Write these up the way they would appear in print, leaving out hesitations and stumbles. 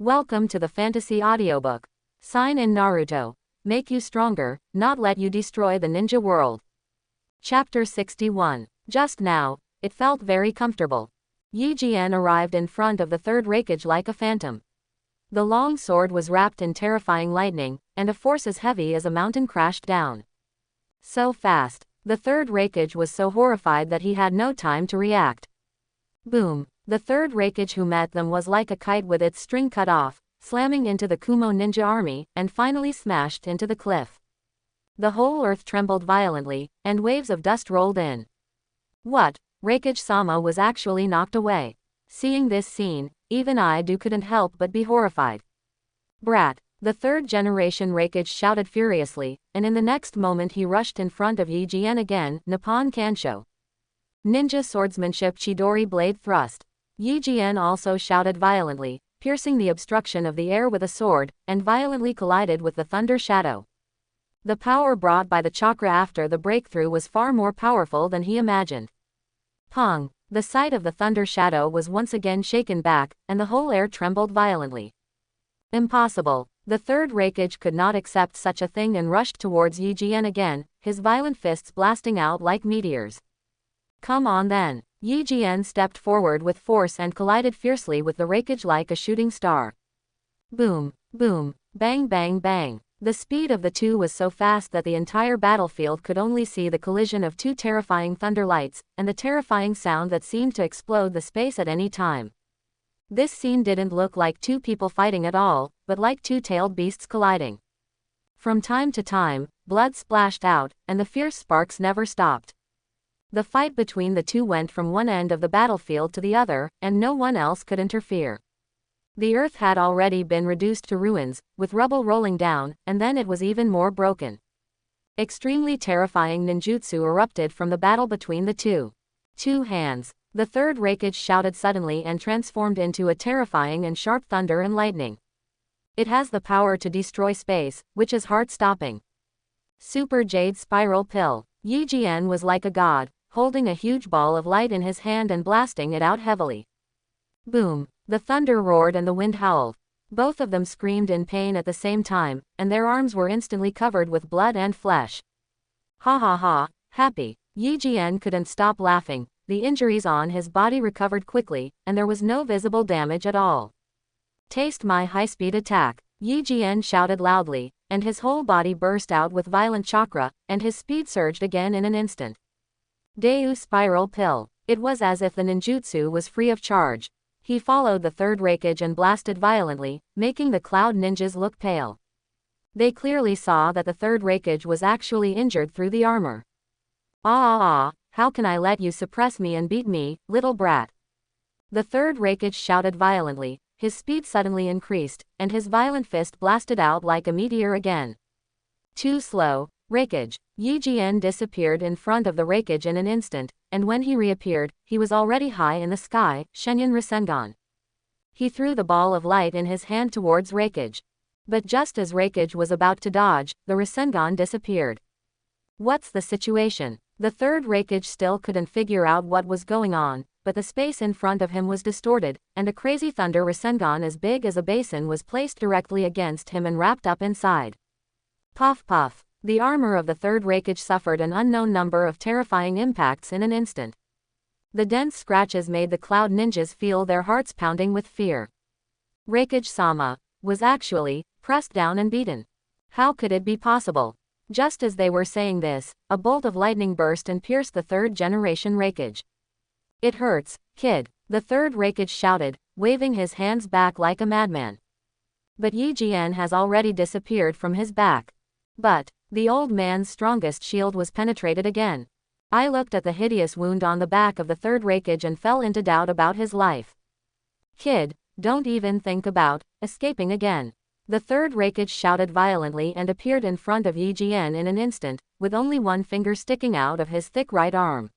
Welcome to the fantasy audiobook. Sign in Naruto. Make you stronger, not let you destroy the ninja world. Chapter 61. Just now, it felt very comfortable. Yi Jian arrived in front of the third Raikage like a phantom. The long sword was wrapped in terrifying lightning, and a force as heavy as a mountain crashed down. So fast. The third Raikage was so horrified that he had no time to react. Boom. The third Raikage who met them was like a kite with its string cut off, slamming into the Kumo ninja army, and finally smashed into the cliff. The whole earth trembled violently, and waves of dust rolled in. What? Raikage-sama was actually knocked away. Seeing this scene, even I couldn't help but be horrified. Brat! The third-generation Raikage shouted furiously, and in the next moment he rushed in front of Yi Jian again, Nippon Kansho. Ninja swordsmanship Chidori blade thrust. Yi Jian also shouted violently, piercing the obstruction of the air with a sword, and violently collided with the thunder shadow. The power brought by the chakra after the breakthrough was far more powerful than he imagined. Pong! The sight of the thunder shadow was once again shaken back, and the whole air trembled violently. Impossible! The third Raikage could not accept such a thing and rushed towards Yi Jian again, his violent fists blasting out like meteors. Come on then! Yi Jian stepped forward with force and collided fiercely with the Raikage like a shooting star. Boom! Boom! Bang bang bang! The speed of the two was so fast that the entire battlefield could only see the collision of two terrifying thunder lights, and the terrifying sound that seemed to explode the space at any time. This scene didn't look like two people fighting at all, but like two-tailed beasts colliding. From time to time, blood splashed out, and the fierce sparks never stopped. The fight between the two went from one end of the battlefield to the other, and no one else could interfere. The earth had already been reduced to ruins, with rubble rolling down, and then it was even more broken. Extremely terrifying ninjutsu erupted from the battle between the two. Two hands. The third Raikage shouted suddenly and transformed into a terrifying and sharp thunder and lightning. It has the power to destroy space, which is heart-stopping. Super Jade Spiral Pill. Yi Jian was like a god, holding a huge ball of light in his hand and blasting it out heavily. Boom! The thunder roared and the wind howled. Both of them screamed in pain at the same time, and their arms were instantly covered with blood and flesh. Ha ha ha! Happy! Yi Jian couldn't stop laughing. The injuries on his body recovered quickly, and there was no visible damage at all. Taste my high-speed attack! Yi Jian shouted loudly, and his whole body burst out with violent chakra, and his speed surged again in an instant. Deu Spiral Pill. It was as if the ninjutsu was free of charge. He followed the third Raikage and blasted violently, making the Cloud Ninjas look pale. They clearly saw that the third Raikage was actually injured through the armor. Ah! How can I let you suppress me and beat me, little brat? The third Raikage shouted violently, his speed suddenly increased, and his violent fist blasted out like a meteor again. Too slow, Raikage. Yi Jian disappeared in front of the Raikage in an instant, and when he reappeared, he was already high in the sky, Shenyan Rasengan. He threw the ball of light in his hand towards Raikage. But just as Raikage was about to dodge, the Rasengan disappeared. What's the situation? The third Raikage still couldn't figure out what was going on, but the space in front of him was distorted, and a crazy thunder Rasengan as big as a basin was placed directly against him and wrapped up inside. Puff puff. The armor of the third Raikage suffered an unknown number of terrifying impacts in an instant. The dense scratches made the Cloud Ninjas feel their hearts pounding with fear. Raikage-sama was actually pressed down and beaten. How could it be possible? Just as they were saying this, a bolt of lightning burst and pierced the third-generation Raikage. It hurts, kid, the third Raikage shouted, waving his hands back like a madman. But Yi Jian has already disappeared from his back. But the old man's strongest shield was penetrated again. I looked at the hideous wound on the back of the third Raikage and fell into doubt about his life. Kid, don't even think about escaping again. The third Raikage shouted violently and appeared in front of Yi Jian in an instant, with only one finger sticking out of his thick right arm.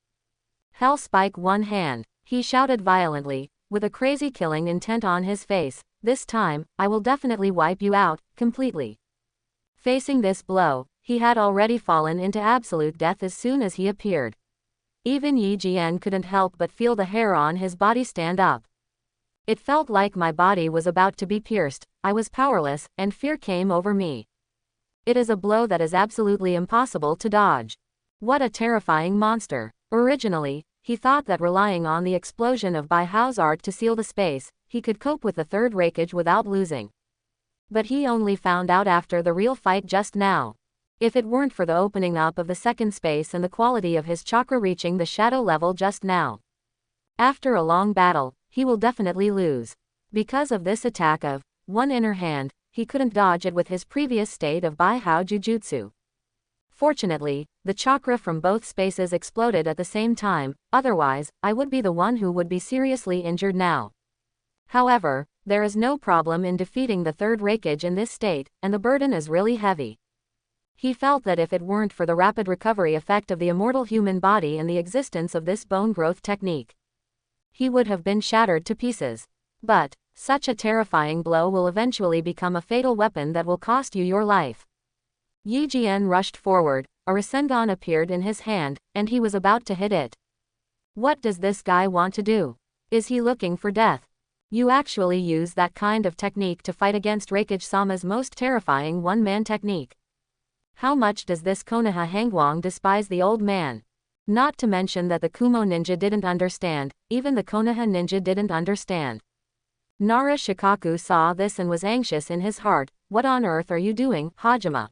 Hell spike one hand, he shouted violently, with a crazy killing intent on his face. This time, I will definitely wipe you out, completely. Facing this blow, he had already fallen into absolute death as soon as he appeared. Even Yi Jian couldn't help but feel the hair on his body stand up. It felt like my body was about to be pierced, I was powerless, and fear came over me. It is a blow that is absolutely impossible to dodge. What a terrifying monster. Originally, he thought that relying on the explosion of Baihao's art to seal the space, he could cope with the third Reikage without losing. But he only found out after the real fight just now. If it weren't for the opening up of the second space and the quality of his chakra reaching the shadow level just now. After a long battle, he will definitely lose. Because of this attack of one inner hand, he couldn't dodge it with his previous state of Baihao Jujutsu. Fortunately, the chakra from both spaces exploded at the same time, otherwise, I would be the one who would be seriously injured now. However, there is no problem in defeating the third Reikage in this state, and the burden is really heavy. He felt that if it weren't for the rapid recovery effect of the immortal human body and the existence of this bone growth technique, he would have been shattered to pieces. But such a terrifying blow will eventually become a fatal weapon that will cost you your life. Yi Jian rushed forward, a Rasengan appeared in his hand, and he was about to hit it. What does this guy want to do? Is he looking for death? You actually use that kind of technique to fight against Reikage-sama's most terrifying one-man technique. How much does this Konoha Hangwang despise the old man? Not to mention that the Kumo ninja didn't understand, even the Konoha ninja didn't understand. Nara Shikaku saw this and was anxious in his heart. What on earth are you doing, Hajime?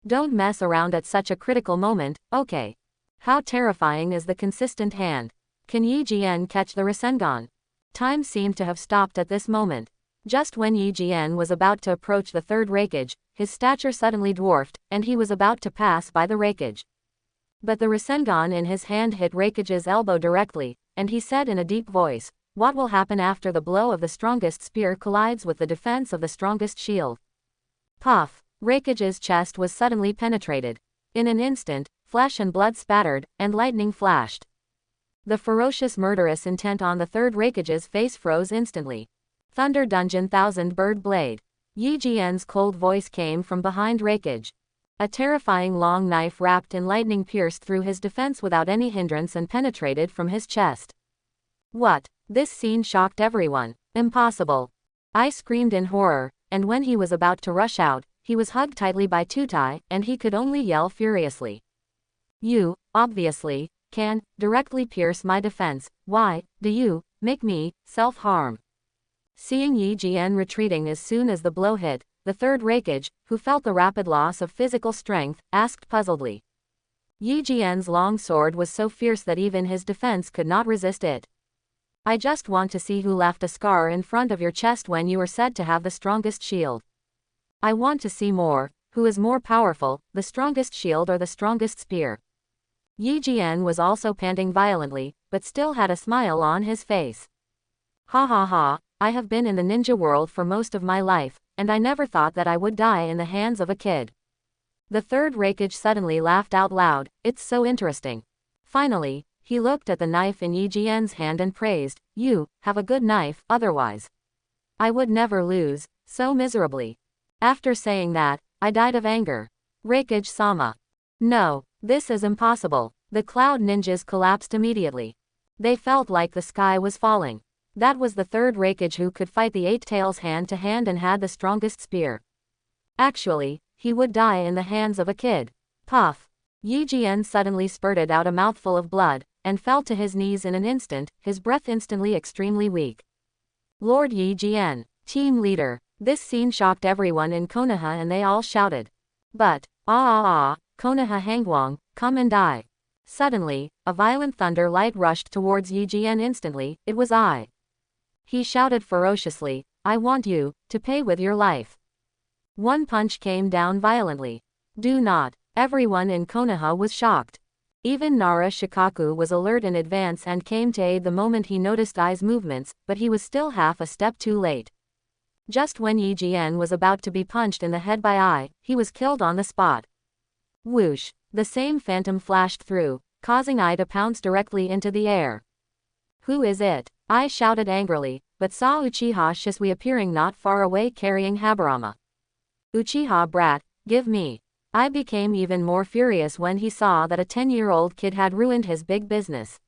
Don't mess around at such a critical moment, okay? How terrifying is the consistent hand? Can Yi Jian catch the Rasengan? Time seemed to have stopped at this moment. Just when Yi Jian was about to approach the third Reikage, his stature suddenly dwarfed, and he was about to pass by the Reikage. But the Rasengan in his hand hit Reikage's elbow directly, and he said in a deep voice, "What will happen after the blow of the strongest spear collides with the defense of the strongest shield?" Puff! Reikage's chest was suddenly penetrated. In an instant, flesh and blood spattered, and lightning flashed. The ferocious murderous intent on the third Reikage's face froze instantly. Thunder Dungeon Thousand Bird Blade. Yi Jian's cold voice came from behind Reikage. A terrifying long knife wrapped in lightning pierced through his defense without any hindrance and penetrated from his chest. What? This scene shocked everyone. Impossible. I screamed in horror, and when he was about to rush out, he was hugged tightly by Tutai, and he could only yell furiously. You, obviously, can directly pierce my defense. Why do you make me self-harm? Seeing Yi Jian retreating as soon as the blow hit, the third Reikage, who felt the rapid loss of physical strength, asked puzzledly. Yi Jian's long sword was so fierce that even his defense could not resist it. I just want to see who left a scar in front of your chest when you were said to have the strongest shield. I want to see more, who is more powerful, the strongest shield or the strongest spear. Yi Jian was also panting violently, but still had a smile on his face. Ha ha ha, I have been in the ninja world for most of my life, and I never thought that I would die in the hands of a kid. The third Reikage suddenly laughed out loud. It's so interesting. Finally, he looked at the knife in Yi Jian's hand and praised, "You have a good knife, otherwise I would never lose so miserably." After saying that, I died of anger. Reikage-sama. No, this is impossible. The cloud ninjas collapsed immediately. They felt like the sky was falling. That was the third Reikage who could fight the Eight Tails hand to hand and had the strongest spear. Actually, he would die in the hands of a kid. Puff! Yi Jian suddenly spurted out a mouthful of blood, and fell to his knees in an instant, his breath instantly extremely weak. Lord Yi Jian, team leader. This scene shocked everyone in Konoha and they all shouted. But, Konoha Hangwang, come and die. Suddenly, a violent thunder light rushed towards Yi Jian instantly. It was I. He shouted ferociously, I want you to pay with your life. One punch came down violently. Do not. Everyone in Konoha was shocked. Even Nara Shikaku was alert in advance and came to aid the moment he noticed Ai's movements, but he was still half a step too late. Just when Yi Jian was about to be punched in the head by Ai, he was killed on the spot. Whoosh! The same phantom flashed through, causing Ai to pounce directly into the air. Who is it? Ai shouted angrily, but saw Uchiha Shisui appearing not far away carrying Habarama. Uchiha brat, give me. Ai became even more furious when he saw that a 10-year-old kid had ruined his big business.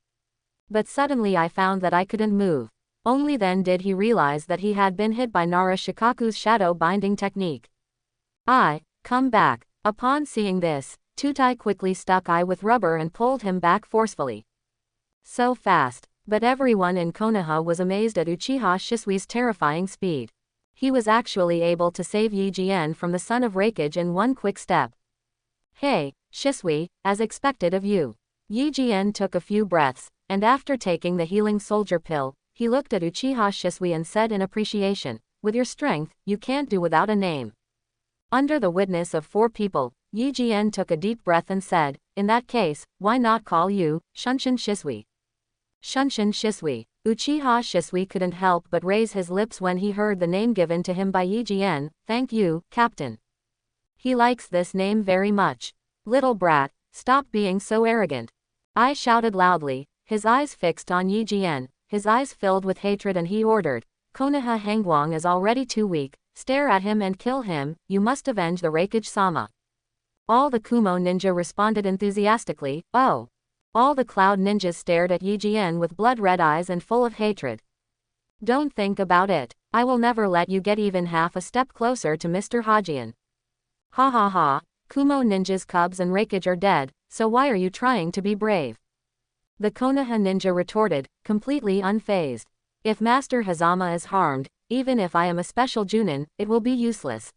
But suddenly I found that I couldn't move. Only then did he realize that he had been hit by Nara Shikaku's shadow binding technique. Come back. Upon seeing this, Tutai quickly stuck Ai with rubber and pulled him back forcefully. So fast. But everyone in Konoha was amazed at Uchiha Shisui's terrifying speed. He was actually able to save Yijien from the Son of Raikage in one quick step. Hey, Shisui, as expected of you. Yijien took a few breaths, and after taking the healing soldier pill, he looked at Uchiha Shisui and said in appreciation, with your strength, you can't do without a name. Under the witness of 4 people, Yijien took a deep breath and said, in that case, why not call you, Shunshin Shisui? Shunshin Shisui. Uchiha Shisui couldn't help but raise his lips when he heard the name given to him by Yijien, thank you, Captain. He likes this name very much. Little brat, stop being so arrogant. I shouted loudly, his eyes fixed on Yijien, his eyes filled with hatred, and he ordered, Konoha Hangwang is already too weak, stare at him and kill him, you must avenge the Raikage-sama. All the Kumo ninja responded enthusiastically, oh. All the Cloud ninjas stared at Yijien with blood-red eyes and full of hatred. Don't think about it. I will never let you get even half a step closer to Mr. Hajian. Ha ha ha, Kumo ninjas cubs and Raikage are dead, so why are you trying to be brave? The Konoha ninja retorted, completely unfazed. If Master Hazama is harmed, even if I am a special Junin, it will be useless.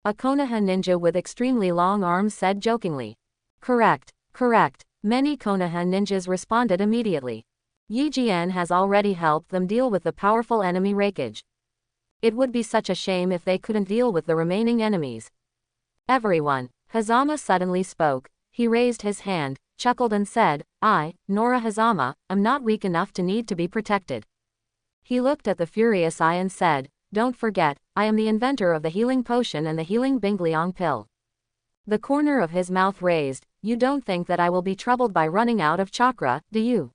A Konoha ninja with extremely long arms said jokingly. Correct, correct. Many Konoha ninjas responded immediately. Yijien has already helped them deal with the powerful enemy Raikage. It would be such a shame if they couldn't deal with the remaining enemies. Everyone. Hazama suddenly spoke. He raised his hand, chuckled and said, I, Nora Hazama, am not weak enough to need to be protected. He looked at the furious Ai and said, don't forget, I am the inventor of the healing potion and the healing Bingliang pill. The corner of his mouth raised, you don't think that I will be troubled by running out of chakra, do you?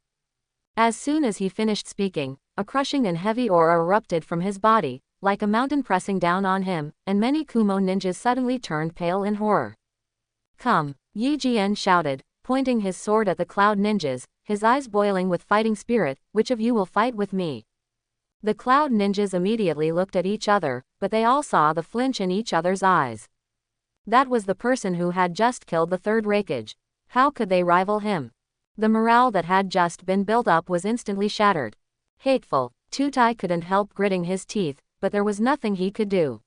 As soon as he finished speaking, a crushing and heavy aura erupted from his body, like a mountain pressing down on him, and many Kumo ninjas suddenly turned pale in horror. Come, Yijien shouted, pointing his sword at the Cloud ninjas, his eyes boiling with fighting spirit, which of you will fight with me? The Cloud ninjas immediately looked at each other, but they all saw the flinch in each other's eyes. That was the person who had just killed the 3rd Raikage. How could they rival him? The morale that had just been built up was instantly shattered. Hateful. Tutai couldn't help gritting his teeth, but there was nothing he could do.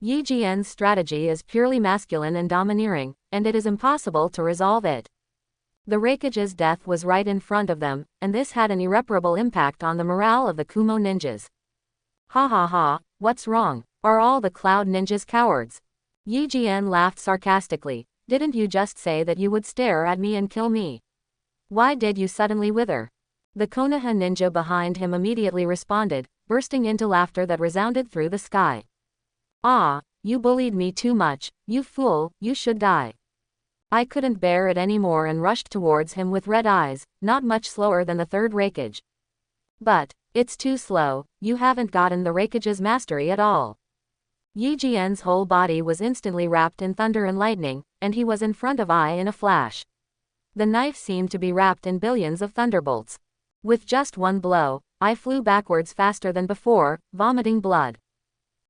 Yijien's strategy is purely masculine and domineering, and it is impossible to resolve it. The Raikage's death was right in front of them, and this had an irreparable impact on the morale of the Kumo ninjas. Ha ha ha, what's wrong? Are all the Cloud ninjas cowards? Yijien laughed sarcastically. Didn't you just say that you would stare at me and kill me? Why did you suddenly wither? The Konoha ninja behind him immediately responded, bursting into laughter that resounded through the sky. Ah, you bullied me too much, you fool, you should die. I couldn't bear it anymore and rushed towards him with red eyes, not much slower than the 3rd Raikage. But, it's too slow, you haven't gotten the Raikage's mastery at all. Yijien's whole body was instantly wrapped in thunder and lightning, and he was in front of Ai in a flash. The knife seemed to be wrapped in billions of thunderbolts. With just one blow, Ai flew backwards faster than before, vomiting blood.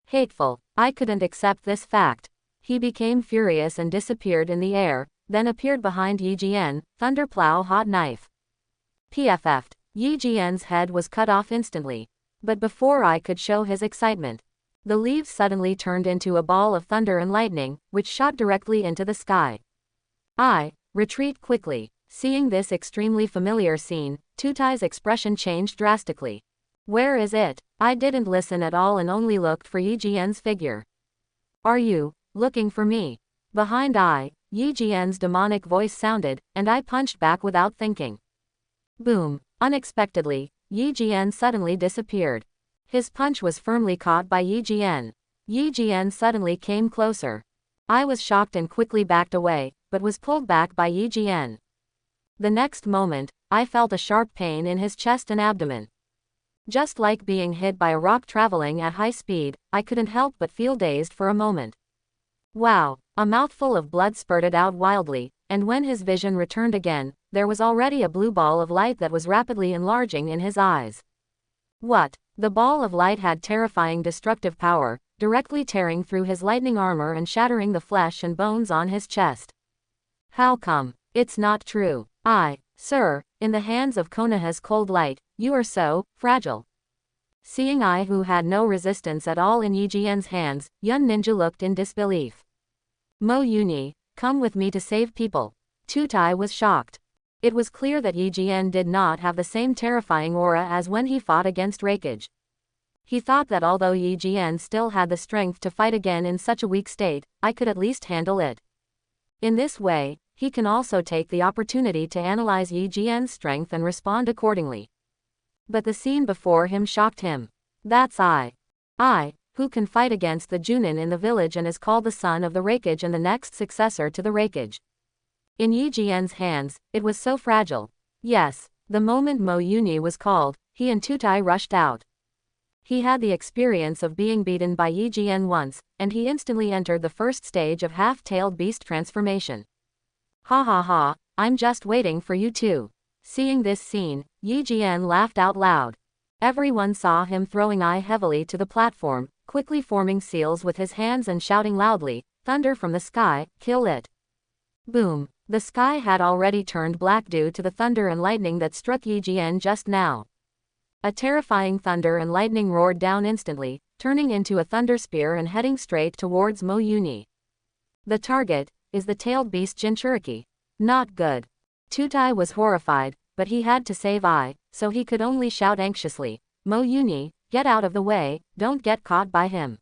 Hateful. I couldn't accept this fact. He became furious and disappeared in the air, then appeared behind Yijien, thunderplow hot knife. PFF'd. Yijien's head was cut off instantly. But before Ai could show his excitement, the leaves suddenly turned into a ball of thunder and lightning, which shot directly into the sky. I retreat quickly. Seeing this extremely familiar scene, Tutai's expression changed drastically. Where is it? I didn't listen at all and only looked for Yijien's figure. Are you looking for me? Behind Ai, Yijien's demonic voice sounded, and I punched back without thinking. Boom. Unexpectedly, Yijien suddenly disappeared. His punch was firmly caught by Yijien. Yijien suddenly came closer. I was shocked and quickly backed away, but was pulled back by Yijien. The next moment, I felt a sharp pain in his chest and abdomen. Just like being hit by a rock traveling at high speed, I couldn't help but feel dazed for a moment. Wow! A mouthful of blood spurted out wildly, and when his vision returned again, there was already a blue ball of light that was rapidly enlarging in his eyes. What? The ball of light had terrifying destructive power, directly tearing through his lightning armor and shattering the flesh and bones on his chest. How come? It's not true. Sir, in the hands of Konoha's cold light, you are so fragile. Seeing who had no resistance at all in Yijian's hands, Yun Ninja looked in disbelief. Mo Yuni, come with me to save people. Tutai was shocked. It was clear that Yijian did not have the same terrifying aura as when he fought against Raikage. He thought that although Yijian still had the strength to fight again in such a weak state, I could at least handle it. In this way, he can also take the opportunity to analyze Yijian's strength and respond accordingly. But the scene before him shocked him. That's I, who can fight against the Junin in the village and is called the son of the Raikage and the next successor to the Raikage. In Yijian's hands, it was so fragile. Yes, the moment Mo Yuni was called, he and Tutai rushed out. He had the experience of being beaten by Yijian once, and he instantly entered the first stage of half-tailed beast transformation. Ha ha ha, I'm just waiting for you too. Seeing this scene, Yijian laughed out loud. Everyone saw him throwing heavily to the platform, quickly forming seals with his hands and shouting loudly, "Thunder from the sky, kill it." Boom. The sky had already turned black due to the thunder and lightning that struck Yijian just now. A terrifying thunder and lightning roared down instantly, turning into a thunder spear and heading straight towards Mo Yuni. The target is the tailed beast Jinchuriki. Not good. Tutai was horrified, but he had to save so he could only shout anxiously, "Mo Yuni, get out of the way, don't get caught by him."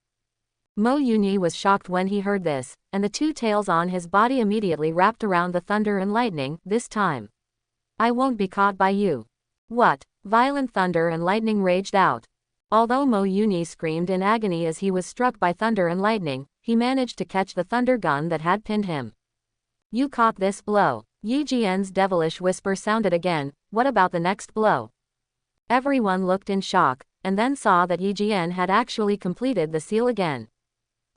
Mo Yuni was shocked when he heard this, and the two tails on his body immediately wrapped around the thunder and lightning. This time, I won't be caught by you. What? Violent thunder and lightning raged out. Although Mo Yuni screamed in agony as he was struck by thunder and lightning, he managed to catch the thunder gun that had pinned him. You caught this blow. Yijian's devilish whisper sounded again, what about the next blow? Everyone looked in shock, and then saw that Yijian had actually completed the seal again.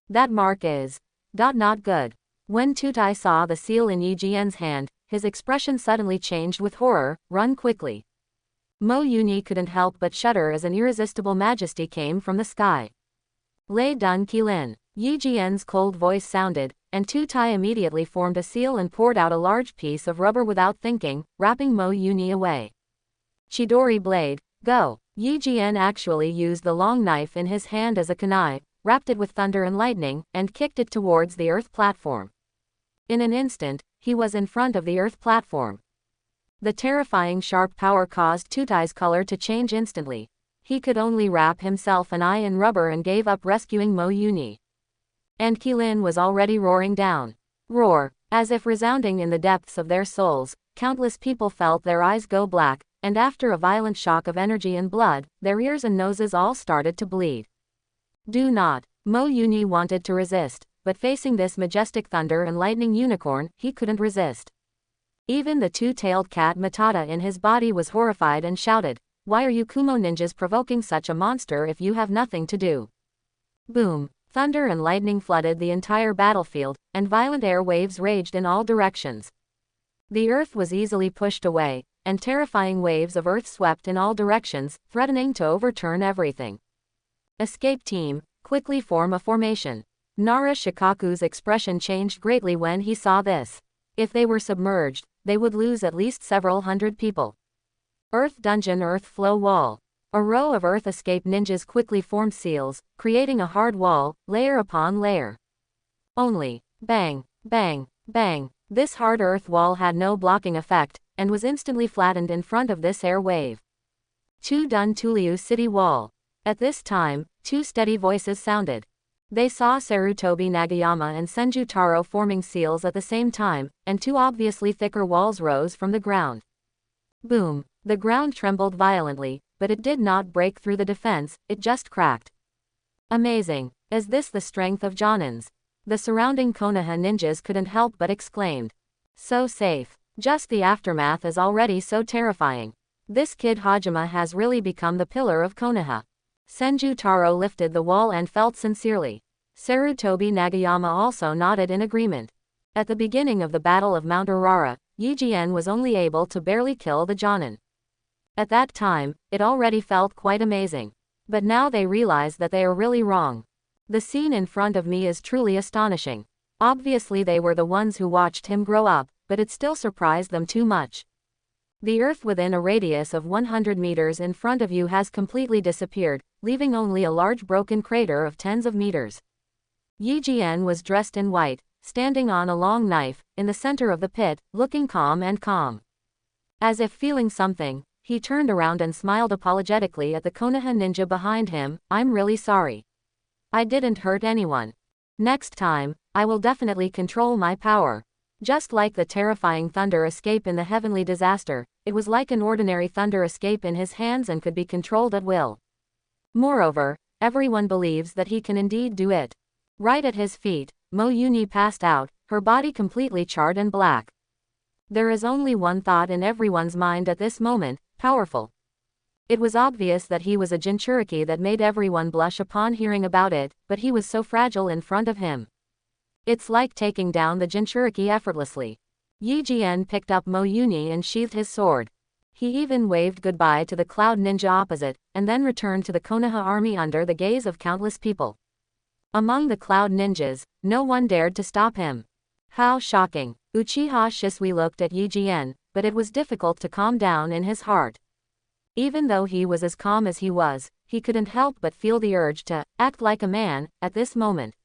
That mark is not good. When Tutai saw the seal in Yijian's hand, his expression suddenly changed with horror. Run quickly. Mo Yuni couldn't help but shudder as an irresistible majesty came from the sky. Lei Dun Qilin. Yijian's cold voice sounded, and Tutai immediately formed a seal and poured out a large piece of rubber without thinking, wrapping Mo Yuni away. Chidori blade, go. Yijian actually used the long knife in his hand as a kunai, wrapped it with thunder and lightning, and kicked it towards the earth platform. In an instant, he was in front of the earth platform. The terrifying sharp power caused Tutai's color to change instantly. He could only wrap himself in rubber and gave up rescuing Mo Yuni. And Qilin was already roaring down. Roar. As if resounding in the depths of their souls, countless people felt their eyes go black, and after a violent shock of energy and blood, their ears and noses all started to bleed. Do not. Mo Yuni wanted to resist, but facing this majestic thunder and lightning unicorn, he couldn't resist. Even the two-tailed cat Matata in his body was horrified and shouted, "Why are you Kumo ninjas provoking such a monster if you have nothing to do?" Boom. Thunder and lightning flooded the entire battlefield, and violent air waves raged in all directions. The earth was easily pushed away, and terrifying waves of earth swept in all directions, threatening to overturn everything. Escape team, quickly form a formation. Nara Shikaku's expression changed greatly when he saw this. If they were submerged, they would lose at least several hundred people. Earth dungeon, earth flow wall. A row of earth escape ninjas quickly formed seals, creating a hard wall, layer upon layer. Only, bang, bang, bang. This hard earth wall had no blocking effect, and was instantly flattened in front of this air wave. Two Dun Tuliu city wall. At this time, two steady voices sounded. They saw Sarutobi Nagayama and Senju Taro forming seals at the same time, and two obviously thicker walls rose from the ground. Boom. The ground trembled violently, but it did not break through the defense, it just cracked. Amazing. Is this the strength of Jonins? The surrounding Konoha ninjas couldn't help but exclaimed. So safe. Just the aftermath is already so terrifying. This kid Hajime has really become the pillar of Konoha. Senju Taro lifted the wall and felt sincerely. Sarutobi Nagayama also nodded in agreement. At the beginning of the Battle of Mount Urara, Yijian was only able to barely kill the Jonin. At that time, it already felt quite amazing. But now they realize that they are really wrong. The scene in front of me is truly astonishing. Obviously they were the ones who watched him grow up, but it still surprised them too much. The Earth within a radius of 100 meters in front of you has completely disappeared, leaving only a large broken crater of tens of meters. Yi Jian was dressed in white, standing on a long knife, in the center of the pit, looking calm and calm. As if feeling something, he turned around and smiled apologetically at the Konoha ninja behind him. I'm really sorry. I didn't hurt anyone. Next time, I will definitely control my power. Just like the terrifying thunder escape in the heavenly disaster, it was like an ordinary thunder escape in his hands and could be controlled at will. Moreover, everyone believes that he can indeed do it. Right at his feet, Mo Yuni passed out, her body completely charred and black. There is only one thought in everyone's mind at this moment: powerful. It was obvious that he was a Jinchuriki that made everyone blush upon hearing about it, but he was so fragile in front of him. It's like taking down the Jinchuriki effortlessly. Yi Jian picked up Mo Yuni and sheathed his sword. He even waved goodbye to the Cloud Ninja opposite, and then returned to the Konoha army under the gaze of countless people. Among the Cloud Ninjas, no one dared to stop him. How shocking! Uchiha Shisui looked at Yi Jian, but it was difficult to calm down in his heart. Even though he was as calm as he was, he couldn't help but feel the urge to act like a man at this moment.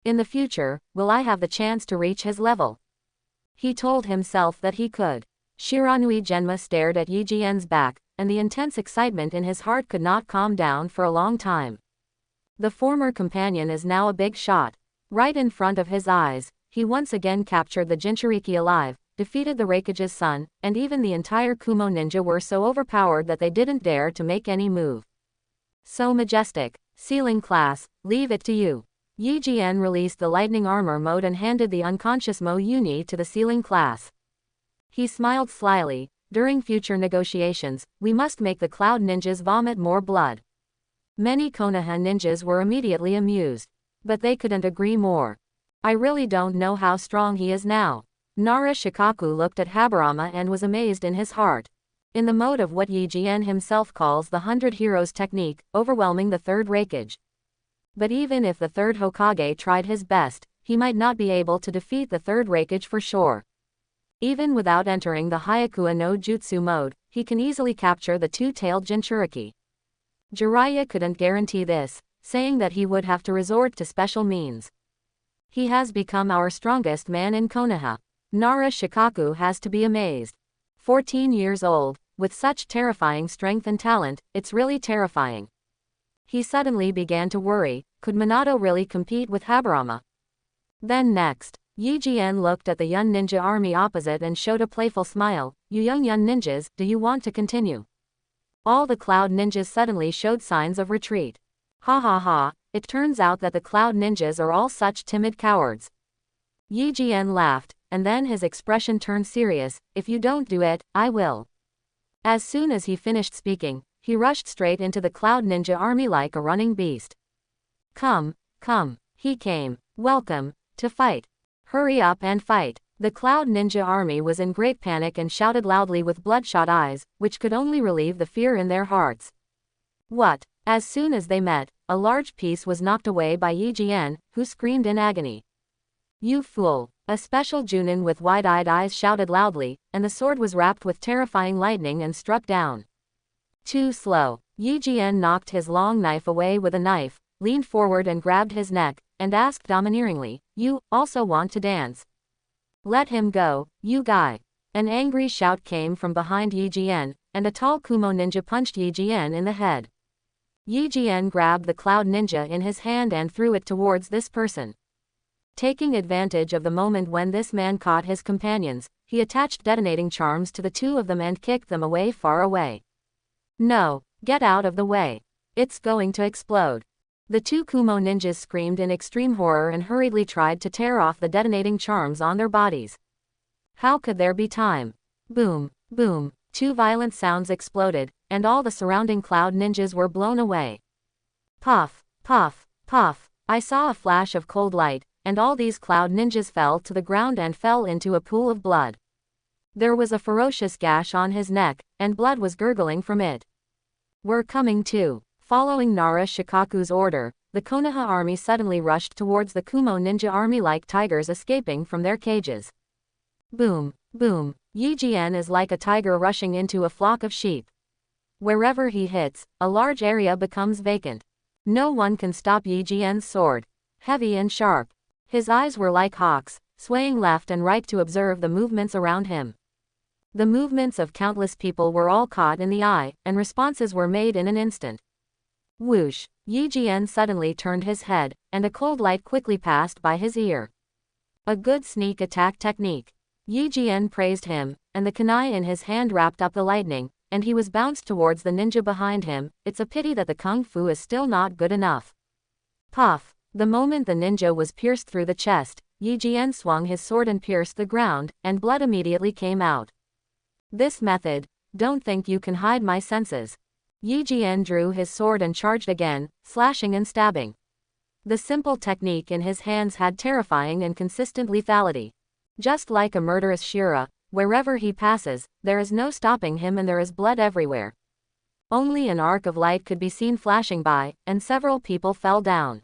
In the future, will I have the chance to reach his level? He told himself that he could. Shiranui Genma stared at Yi Jian's back, and the intense excitement in his heart could not calm down for a long time. The former companion is now a big shot. Right in front of his eyes, he once again captured the Jinchuriki alive, defeated the Raikage's son, and even the entire Kumo ninja were so overpowered that they didn't dare to make any move. So majestic. Ceiling class, leave it to you. Yi Jian released the lightning armor mode and handed the unconscious Mo Yuni to the ceiling class. He smiled slyly. During future negotiations, we must make the Cloud Ninjas vomit more blood. Many Konoha ninjas were immediately amused. But they couldn't agree more. I really don't know how strong he is now. Nara Shikaku looked at Habarama and was amazed in his heart. In the mode of what Yi Jian himself calls the 100 Heroes technique, overwhelming the third Raikage. But even if the third Hokage tried his best, he might not be able to defeat the third Raikage for sure. Even without entering the Hyakuya no Jutsu mode, he can easily capture the two-tailed Jinchuriki. Jiraiya couldn't guarantee this, saying that he would have to resort to special means. He has become our strongest man in Konoha. Nara Shikaku has to be amazed. 14 years old, with such terrifying strength and talent, it's really terrifying. He suddenly began to worry, could Minato really compete with Habarama? Then next, Yi Jian looked at the young ninja army opposite and showed a playful smile. You young ninjas, do you want to continue? All the Cloud Ninjas suddenly showed signs of retreat. Ha ha ha, it turns out that the Cloud Ninjas are all such timid cowards. Yi Jian laughed, and then his expression turned serious. If you don't do it, I will. As soon as he finished speaking, he rushed straight into the Cloud Ninja army like a running beast. Come, come, he came. Welcome, to fight. Hurry up and fight. The Cloud Ninja army was in great panic and shouted loudly with bloodshot eyes, which could only relieve the fear in their hearts. What? As soon as they met, a large piece was knocked away by Yi Jian, who screamed in agony. You fool! A special Junin with wide-eyed eyes shouted loudly, and the sword was wrapped with terrifying lightning and struck down. Too slow. Yi Jian knocked his long knife away with a knife, leaned forward and grabbed his neck, and asked domineeringly, You also want to dance? Let him go, you guy. An angry shout came from behind Yi Jian, and a tall Kumo ninja punched Yi Jian in the head. Yi Jian grabbed the Cloud Ninja in his hand and threw it towards this person. Taking advantage of the moment when this man caught his companions, he attached detonating charms to the two of them and kicked them away far away. No, get out of the way. It's going to explode. The two Kumo ninjas screamed in extreme horror and hurriedly tried to tear off the detonating charms on their bodies. How could there be time? Boom, boom, two violent sounds exploded, and all the surrounding Cloud Ninjas were blown away. Puff, puff, puff, I saw a flash of cold light, and all these Cloud Ninjas fell to the ground and fell into a pool of blood. There was a ferocious gash on his neck, and blood was gurgling from it. "We're coming too." Following Nara Shikaku's order, the Konoha army suddenly rushed towards the Kumo ninja army like tigers escaping from their cages. Boom, boom. Yijien is like a tiger rushing into a flock of sheep. Wherever he hits, a large area becomes vacant. No one can stop Yijien's sword. Heavy and sharp. His eyes were like hawks, swaying left and right to observe the movements around him. The movements of countless people were all caught in the eye, and responses were made in an instant. Whoosh! Yijien suddenly turned his head, and a cold light quickly passed by his ear. A good sneak attack technique. Yijien praised him, and the kunai in his hand wrapped up the lightning, and he was bounced towards the ninja behind him. It's a pity that the kung fu is still not good enough. Puff! The moment the ninja was pierced through the chest, Yijien swung his sword and pierced the ground, and blood immediately came out. This method, don't think you can hide my senses. Yijien drew his sword and charged again, slashing and stabbing. The simple technique in his hands had terrifying and consistent lethality. Just like a murderous Shira, wherever he passes, there is no stopping him and there is blood everywhere. Only an arc of light could be seen flashing by, and several people fell down.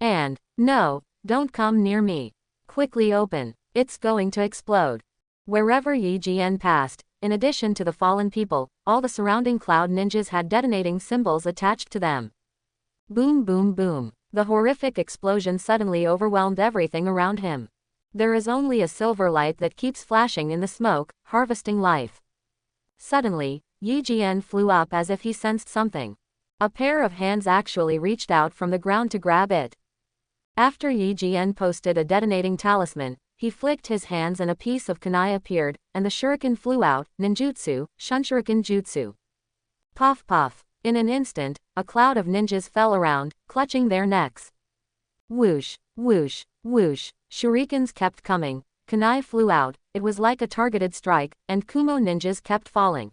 And, no, don't come near me. Quickly open. It's going to explode. Wherever Yijien passed, in addition to the fallen people, all the surrounding cloud ninjas had detonating symbols attached to them. Boom boom boom. The horrific explosion suddenly overwhelmed everything around him. There is only a silver light that keeps flashing in the smoke, harvesting life. Suddenly, Yijien flew up as if he sensed something. A pair of hands actually reached out from the ground to grab it. After Yijien posted a detonating talisman, he flicked his hands and a piece of kunai appeared, and the shuriken flew out, ninjutsu, shunshuriken jutsu. Puff puff. In an instant, a cloud of ninjas fell around, clutching their necks. Whoosh, whoosh, whoosh. Shurikens kept coming, kunai flew out, it was like a targeted strike, and Kumo ninjas kept falling.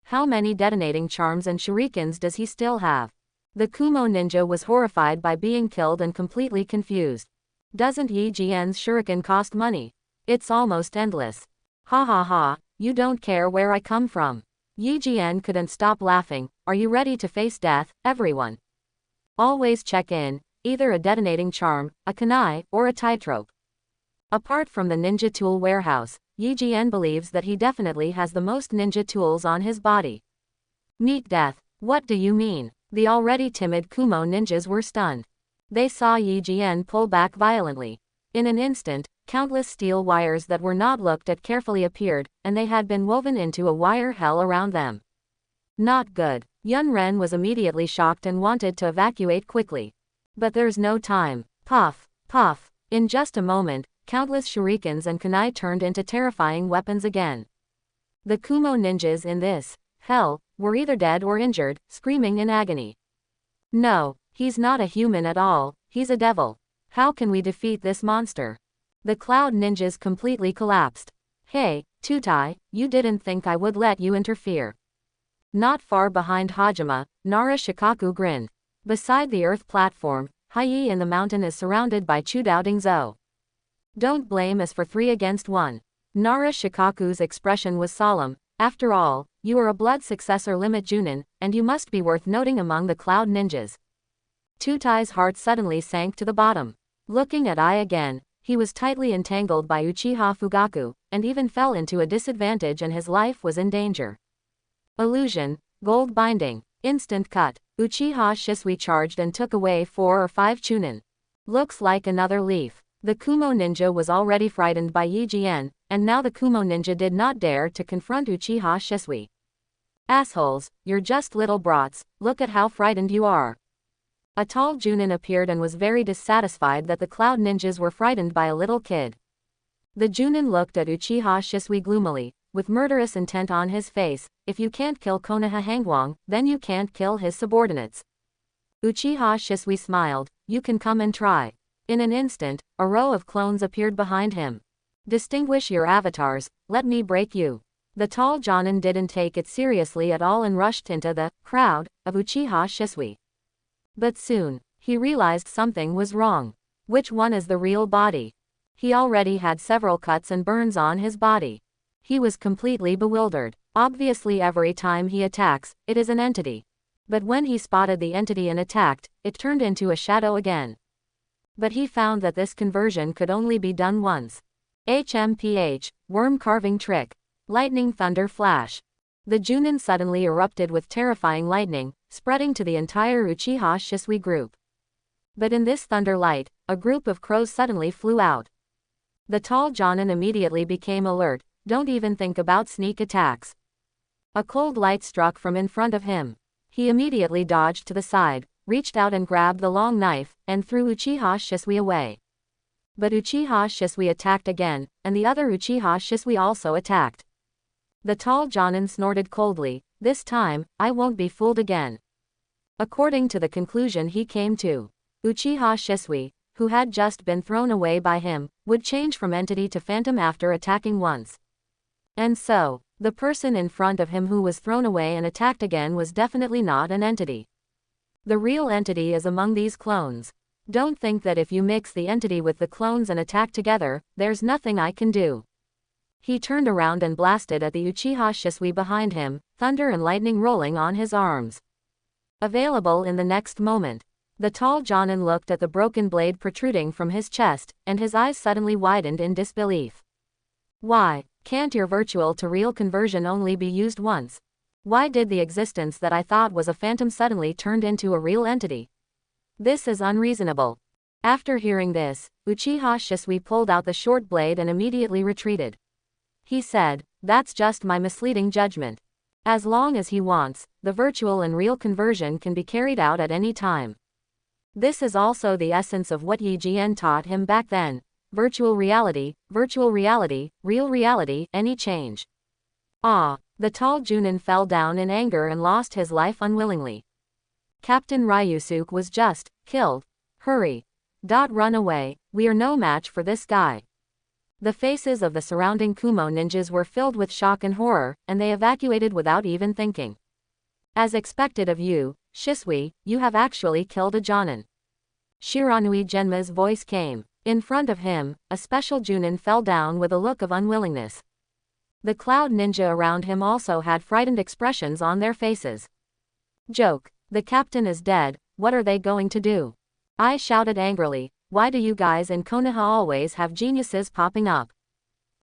How many detonating charms and shurikens does he still have? The Kumo ninja was horrified by being killed and completely confused. Doesn't Yijien's shuriken cost money? It's almost endless. Ha ha ha, you don't care where I come from. Yijien couldn't stop laughing. Are you ready to face death, everyone? Always check in, either a detonating charm, a kunai, or a tightrope. Apart from the ninja tool warehouse, Yijien believes that he definitely has the most ninja tools on his body. Meet death. What do you mean? The already timid Kumo ninjas were stunned. They saw Yijien pull back violently. In an instant, countless steel wires that were not looked at carefully appeared, and they had been woven into a wire hell around them. Not good. Yun Ren was immediately shocked and wanted to evacuate quickly. But there's no time. Puff, puff. In just a moment, countless shurikens and kunai turned into terrifying weapons again. The Kumo ninjas in this hell were either dead or injured, screaming in agony. No, he's not a human at all, he's a devil. How can we defeat this monster? The cloud ninjas completely collapsed. Hey, Tutai, you didn't think I would let you interfere. Not far behind Hajime, Nara Shikaku grinned. Beside the earth platform, Haiyi in the mountain is surrounded by Chudao Dingzhou. Don't blame us for 3 against 1. Nara Shikaku's expression was solemn. After all, you are a blood successor limit Junin, and you must be worth noting among the cloud ninjas. Tutai's heart suddenly sank to the bottom. Looking at Ai again, he was tightly entangled by Uchiha Fugaku, and even fell into a disadvantage and his life was in danger. Illusion, gold binding, instant cut. Uchiha Shisui charged and took away 4 or 5 Chunin. Looks like another leaf. The Kumo ninja was already frightened by Yijien, and now the Kumo ninja did not dare to confront Uchiha Shisui. Assholes, you're just little brats, look at how frightened you are. A tall Junin appeared and was very dissatisfied that the cloud ninjas were frightened by a little kid. The Junin looked at Uchiha Shisui gloomily, with murderous intent on his face. If you can't kill Konoha Hangwang, then you can't kill his subordinates. Uchiha Shisui smiled. You can come and try. In an instant, a row of clones appeared behind him. Distinguish your avatars, let me break you. The tall Jonin didn't take it seriously at all and rushed into the crowd of Uchiha Shisui. But soon, he realized something was wrong. Which one is the real body? He already had several cuts and burns on his body. He was completely bewildered. Obviously every time he attacks, it is an entity. But when he spotted the entity and attacked, it turned into a shadow again. But he found that this conversion could only be done once. HMPH, worm carving trick. Lightning thunder flash. The Junin suddenly erupted with terrifying lightning, spreading to the entire Uchiha Shisui group. But in this thunder light, a group of crows suddenly flew out. The tall Jonin immediately became alert. Don't even think about sneak attacks. A cold light struck from in front of him. He immediately dodged to the side, reached out and grabbed the long knife, and threw Uchiha Shisui away. But Uchiha Shisui attacked again, and the other Uchiha Shisui also attacked. The tall Jonin snorted coldly, "This time, I won't be fooled again." According to the conclusion he came to, Uchiha Shisui, who had just been thrown away by him, would change from entity to phantom after attacking once. And so, the person in front of him who was thrown away and attacked again was definitely not an entity. The real entity is among these clones. Don't think that if you mix the entity with the clones and attack together, there's nothing I can do. He turned around and blasted at the Uchiha Shisui behind him, thunder and lightning rolling on his arms. Available in the next moment. The tall Jonin looked at the broken blade protruding from his chest, and his eyes suddenly widened in disbelief. Why? Can't your virtual to real conversion only be used once? Why did the existence that I thought was a phantom suddenly turned into a real entity? This is unreasonable. After hearing this, Uchiha Shisui pulled out the short blade and immediately retreated. He said, "That's just my misleading judgment. As long as he wants, the virtual and real conversion can be carried out at any time." This is also the essence of what Yi Jian taught him back then. Virtual reality, real reality, any change. Ah! The tall Junin fell down in anger and lost his life unwillingly. Captain Ryusuke was just killed. Hurry! Run away, we are no match for this guy. The faces of the surrounding Kumo ninjas were filled with shock and horror, and they evacuated without even thinking. As expected of you, Shisui, you have actually killed a Jonin. Shiranui Genma's voice came. In front of him, a special Junin fell down with a look of unwillingness. The cloud ninja around him also had frightened expressions on their faces. Joke. The captain is dead, what are they going to do? I shouted angrily, why do you guys in Konoha always have geniuses popping up?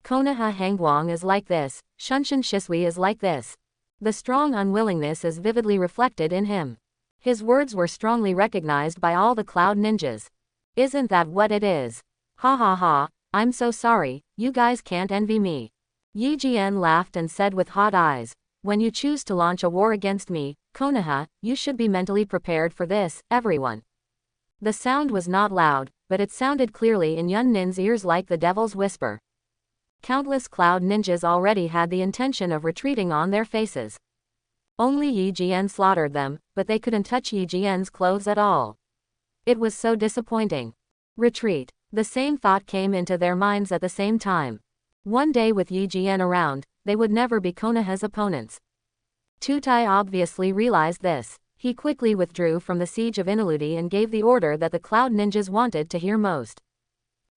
Konoha Hangwang is like this, Shunshin Shisui is like this. The strong unwillingness is vividly reflected in him. His words were strongly recognized by all the cloud ninjas. Isn't that what it is? Ha ha ha, I'm so sorry, you guys can't envy me. Yi Jian laughed and said with hot eyes, when you choose to launch a war against me, Konoha, you should be mentally prepared for this, everyone. The sound was not loud, but it sounded clearly in Yun Nin's ears like the devil's whisper. Countless cloud ninjas already had the intention of retreating on their faces. Only Yi Jian slaughtered them, but they couldn't touch Yi Jian's clothes at all. It was so disappointing. Retreat. The same thought came into their minds at the same time. One day with Yi Jian around, they would never be Konoha's opponents. Tutai obviously realized this. He quickly withdrew from the siege of Inaludi and gave the order that the cloud ninjas wanted to hear most.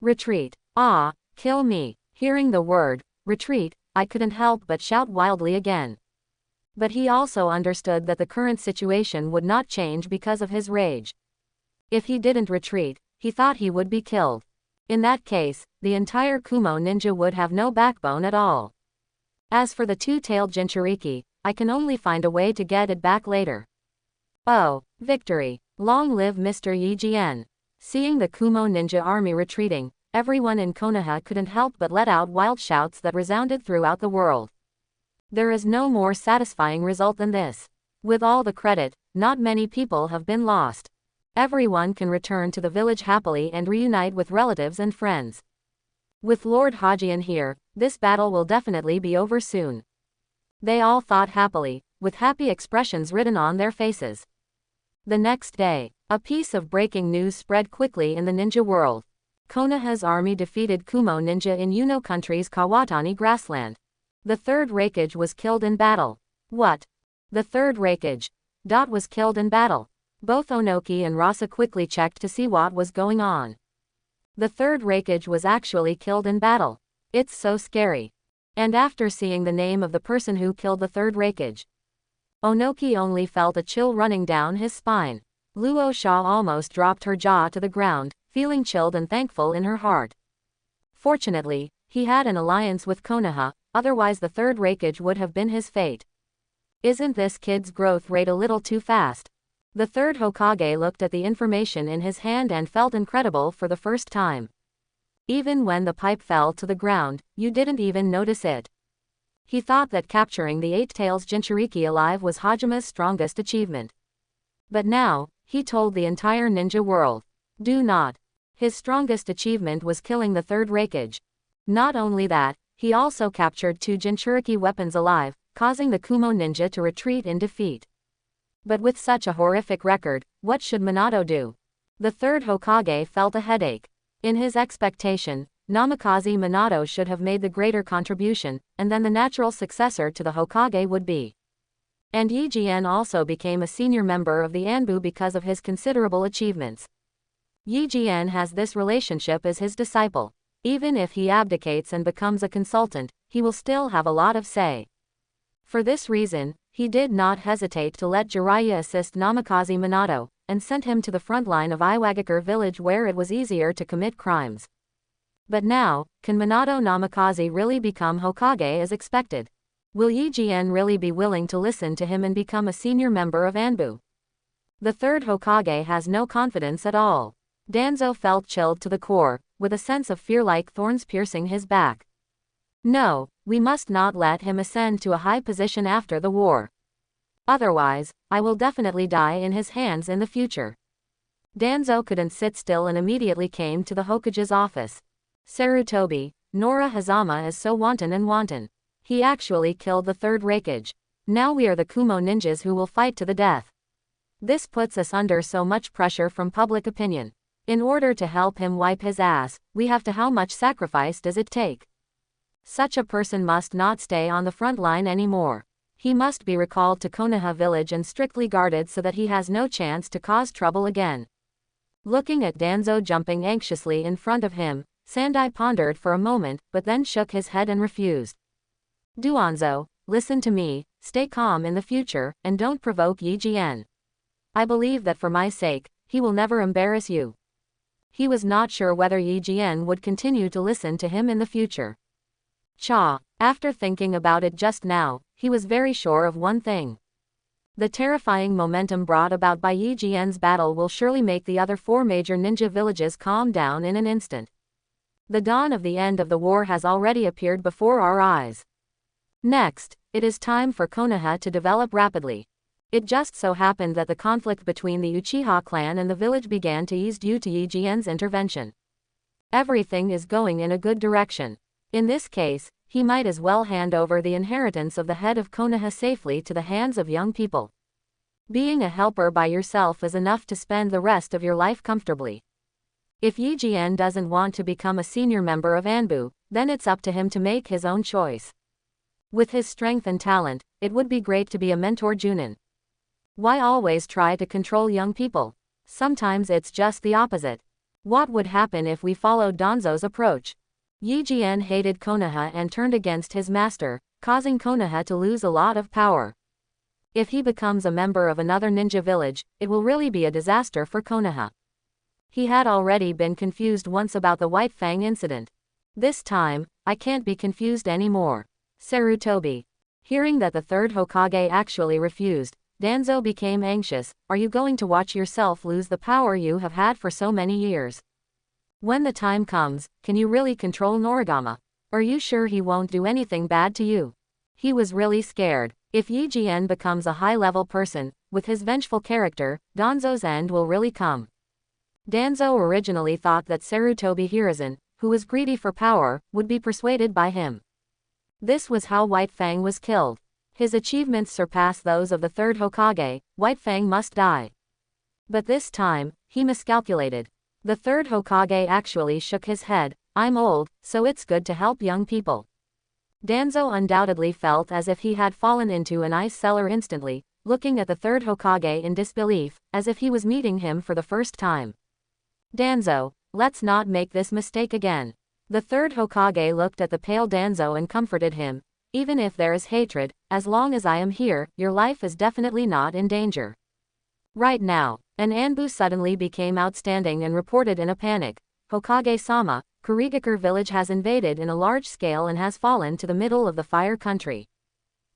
Retreat. Ah, kill me. Hearing the word, retreat, I couldn't help but shout wildly again. But he also understood that the current situation would not change because of his rage. If he didn't retreat, he thought he would be killed. In that case, the entire Kumo ninja would have no backbone at all. As for the two-tailed Jinchuriki, I can only find a way to get it back later. Oh, victory! Long live Mr. Yi Jian! Seeing the Kumo ninja army retreating, everyone in Konoha couldn't help but let out wild shouts that resounded throughout the world. There is no more satisfying result than this. With all the credit, not many people have been lost. Everyone can return to the village happily and reunite with relatives and friends. With Lord Hajian here, this battle will definitely be over soon. They all thought happily, with happy expressions written on their faces. The next day, a piece of breaking news spread quickly in the ninja world. Konoha's army defeated Kumo ninja in Yuno country's Kawatani grassland. The third Raikage was killed in battle. What? The third Raikage was killed in battle. Both Onoki and Rasa quickly checked to see what was going on. The third Raikage was actually killed in battle. It's so scary. And after seeing the name of the person who killed the third Raikage, Onoki only felt a chill running down his spine. Luo Sha almost dropped her jaw to the ground, feeling chilled and thankful in her heart. Fortunately, he had an alliance with Konoha, otherwise the third Raikage would have been his fate. Isn't this kid's growth rate a little too fast? The third Hokage looked at the information in his hand and felt incredible for the first time. Even when the pipe fell to the ground, you didn't even notice it. He thought that capturing the Eight Tails Jinchuriki alive was Hajima's strongest achievement. But now, he told the entire ninja world. Do not. His strongest achievement was killing the third Raikage. Not only that, he also captured 2 Jinchuriki weapons alive, causing the Kumo ninja to retreat in defeat. But with such a horrific record, what should Minato do? The third Hokage felt a headache. In his expectation, Namikaze Minato should have made the greater contribution, and then the natural successor to the Hokage would be. And Yi Jian also became a senior member of the Anbu because of his considerable achievements. Yi Jian has this relationship as his disciple. Even if he abdicates and becomes a consultant, he will still have a lot of say. For this reason, he did not hesitate to let Jiraiya assist Namikaze Minato, and sent him to the front line of Iwagakure village where it was easier to commit crimes. But now, can Minato Namikaze really become Hokage as expected? Will Yi Jian really be willing to listen to him and become a senior member of Anbu? The third Hokage has no confidence at all. Danzo felt chilled to the core, with a sense of fear like thorns piercing his back. No, we must not let him ascend to a high position after the war. Otherwise, I will definitely die in his hands in the future. Danzo couldn't sit still and immediately came to the Hokage's office. Sarutobi, Nora Hazama is so wanton and wanton. He actually killed the third Raikage. Now we are the Kumo ninjas who will fight to the death. This puts us under so much pressure from public opinion. In order to help him wipe his ass, we have to. How much sacrifice does it take? Such a person must not stay on the front line anymore. He must be recalled to Konoha village and strictly guarded so that he has no chance to cause trouble again. Looking at Danzo jumping anxiously in front of him, Sandai pondered for a moment, but then shook his head and refused. Duanzo, listen to me, stay calm in the future, and don't provoke Yi Jian. I believe that for my sake, he will never embarrass you. He was not sure whether Yi Jian would continue to listen to him in the future. After thinking about it just now, he was very sure of one thing. The terrifying momentum brought about by Yi Jian's battle will surely make the other 4 major ninja villages calm down in an instant. The dawn of the end of the war has already appeared before our eyes. Next, it is time for Konoha to develop rapidly. It just so happened that the conflict between the Uchiha clan and the village began to ease due to Yi Jian's intervention. Everything is going in a good direction. In this case, he might as well hand over the inheritance of the head of Konoha safely to the hands of young people. Being a helper by yourself is enough to spend the rest of your life comfortably. If Yi Jian doesn't want to become a senior member of Anbu, then it's up to him to make his own choice. With his strength and talent, it would be great to be a mentor Junin. Why always try to control young people? Sometimes it's just the opposite. What would happen if we followed Danzo's approach? Yi Jian hated Konoha and turned against his master, causing Konoha to lose a lot of power. If he becomes a member of another ninja village, it will really be a disaster for Konoha. He had already been confused once about the White Fang incident. This time, I can't be confused anymore. Sarutobi. Hearing that the third Hokage actually refused, Danzo became anxious. Are you going to watch yourself lose the power you have had for so many years? When the time comes, can you really control Noragama? Are you sure he won't do anything bad to you? He was really scared. If Yi Jian becomes a high-level person, with his vengeful character, Danzo's end will really come. Danzo originally thought that Sarutobi Hiruzen, who was greedy for power, would be persuaded by him. This was how White Fang was killed. His achievements surpass those of the third Hokage. White Fang must die. But this time, he miscalculated. The third Hokage actually shook his head. I'm old, so it's good to help young people. Danzo undoubtedly felt as if he had fallen into an ice cellar instantly, looking at the third Hokage in disbelief, as if he was meeting him for the first time. Danzo, let's not make this mistake again. The third Hokage looked at the pale Danzo and comforted him. Even if there is hatred, as long as I am here, your life is definitely not in danger. Right now, an Anbu suddenly became outstanding and reported in a panic. Hokage-sama, Kurigakure village has invaded in a large scale and has fallen to the middle of the fire country.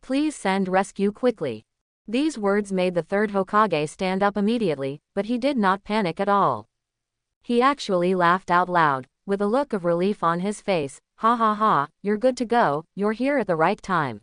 Please send rescue quickly. These words made the third Hokage stand up immediately, but he did not panic at all. He actually laughed out loud, with a look of relief on his face. Ha ha ha, you're good to go, you're here at the right time.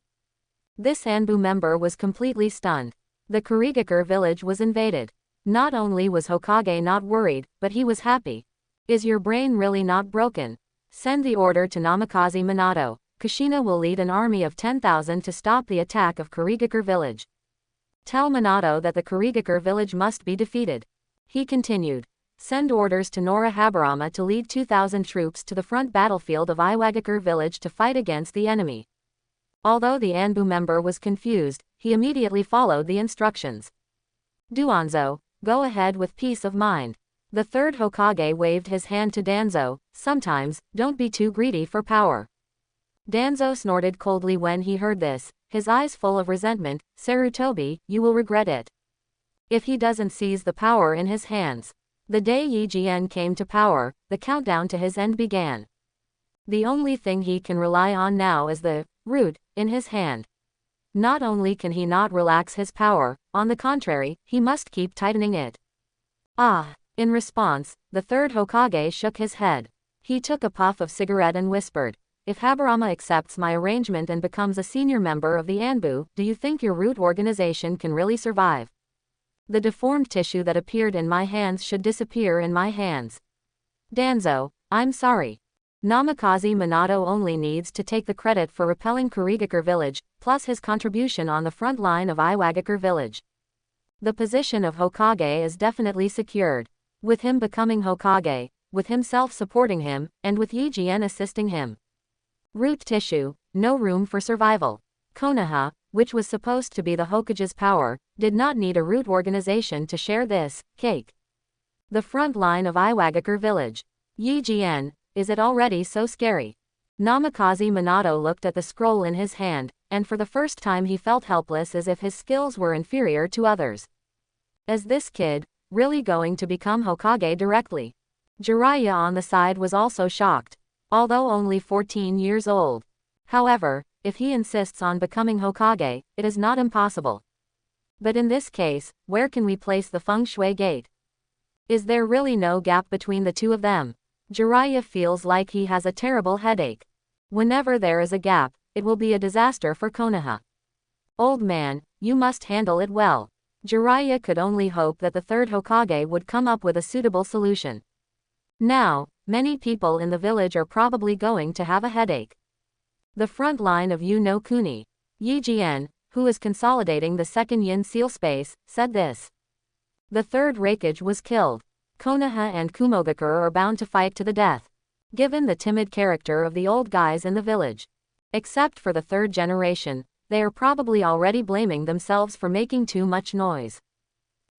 This Anbu member was completely stunned. The Kurigakure village was invaded. Not only was Hokage not worried, but he was happy. Is your brain really not broken? Send the order to Namikaze Minato. Kushina will lead an army of 10,000 to stop the attack of Kurigakure village. Tell Minato that the Kurigakure village must be defeated. He continued. Send orders to Nora Habarama to lead 2,000 troops to the front battlefield of Iwagakure village to fight against the enemy. Although the Anbu member was confused, he immediately followed the instructions. Duanzo, go ahead with peace of mind. The third Hokage waved his hand to Danzo. Sometimes, don't be too greedy for power. Danzo snorted coldly when he heard this, his eyes full of resentment. Sarutobi, you will regret it. If he doesn't seize the power in his hands. The day Yi Jian came to power, the countdown to his end began. The only thing he can rely on now is the root in his hand. Not only can he not relax his power, on the contrary, he must keep tightening it. Ah! In response, the third Hokage shook his head. He took a puff of cigarette and whispered, if Habarama accepts my arrangement and becomes a senior member of the Anbu, do you think your root organization can really survive? The deformed tissue that appeared in my hands should disappear in my hands. Danzo, I'm sorry. Namikaze Minato only needs to take the credit for repelling Kurigakure village, plus his contribution on the front line of Iwagakure village. The position of Hokage is definitely secured. With him becoming Hokage, with himself supporting him, and with Yi Jian assisting him. Root tissue, no room for survival. Konoha, which was supposed to be the Hokage's power, did not need a root organization to share this cake. The front line of Iwagakure village. Yi Jian, is it already so scary? Namikaze Minato looked at the scroll in his hand, and for the first time he felt helpless as if his skills were inferior to others. Is this kid really going to become Hokage directly? Jiraiya on the side was also shocked. Although only 14 years old. However, if he insists on becoming Hokage, it is not impossible. But in this case, where can we place the feng shui gate? Is there really no gap between the two of them? Jiraiya feels like he has a terrible headache. Whenever there is a gap, it will be a disaster for Konoha. Old man, you must handle it well. Jiraiya could only hope that the third Hokage would come up with a suitable solution. Now, many people in the village are probably going to have a headache. The front line of Yu no Kuni. Yi Jian, who is consolidating the second yin seal space, said this. The third Raikage was killed. Konoha and Kumogakure are bound to fight to the death. Given the timid character of the old guys in the village. Except for the third generation, they are probably already blaming themselves for making too much noise.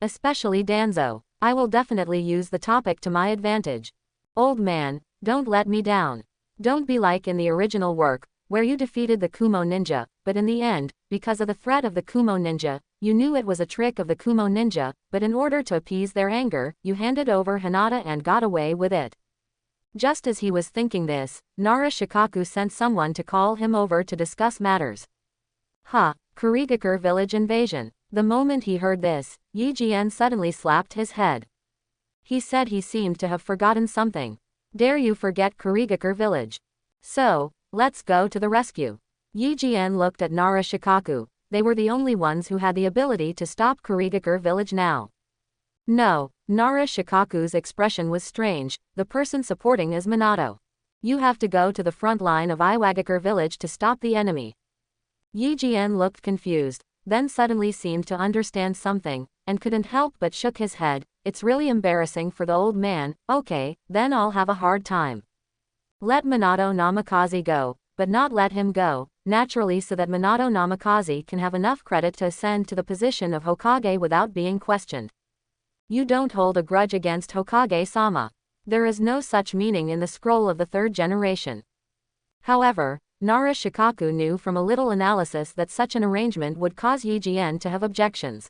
Especially Danzo. I will definitely use the topic to my advantage. Old man, don't let me down. Don't be like in the original work, where you defeated the Kumo ninja, but in the end, because of the threat of the Kumo ninja, you knew it was a trick of the Kumo ninja, but in order to appease their anger, you handed over Hinata and got away with it. Just as he was thinking this, Nara Shikaku sent someone to call him over to discuss matters. Kurigakure village invasion. The moment he heard this, Yi Jian suddenly slapped his head. He said he seemed to have forgotten something. Dare you forget Kurigakure village? So, let's go to the rescue. Yi Jian looked at Nara Shikaku. They were the only ones who had the ability to stop Kurigakure village now. No, Nara Shikaku's expression was strange. The person supporting is Minato. You have to go to the front line of Iwagakure village to stop the enemy. Yi Jian looked confused, then suddenly seemed to understand something, and couldn't help but shook his head. It's really embarrassing for the old man. Okay, then I'll have a hard time. Let Minato Namikaze go, but not let him go, naturally, so that Minato Namikaze can have enough credit to ascend to the position of Hokage without being questioned. You don't hold a grudge against Hokage-sama. There is no such meaning in the scroll of the third generation. However, Nara Shikaku knew from a little analysis that such an arrangement would cause Yi Jian to have objections.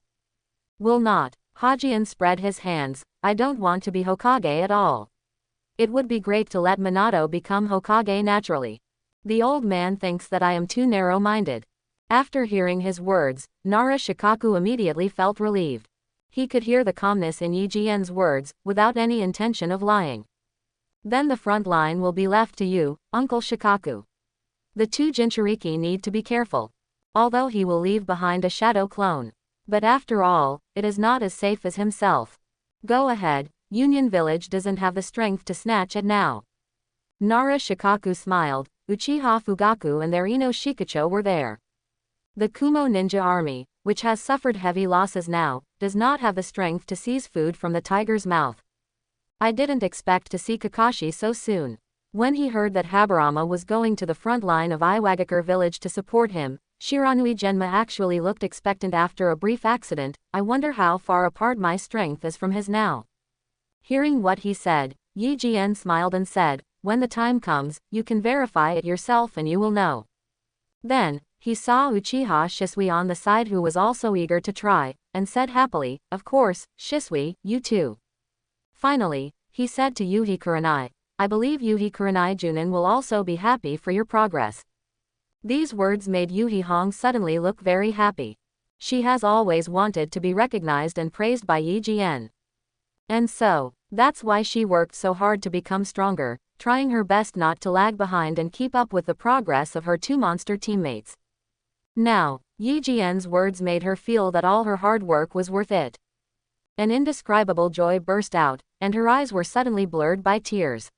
Will not. Hajian spread his hands. I don't want to be Hokage at all. It would be great to let Minato become Hokage naturally. The old man thinks that I am too narrow-minded. After hearing his words, Nara Shikaku immediately felt relieved. He could hear the calmness in Yi Jian's words, without any intention of lying. Then the front line will be left to you, Uncle Shikaku. The two Jinchuriki need to be careful. Although he will leave behind a shadow clone. But after all, it is not as safe as himself. Go ahead, Union Village doesn't have the strength to snatch it now. Nara Shikaku smiled. Uchiha Fugaku and their Ino Shikacho were there. The Kumo ninja army, which has suffered heavy losses now, does not have the strength to seize food from the tiger's mouth. I didn't expect to see Kakashi so soon. When he heard that Habarama was going to the front line of Iwagakure village to support him, Shiranui Genma actually looked expectant after a brief accident. I wonder how far apart my strength is from his now. Hearing what he said, Yi Jian smiled and said, when the time comes, you can verify it yourself and you will know. Then, he saw Uchiha Shisui on the side who was also eager to try, and said happily, of course, Shisui, you too. Finally, he said to Yuhi Kurenai, I believe Yuhi Kurenai Junin will also be happy for your progress. These words made Yuhi Hong suddenly look very happy. She has always wanted to be recognized and praised by Yi Jian. And so, that's why she worked so hard to become stronger, trying her best not to lag behind and keep up with the progress of her two monster teammates. Now, Yi Jian's words made her feel that all her hard work was worth it. An indescribable joy burst out, and her eyes were suddenly blurred by tears.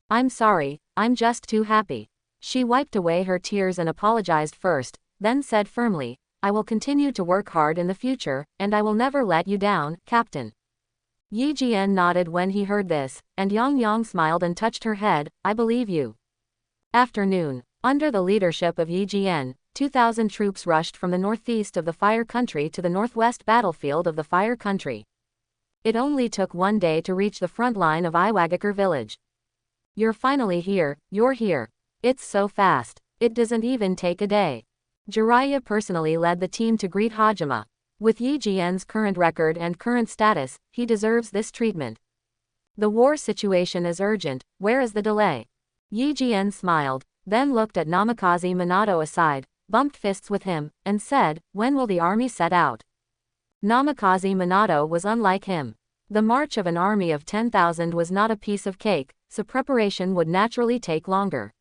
I'm sorry, I'm just too happy. She wiped away her tears and apologized first, then said firmly, I will continue to work hard in the future, and I will never let you down, Captain. Yi Jian nodded when he heard this, and Yang Yang smiled and touched her head, I believe you. Afternoon. Under the leadership of Yi Jian, 2,000 troops rushed from the northeast of the Fire Country to the northwest battlefield of the Fire Country. It only took one day to reach the front line of Iwagakure village. You're finally here, you're here. It's so fast. It doesn't even take a day. Jiraiya personally led the team to greet Hajime. With Yi Jian's current record and current status, he deserves this treatment. The war situation is urgent, where is the delay? Yi Jian smiled, then looked at Namikaze Minato aside, bumped fists with him, and said, when will the army set out? Namikaze Minato was unlike him. The march of an army of 10,000 was not a piece of cake, so preparation would naturally take longer.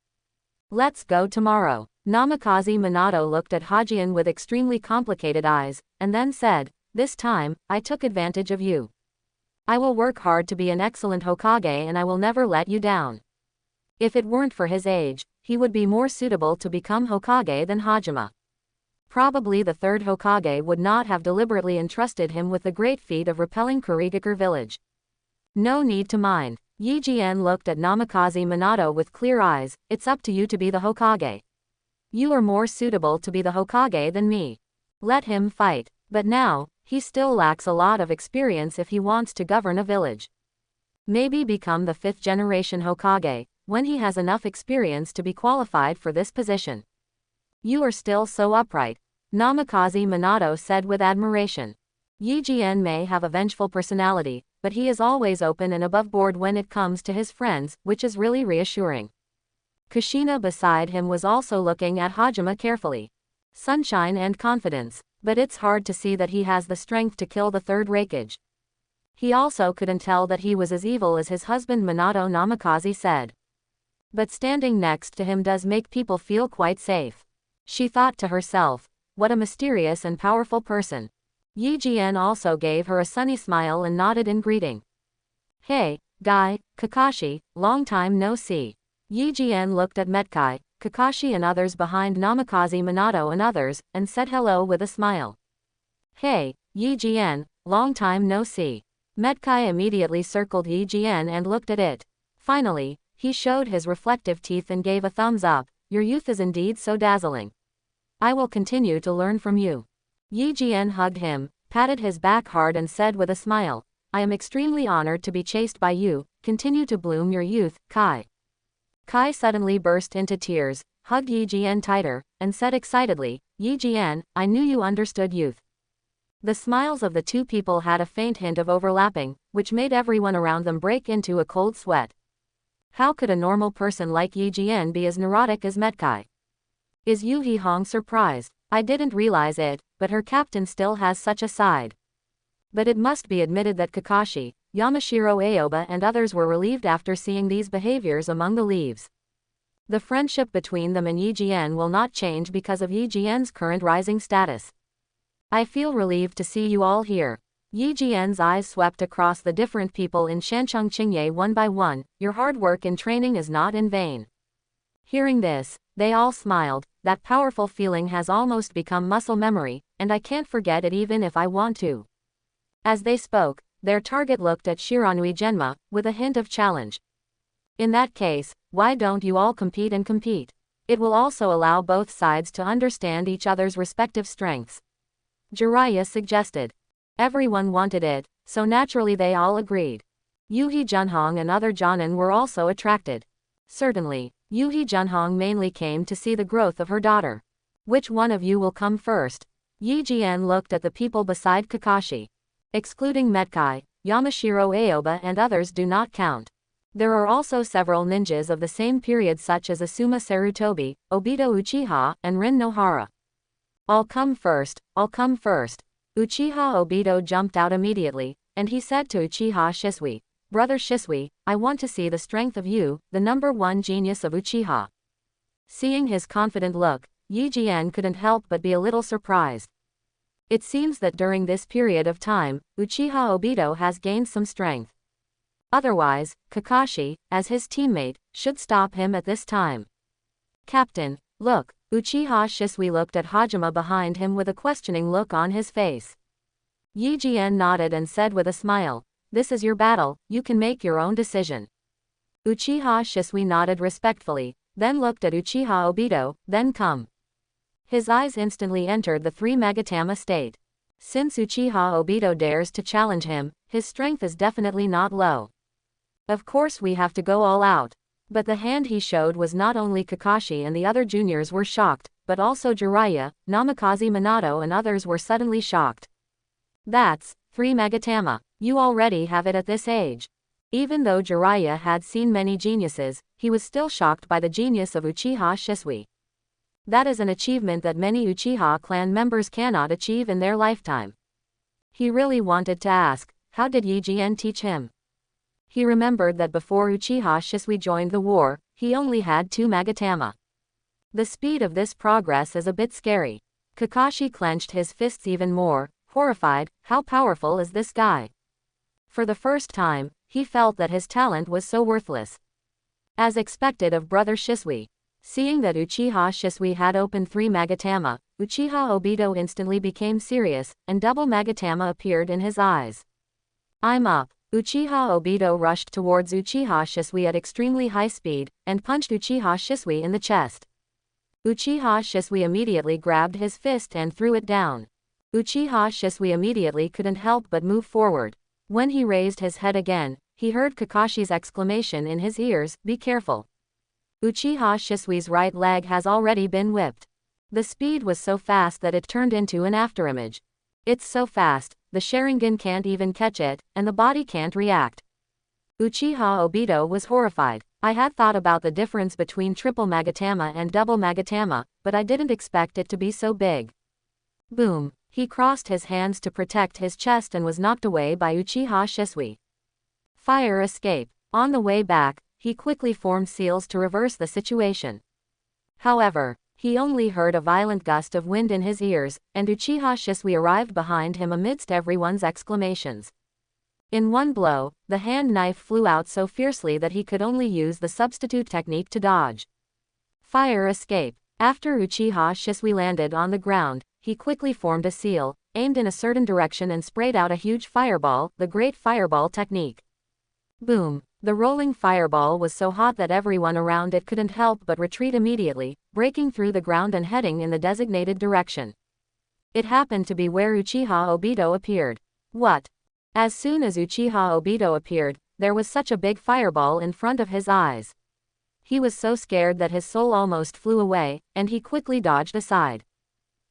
Let's go tomorrow. Namikaze Minato looked at Hajian with extremely complicated eyes, and then said, this time, I took advantage of you. I will work hard to be an excellent Hokage and I will never let you down. If it weren't for his age, he would be more suitable to become Hokage than Hajime. Probably the third Hokage would not have deliberately entrusted him with the great feat of repelling Kurigakure village. No need to mind. Yi Jian looked at Namikaze Minato with clear eyes, it's up to you to be the Hokage. You are more suitable to be the Hokage than me. Let him fight. But now, he still lacks a lot of experience if he wants to govern a village. Maybe become the 5th generation Hokage, when he has enough experience to be qualified for this position. You are still so upright. Namikaze Minato said with admiration. Yi Jian may have a vengeful personality, but he is always open and above board when it comes to his friends, which is really reassuring. Kushina beside him was also looking at Hajime carefully. Sunshine and confidence, but it's hard to see that he has the strength to kill the third Raikage. He also couldn't tell that he was as evil as his husband Minato, Namikaze said. But standing next to him does make people feel quite safe. She thought to herself, what a mysterious and powerful person. Yi Jian also gave her a sunny smile and nodded in greeting. Hey, Guy, Kakashi, long time no see. Yi Jian looked at Metkai, Kakashi and others behind Namikaze Minato and others, and said hello with a smile. Hey, Yi Jian, long time no see. Metkai immediately circled Yi Jian and looked at it. Finally, he showed his reflective teeth and gave a thumbs up, your youth is indeed so dazzling. I will continue to learn from you. Yi Jian hugged him, patted his back hard and said with a smile, I am extremely honored to be chased by you. Continue to bloom your youth, Kai. Kai suddenly burst into tears, hugged Yi Jian tighter, and said excitedly, Yi Jian, I knew you understood youth. The smiles of the two people had a faint hint of overlapping, which made everyone around them break into a cold sweat. How could a normal person like Yi Jian be as neurotic as Metkai? Is Yu Hihong surprised? I didn't realize it, but her captain still has such a side. But it must be admitted that Kakashi, Yamashiro Aoba and others were relieved after seeing these behaviors among the leaves. The friendship between them and Yi Jian will not change because of Yi Jian's current rising status. I feel relieved to see you all here. Yi Jian's eyes swept across the different people in Shancheng Qingye one by one. Your hard work in training is not in vain. Hearing this, they all smiled. That powerful feeling has almost become muscle memory, and I can't forget it even if I want to. As they spoke, their target looked at Shiranui Genma, with a hint of challenge. In that case, why don't you all compete and compete? It will also allow both sides to understand each other's respective strengths. Jiraiya suggested. Everyone wanted it, so naturally they all agreed. Yuhi Junhong and other Jonin were also attracted. Certainly, Yuhi Junhong mainly came to see the growth of her daughter. Which one of you will come first? Yi Jian looked at the people beside Kakashi. Excluding Metkai, Yamashiro Aoba and others do not count. There are also several ninjas of the same period such as Asuma Sarutobi, Obito Uchiha, and Rin Nohara. I'll come first, I'll come first. Uchiha Obito jumped out immediately, and he said to Uchiha Shisui, Brother Shisui, I want to see the strength of you, the number one genius of Uchiha. Seeing his confident look, Yi Jian couldn't help but be a little surprised. It seems that during this period of time, Uchiha Obito has gained some strength. Otherwise, Kakashi, as his teammate, should stop him at this time. Captain, look, Uchiha Shisui looked at Hajime behind him with a questioning look on his face. Yi Jian nodded and said with a smile, this is your battle, you can make your own decision. Uchiha Shisui nodded respectfully, then looked at Uchiha Obito, then come. His eyes instantly entered the three Magatama state. Since Uchiha Obito dares to challenge him, his strength is definitely not low. Of course we have to go all out. But the hand he showed was not only Kakashi and the other juniors were shocked, but also Jiraiya, Namikaze Minato and others were suddenly shocked. That's 3 Magatama. You already have it at this age. Even though Jiraiya had seen many geniuses, he was still shocked by the genius of Uchiha Shisui. That is an achievement that many Uchiha clan members cannot achieve in their lifetime. He really wanted to ask, how did Yi Jian teach him? He remembered that before Uchiha Shisui joined the war, he only had 2 Magatama. The speed of this progress is a bit scary. Kakashi clenched his fists even more, horrified. How powerful is this guy? For the first time, he felt that his talent was so worthless. As expected of Brother Shisui. Seeing that Uchiha Shisui had opened 3 Magatama, Uchiha Obito instantly became serious, and double Magatama appeared in his eyes. I'm up. Uchiha Obito rushed towards Uchiha Shisui at extremely high speed, and punched Uchiha Shisui in the chest. Uchiha Shisui immediately grabbed his fist and threw it down. Uchiha Shisui immediately couldn't help but move forward. When he raised his head again, he heard Kakashi's exclamation in his ears, be careful. Uchiha Shisui's right leg has already been whipped. The speed was so fast that it turned into an afterimage. It's so fast, the Sharingan can't even catch it, and the body can't react. Uchiha Obito was horrified. I had thought about the difference between triple Magatama and double Magatama, but I didn't expect it to be so big. Boom. He crossed his hands to protect his chest and was knocked away by Uchiha Shisui. Fire escape. On the way back, he quickly formed seals to reverse the situation. However, he only heard a violent gust of wind in his ears, and Uchiha Shisui arrived behind him amidst everyone's exclamations. In one blow, the hand knife flew out so fiercely that he could only use the substitute technique to dodge. Fire escape. After Uchiha Shisui landed on the ground, he quickly formed a seal, aimed in a certain direction and sprayed out a huge fireball, the Great Fireball technique. Boom. The rolling fireball was so hot that everyone around it couldn't help but retreat immediately, breaking through the ground and heading in the designated direction. It happened to be where Uchiha Obito appeared. What? As soon as Uchiha Obito appeared, there was such a big fireball in front of his eyes. He was so scared that his soul almost flew away, and he quickly dodged aside.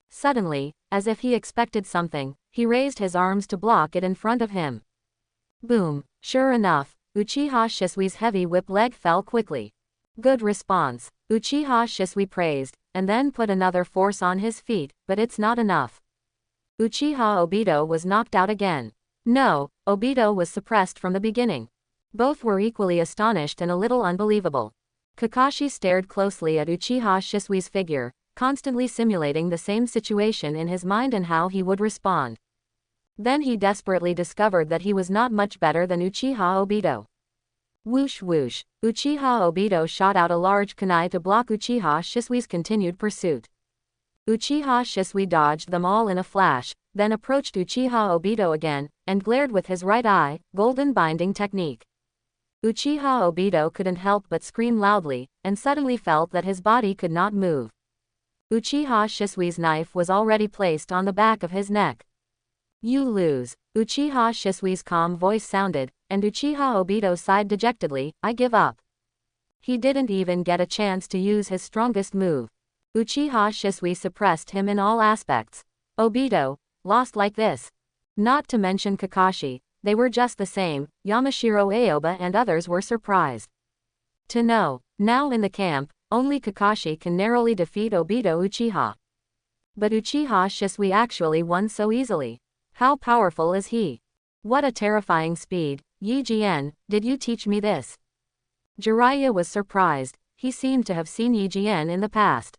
Suddenly, as if he expected something, he raised his arms to block it in front of him. Boom! Sure enough, Uchiha Shisui's heavy whip leg fell quickly. Good response, Uchiha Shisui praised, and then put another force on his feet, but it's not enough. Uchiha Obito was knocked out again. No, Obito was suppressed from the beginning. Both were equally astonished and a little unbelievable. Kakashi stared closely at Uchiha Shisui's figure, constantly simulating the same situation in his mind and how he would respond. Then he desperately discovered that he was not much better than Uchiha Obito. Whoosh whoosh, Uchiha Obito shot out a large kunai to block Uchiha Shisui's continued pursuit. Uchiha Shisui dodged them all in a flash, then approached Uchiha Obito again, and glared with his right eye, golden binding technique. Uchiha Obito couldn't help but scream loudly, and suddenly felt that his body could not move. Uchiha Shisui's knife was already placed on the back of his neck. You lose, Uchiha Shisui's calm voice sounded, and Uchiha Obito sighed dejectedly, I give up. He didn't even get a chance to use his strongest move. Uchiha Shisui suppressed him in all aspects. Obito, lost like this. Not to mention Kakashi, they were just the same, Yamashiro Aoba and others were surprised to know, now in the camp, only Kakashi can narrowly defeat Obito Uchiha. But Uchiha Shisui actually won so easily. How powerful is he? What a terrifying speed. Yi Jian, did you teach me this? Jiraiya was surprised, he seemed to have seen Yi Jian in the past.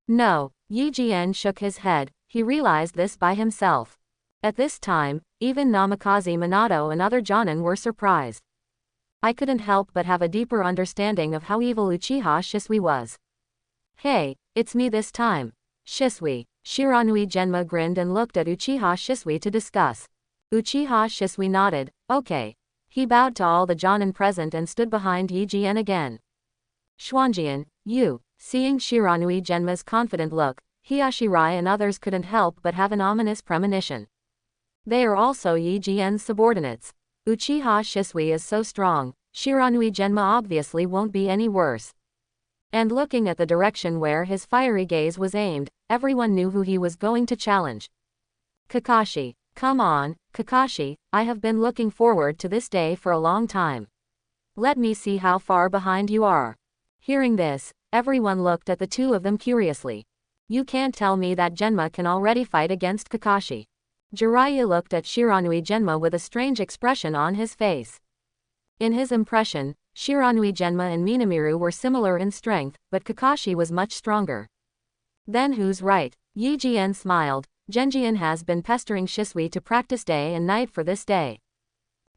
No, Yi Jian shook his head, he realized this by himself. At this time, even Namikaze Minato and other Jonin were surprised. I couldn't help but have a deeper understanding of how evil Uchiha Shisui was. Hey, it's me this time. Shisui. Shiranui Genma grinned and looked at Uchiha Shisui to discuss. Uchiha Shisui nodded, okay. He bowed to all the Jonin present and stood behind Yi Jian again. Xuanjian, you. Seeing Shiranui Genma's confident look, Hiashirai and others couldn't help but have an ominous premonition. They are also Yi Jian's subordinates. Uchiha Shisui is so strong, Shiranui Genma obviously won't be any worse. And looking at the direction where his fiery gaze was aimed, everyone knew who he was going to challenge. Kakashi. Come on, Kakashi, I have been looking forward to this day for a long time. Let me see how far behind you are. Hearing this, everyone looked at the two of them curiously. You can't tell me that Genma can already fight against Kakashi. Jiraiya looked at Shiranui Genma with a strange expression on his face. In his impression, Shiranui Genma and Minamiru were similar in strength, but Kakashi was much stronger. Then who's right? Yi Jian smiled, Genjian has been pestering Shisui to practice day and night for this day.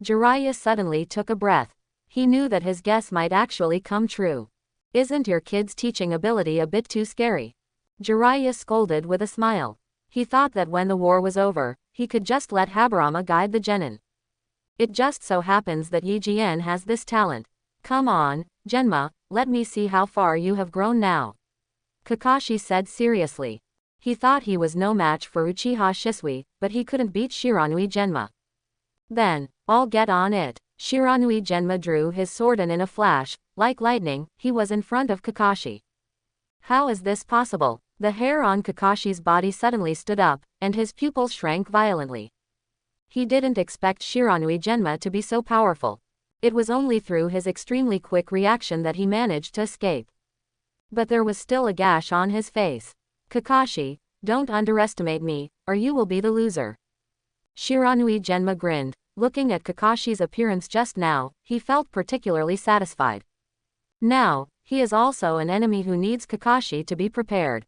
Jiraiya suddenly took a breath. He knew that his guess might actually come true. Isn't your kid's teaching ability a bit too scary? Jiraiya scolded with a smile. He thought that when the war was over, he could just let Habarama guide the genin. It just so happens that Yi Jian has this talent. Come on, Genma, let me see how far you have grown now. Kakashi said seriously. He thought he was no match for Uchiha Shisui, but he couldn't beat Shiranui Genma. Then, I'll get on it. Shiranui Genma drew his sword and in a flash, like lightning, he was in front of Kakashi. How is this possible? The hair on Kakashi's body suddenly stood up, and his pupils shrank violently. He didn't expect Shiranui Genma to be so powerful. It was only through his extremely quick reaction that he managed to escape. But there was still a gash on his face. Kakashi, don't underestimate me, or you will be the loser. Shiranui Genma grinned. Looking at Kakashi's appearance just now, he felt particularly satisfied. Now, he is also an enemy who needs Kakashi to be prepared.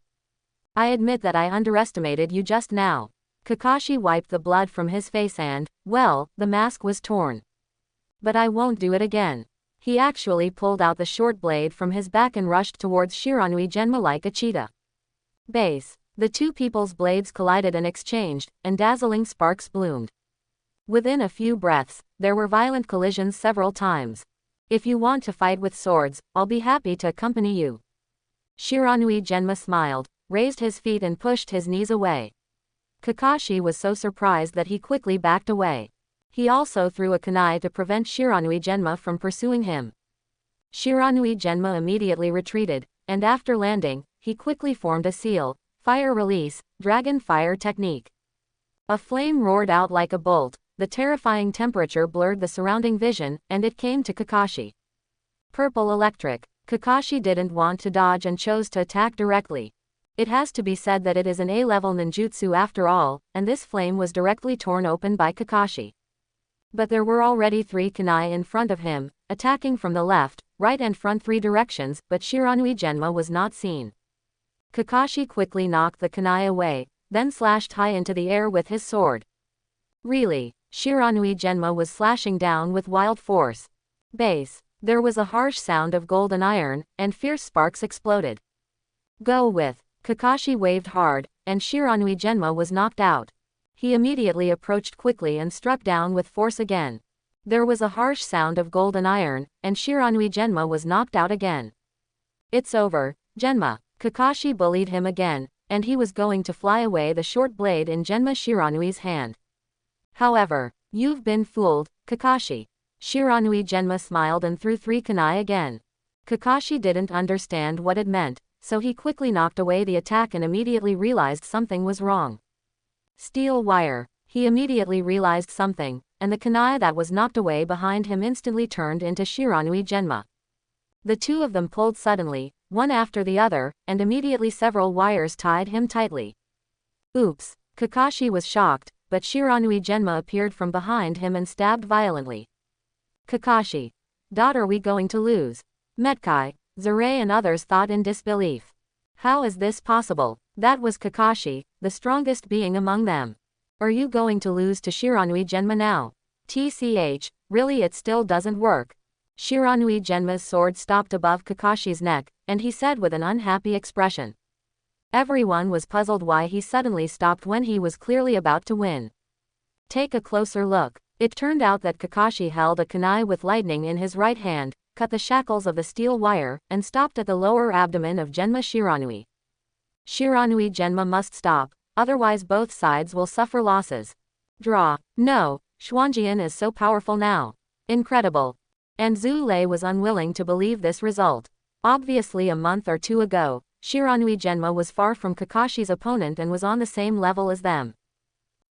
I admit that I underestimated you just now. Kakashi wiped the blood from his face and, well, the mask was torn. But I won't do it again. He actually pulled out the short blade from his back and rushed towards Shiranui Genma like a cheetah. Base. The two people's blades collided and exchanged, and dazzling sparks bloomed. Within a few breaths, there were violent collisions several times. If you want to fight with swords, I'll be happy to accompany you. Shiranui Genma smiled, raised his feet and pushed his knees away. Kakashi was so surprised that he quickly backed away. He also threw a kunai to prevent Shiranui Genma from pursuing him. Shiranui Genma immediately retreated, and after landing, he quickly formed a seal, fire release, dragon fire technique. A flame roared out like a bolt, the terrifying temperature blurred the surrounding vision, and it came to Kakashi. Purple electric. Kakashi didn't want to dodge and chose to attack directly. It has to be said that it is an A-level ninjutsu after all, and this flame was directly torn open by Kakashi. But there were already 3 kunai in front of him, attacking from the left, right and front 3 directions, but Shiranui Genma was not seen. Kakashi quickly knocked the kunai away, then slashed high into the air with his sword. Really, Shiranui Genma was slashing down with wild force. Base. There was a harsh sound of golden iron, and fierce sparks exploded. Go with. Kakashi waved hard, and Shiranui Genma was knocked out. He immediately approached quickly and struck down with force again. There was a harsh sound of golden iron, and Shiranui Genma was knocked out again. It's over, Genma. Kakashi bullied him again, and he was going to fly away the short blade in Genma Shiranui's hand. However, you've been fooled, Kakashi. Shiranui Genma smiled and threw 3 kunai again. Kakashi didn't understand what it meant, so he quickly knocked away the attack and immediately realized something was wrong. Steel wire. He immediately realized something, and the kunai that was knocked away behind him instantly turned into Shiranui Genma. The 2 of them pulled suddenly, one after the other, and immediately several wires tied him tightly. Oops. Kakashi was shocked, but Shiranui Genma appeared from behind him and stabbed violently. Kakashi. Are we going to lose? Metkai, Zurei and others thought in disbelief. How is this possible? That was Kakashi, the strongest being among them. Are you going to lose to Shiranui Genma now? TCH, really it still doesn't work. Shiranui Genma's sword stopped above Kakashi's neck, and he said with an unhappy expression. Everyone was puzzled why he suddenly stopped when he was clearly about to win. Take a closer look. It turned out that Kakashi held a kunai with lightning in his right hand, cut the shackles of the steel wire, and stopped at the lower abdomen of Genma Shiranui. Shiranui Genma must stop, otherwise both sides will suffer losses. Draw. No, Xuanjian is so powerful now. Incredible. And Zhu Lei was unwilling to believe this result. Obviously a month or 2 ago, Shiranui Genma was far from Kakashi's opponent and was on the same level as them.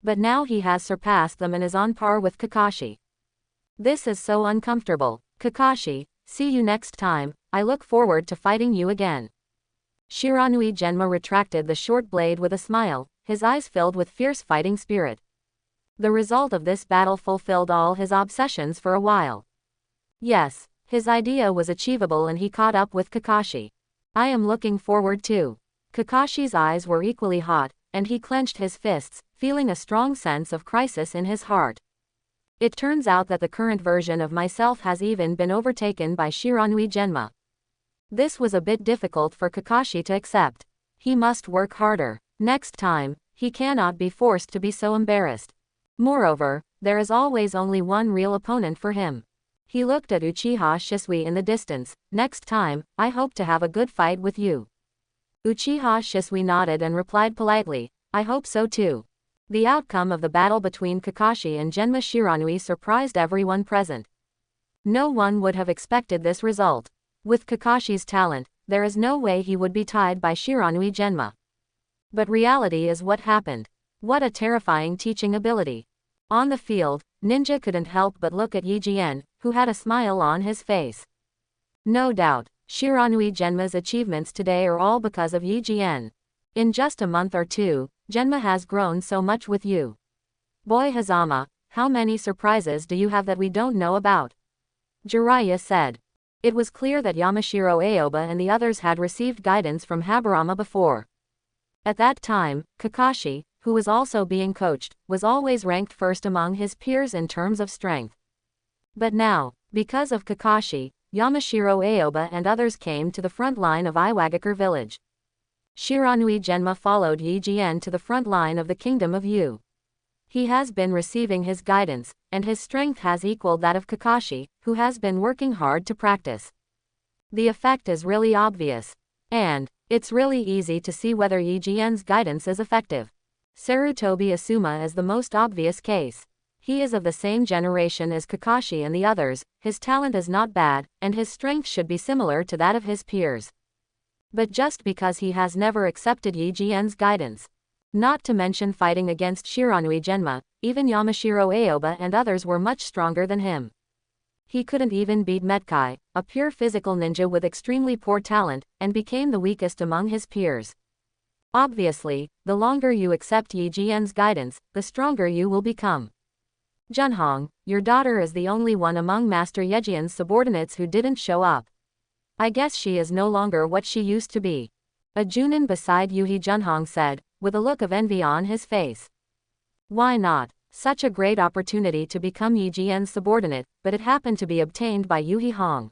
But now he has surpassed them and is on par with Kakashi. This is so uncomfortable. Kakashi, see you next time, I look forward to fighting you again. Shiranui Genma retracted the short blade with a smile, his eyes filled with fierce fighting spirit. The result of this battle fulfilled all his obsessions for a while. Yes, his idea was achievable and he caught up with Kakashi. I am looking forward to. Kakashi's eyes were equally hot, and he clenched his fists, feeling a strong sense of crisis in his heart. It turns out that the current version of myself has even been overtaken by Shiranui Genma. This was a bit difficult for Kakashi to accept. He must work harder. Next time, he cannot be forced to be so embarrassed. Moreover, there is always only one real opponent for him. He looked at Uchiha Shisui in the distance. Next time, I hope to have a good fight with you. Uchiha Shisui nodded and replied politely, I hope so too. The outcome of the battle between Kakashi and Genma Shiranui surprised everyone present. No one would have expected this result. With Kakashi's talent, there is no way he would be tied by Shiranui Genma. But reality is what happened. What a terrifying teaching ability. On the field, Ninja couldn't help but look at Yijien, who had a smile on his face. No doubt, Shiranui Genma's achievements today are all because of Yijien. In just a month or 2, Genma has grown so much with you. Boy Hazama, how many surprises do you have that we don't know about? Jiraiya said. It was clear that Yamashiro Aoba and the others had received guidance from Habarama before. At that time, Kakashi, who was also being coached, was always ranked first among his peers in terms of strength. But now, because of Kakashi, Yamashiro Aoba and others came to the front line of Iwagakure village. Shiranui Genma followed Yijien to the front line of the kingdom of Yu. He has been receiving his guidance, and his strength has equaled that of Kakashi, who has been working hard to practice. The effect is really obvious. And it's really easy to see whether Yijien's guidance is effective. Sarutobi Asuma is the most obvious case. He is of the same generation as Kakashi and the others, his talent is not bad, and his strength should be similar to that of his peers. But just because he has never accepted Yi Jian's guidance, not to mention fighting against Shiranui Genma, even Yamashiro Aoba and others were much stronger than him. He couldn't even beat Metkai, a pure physical ninja with extremely poor talent, and became the weakest among his peers. Obviously, the longer you accept Yi Jian's guidance, the stronger you will become. Junhong, your daughter is the only one among Master Yejian's subordinates who didn't show up. I guess she is no longer what she used to be. A Junin beside Yuhi Junhong said, with a look of envy on his face. Why not? Such a great opportunity to become Yi Jian's subordinate, but it happened to be obtained by Yuhi Hong.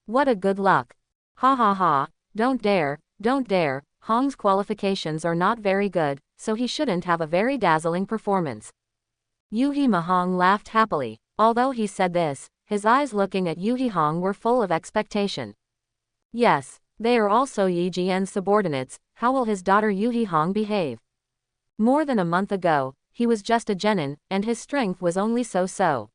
What a good luck. Ha ha ha, don't dare, don't dare, Hong's qualifications are not very good, so he shouldn't have a very dazzling performance. Yuhi Mahong laughed happily. Although he said this, his eyes looking at Yuhi Hong were full of expectation. Yes, they are also Yi Jian's subordinates, how will his daughter Yuhi Hong behave? More than a month ago, he was just a genin, and his strength was only so-so.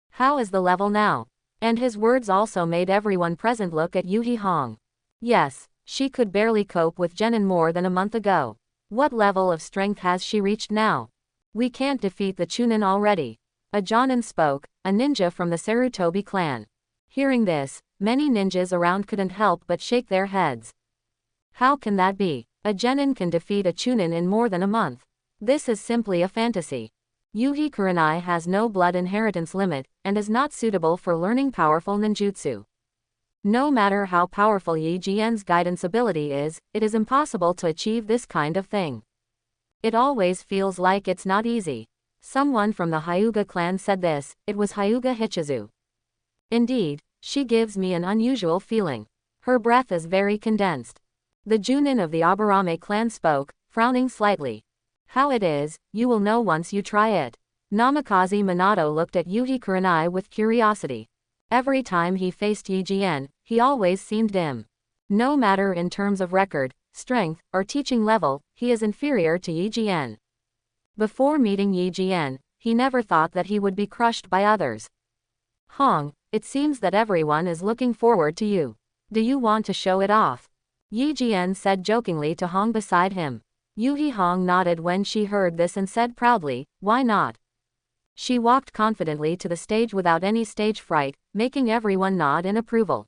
How is the level now? And his words also made everyone present look at Yuhi Hong. Yes, she could barely cope with genin more than a month ago. What level of strength has she reached now? We can't defeat the Chunin already. A Jonin spoke, a ninja from the Sarutobi clan. Hearing this, many ninjas around couldn't help but shake their heads. How can that be? A genin can defeat a Chunin in more than a month. This is simply a fantasy. Yuhi Kurenai has no blood inheritance limit, and is not suitable for learning powerful ninjutsu. No matter how powerful Yi Jian's guidance ability is, it is impossible to achieve this kind of thing. It always feels like it's not easy. Someone from the Hyuga clan said this, it was Hyuga Hichizu. Indeed, she gives me an unusual feeling. Her breath is very condensed. The Junin of the Aburame clan spoke, frowning slightly. How it is, you will know once you try it. Namikaze Minato looked at Yuhi Kurenai with curiosity. Every time he faced Yi Jian, he always seemed dim. No matter in terms of record, strength, or teaching level, he is inferior to Yi Jian. Before meeting Yi Jian, he never thought that he would be crushed by others. Hong, it seems that everyone is looking forward to you. Do you want to show it off? Yi Jian said jokingly to Hong beside him. Yuhi Hong nodded when she heard this and said proudly, why not? She walked confidently to the stage without any stage fright, making everyone nod in approval.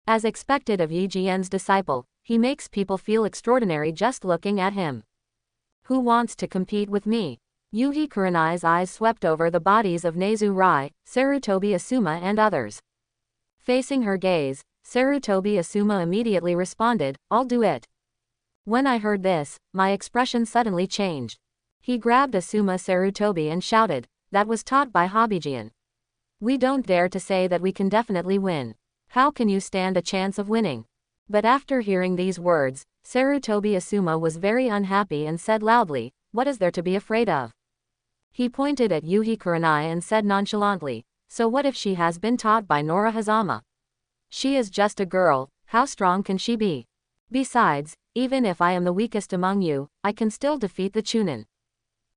As expected of Yi Jian's disciple, he makes people feel extraordinary just looking at him. Who wants to compete with me? Yuhi Kurenai's eyes swept over the bodies of Nezu Rai, Sarutobi Asuma and others. Facing her gaze, Sarutobi Asuma immediately responded, I'll do it. When I heard this, my expression suddenly changed. He grabbed Asuma Sarutobi and shouted, that was taught by Hobijian. We don't dare to say that we can definitely win. How can you stand a chance of winning? But after hearing these words, Sarutobi Asuma was very unhappy and said loudly, what is there to be afraid of? He pointed at Yuhi Kurenai and said nonchalantly, so what if she has been taught by Nora Hazama? She is just a girl, how strong can she be? Besides, even if I am the weakest among you, I can still defeat the Chunin.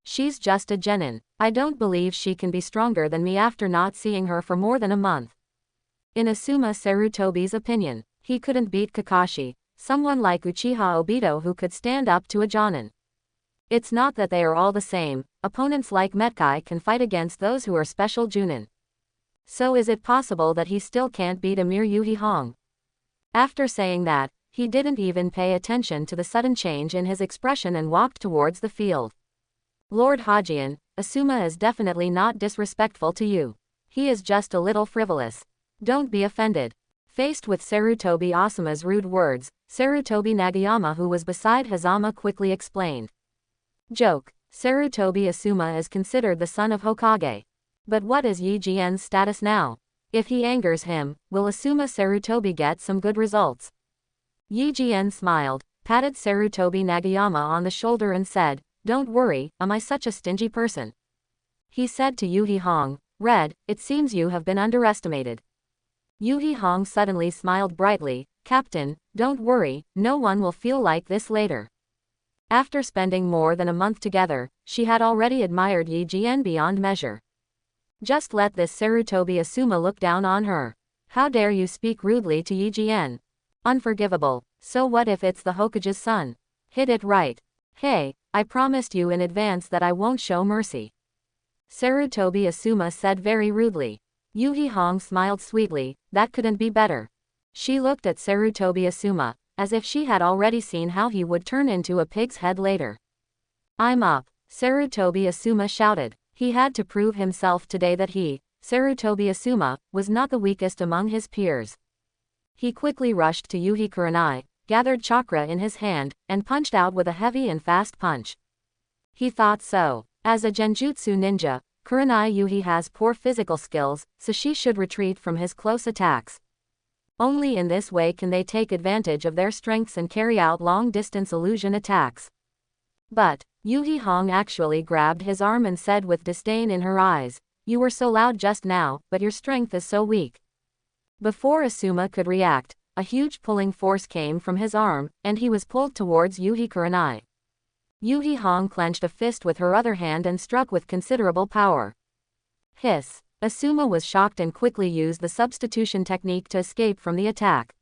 She's just a genin. I don't believe she can be stronger than me after not seeing her for more than a month. In Asuma Sarutobi's opinion, he couldn't beat Kakashi, someone like Uchiha Obito who could stand up to a Jonin. It's not that they are all the same, opponents like Metkai can fight against those who are special Junin. So is it possible that he still can't beat a mere Yuhi Hong? After saying that, he didn't even pay attention to the sudden change in his expression and walked towards the field. Lord Hajian, Asuma is definitely not disrespectful to you. He is just a little frivolous. Don't be offended. Faced with Sarutobi Asuma's rude words, Sarutobi Nagayama who was beside Hazama quickly explained. Joke. Sarutobi Asuma is considered the son of Hokage. But what is Yi Jian's status now? If he angers him, will Asuma Sarutobi get some good results? Yi Jian smiled, patted Sarutobi Nagayama on the shoulder and said, don't worry, am I such a stingy person? He said to Yuhi Hong, Red, it seems you have been underestimated. Yuhi Hong suddenly smiled brightly, Captain, don't worry, no one will feel like this later. After spending more than a month together, she had already admired Yi Jian beyond measure. Just let this Sarutobi Asuma look down on her. How dare you speak rudely to Yijien? Unforgivable. So what if it's the Hokage's son? Hit it right. Hey, I promised you in advance that I won't show mercy. Sarutobi Asuma said very rudely. Yuhi Hong smiled sweetly, that couldn't be better. She looked at Sarutobi Asuma, as if she had already seen how he would turn into a pig's head later. I'm up, Sarutobi Asuma shouted. He had to prove himself today that he, Sarutobi Asuma, was not the weakest among his peers. He quickly rushed to Yuhi Kurenai, gathered chakra in his hand, and punched out with a heavy and fast punch. He thought so. As a genjutsu ninja, Kurenai Yuhi has poor physical skills, so she should retreat from his close attacks. Only in this way can they take advantage of their strengths and carry out long-distance illusion attacks. But Yuhi Hong actually grabbed his arm and said with disdain in her eyes, "You were so loud just now, but your strength is so weak." Before Asuma could react, a huge pulling force came from his arm, and he was pulled towards Yuhi Kurenai. Yuhi Hong clenched a fist with her other hand and struck with considerable power. Hiss. Asuma was shocked and quickly used the substitution technique to escape from the attack.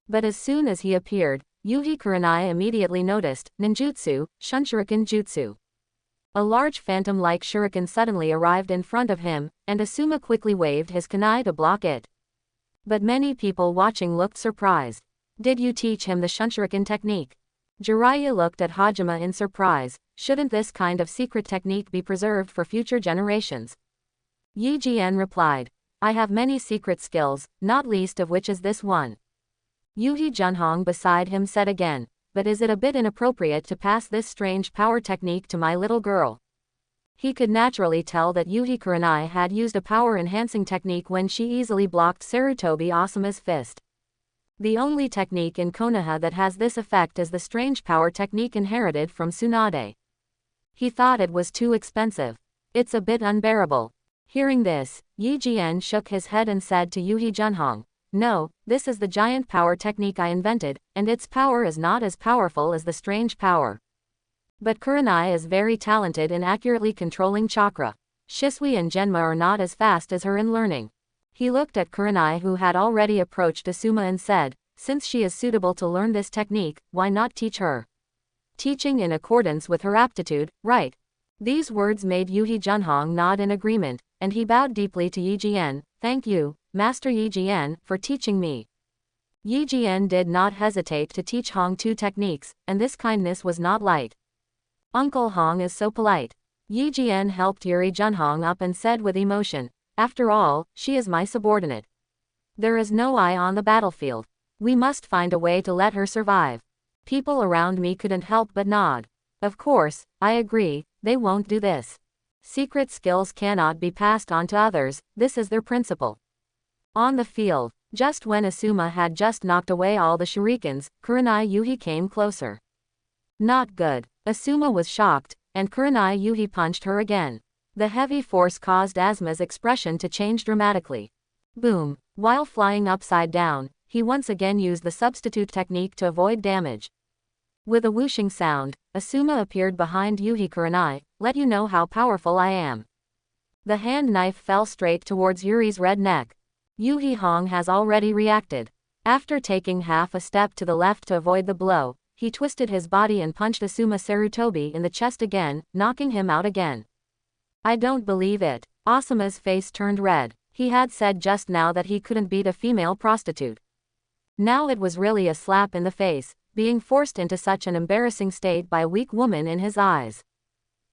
But as soon as he appeared, Yuhi Kurenai immediately noticed, ninjutsu, shunshuriken jutsu. A large phantom-like shuriken suddenly arrived in front of him, and Asuma quickly waved his kunai to block it. But many people watching looked surprised. Did you teach him the shunshuriken technique? Jiraiya looked at Hajime in surprise. Shouldn't this kind of secret technique be preserved for future generations? Yijien replied, I have many secret skills, not least of which is this one. Yuhi Junhong beside him said again, but is it a bit inappropriate to pass this strange power technique to my little girl? He could naturally tell that Yuhi Kurenai had used a power-enhancing technique when she easily blocked Sarutobi Asuma's fist. The only technique in Konoha that has this effect is the strange power technique inherited from Tsunade. He thought it was too expensive. It's a bit unbearable. Hearing this, Yijien shook his head and said to Yuhi Junhong, no, this is the giant power technique I invented, and its power is not as powerful as the strange power. But Kurenai is very talented in accurately controlling chakra. Shisui and Genma are not as fast as her in learning. He looked at Kurenai who had already approached Asuma and said, since she is suitable to learn this technique, why not teach her? Teaching in accordance with her aptitude, right? These words made Yuhi Junhong nod in agreement, and he bowed deeply to Yijien, thank you, Master Yijien, for teaching me. Yijien did not hesitate to teach Hong two techniques, and this kindness was not light. Uncle Hong is so polite. Yijien helped Yuri Junhong up and said with emotion, after all, she is my subordinate. There is no I on the battlefield. We must find a way to let her survive. People around me couldn't help but nod. Of course, I agree, they won't do this. Secret skills cannot be passed on to others, this is their principle. On the field, just when Asuma had just knocked away all the shurikens, Kurenai Yuhi came closer. Not good. Asuma was shocked, and Kurenai Yuhi punched her again. The heavy force caused Asuma's expression to change dramatically. Boom. While flying upside down, he once again used the substitute technique to avoid damage. With a whooshing sound, Asuma appeared behind Yuhi Kurenai, let you know how powerful I am. The hand knife fell straight towards Yuri's red neck. Yuhi Hong has already reacted. After taking half a step to the left to avoid the blow, he twisted his body and punched Asuma Sarutobi in the chest again, knocking him out again. I don't believe it. Asuma's face turned red. He had said just now that he couldn't beat a female prostitute. Now it was really a slap in the face, being forced into such an embarrassing state by a weak woman in his eyes.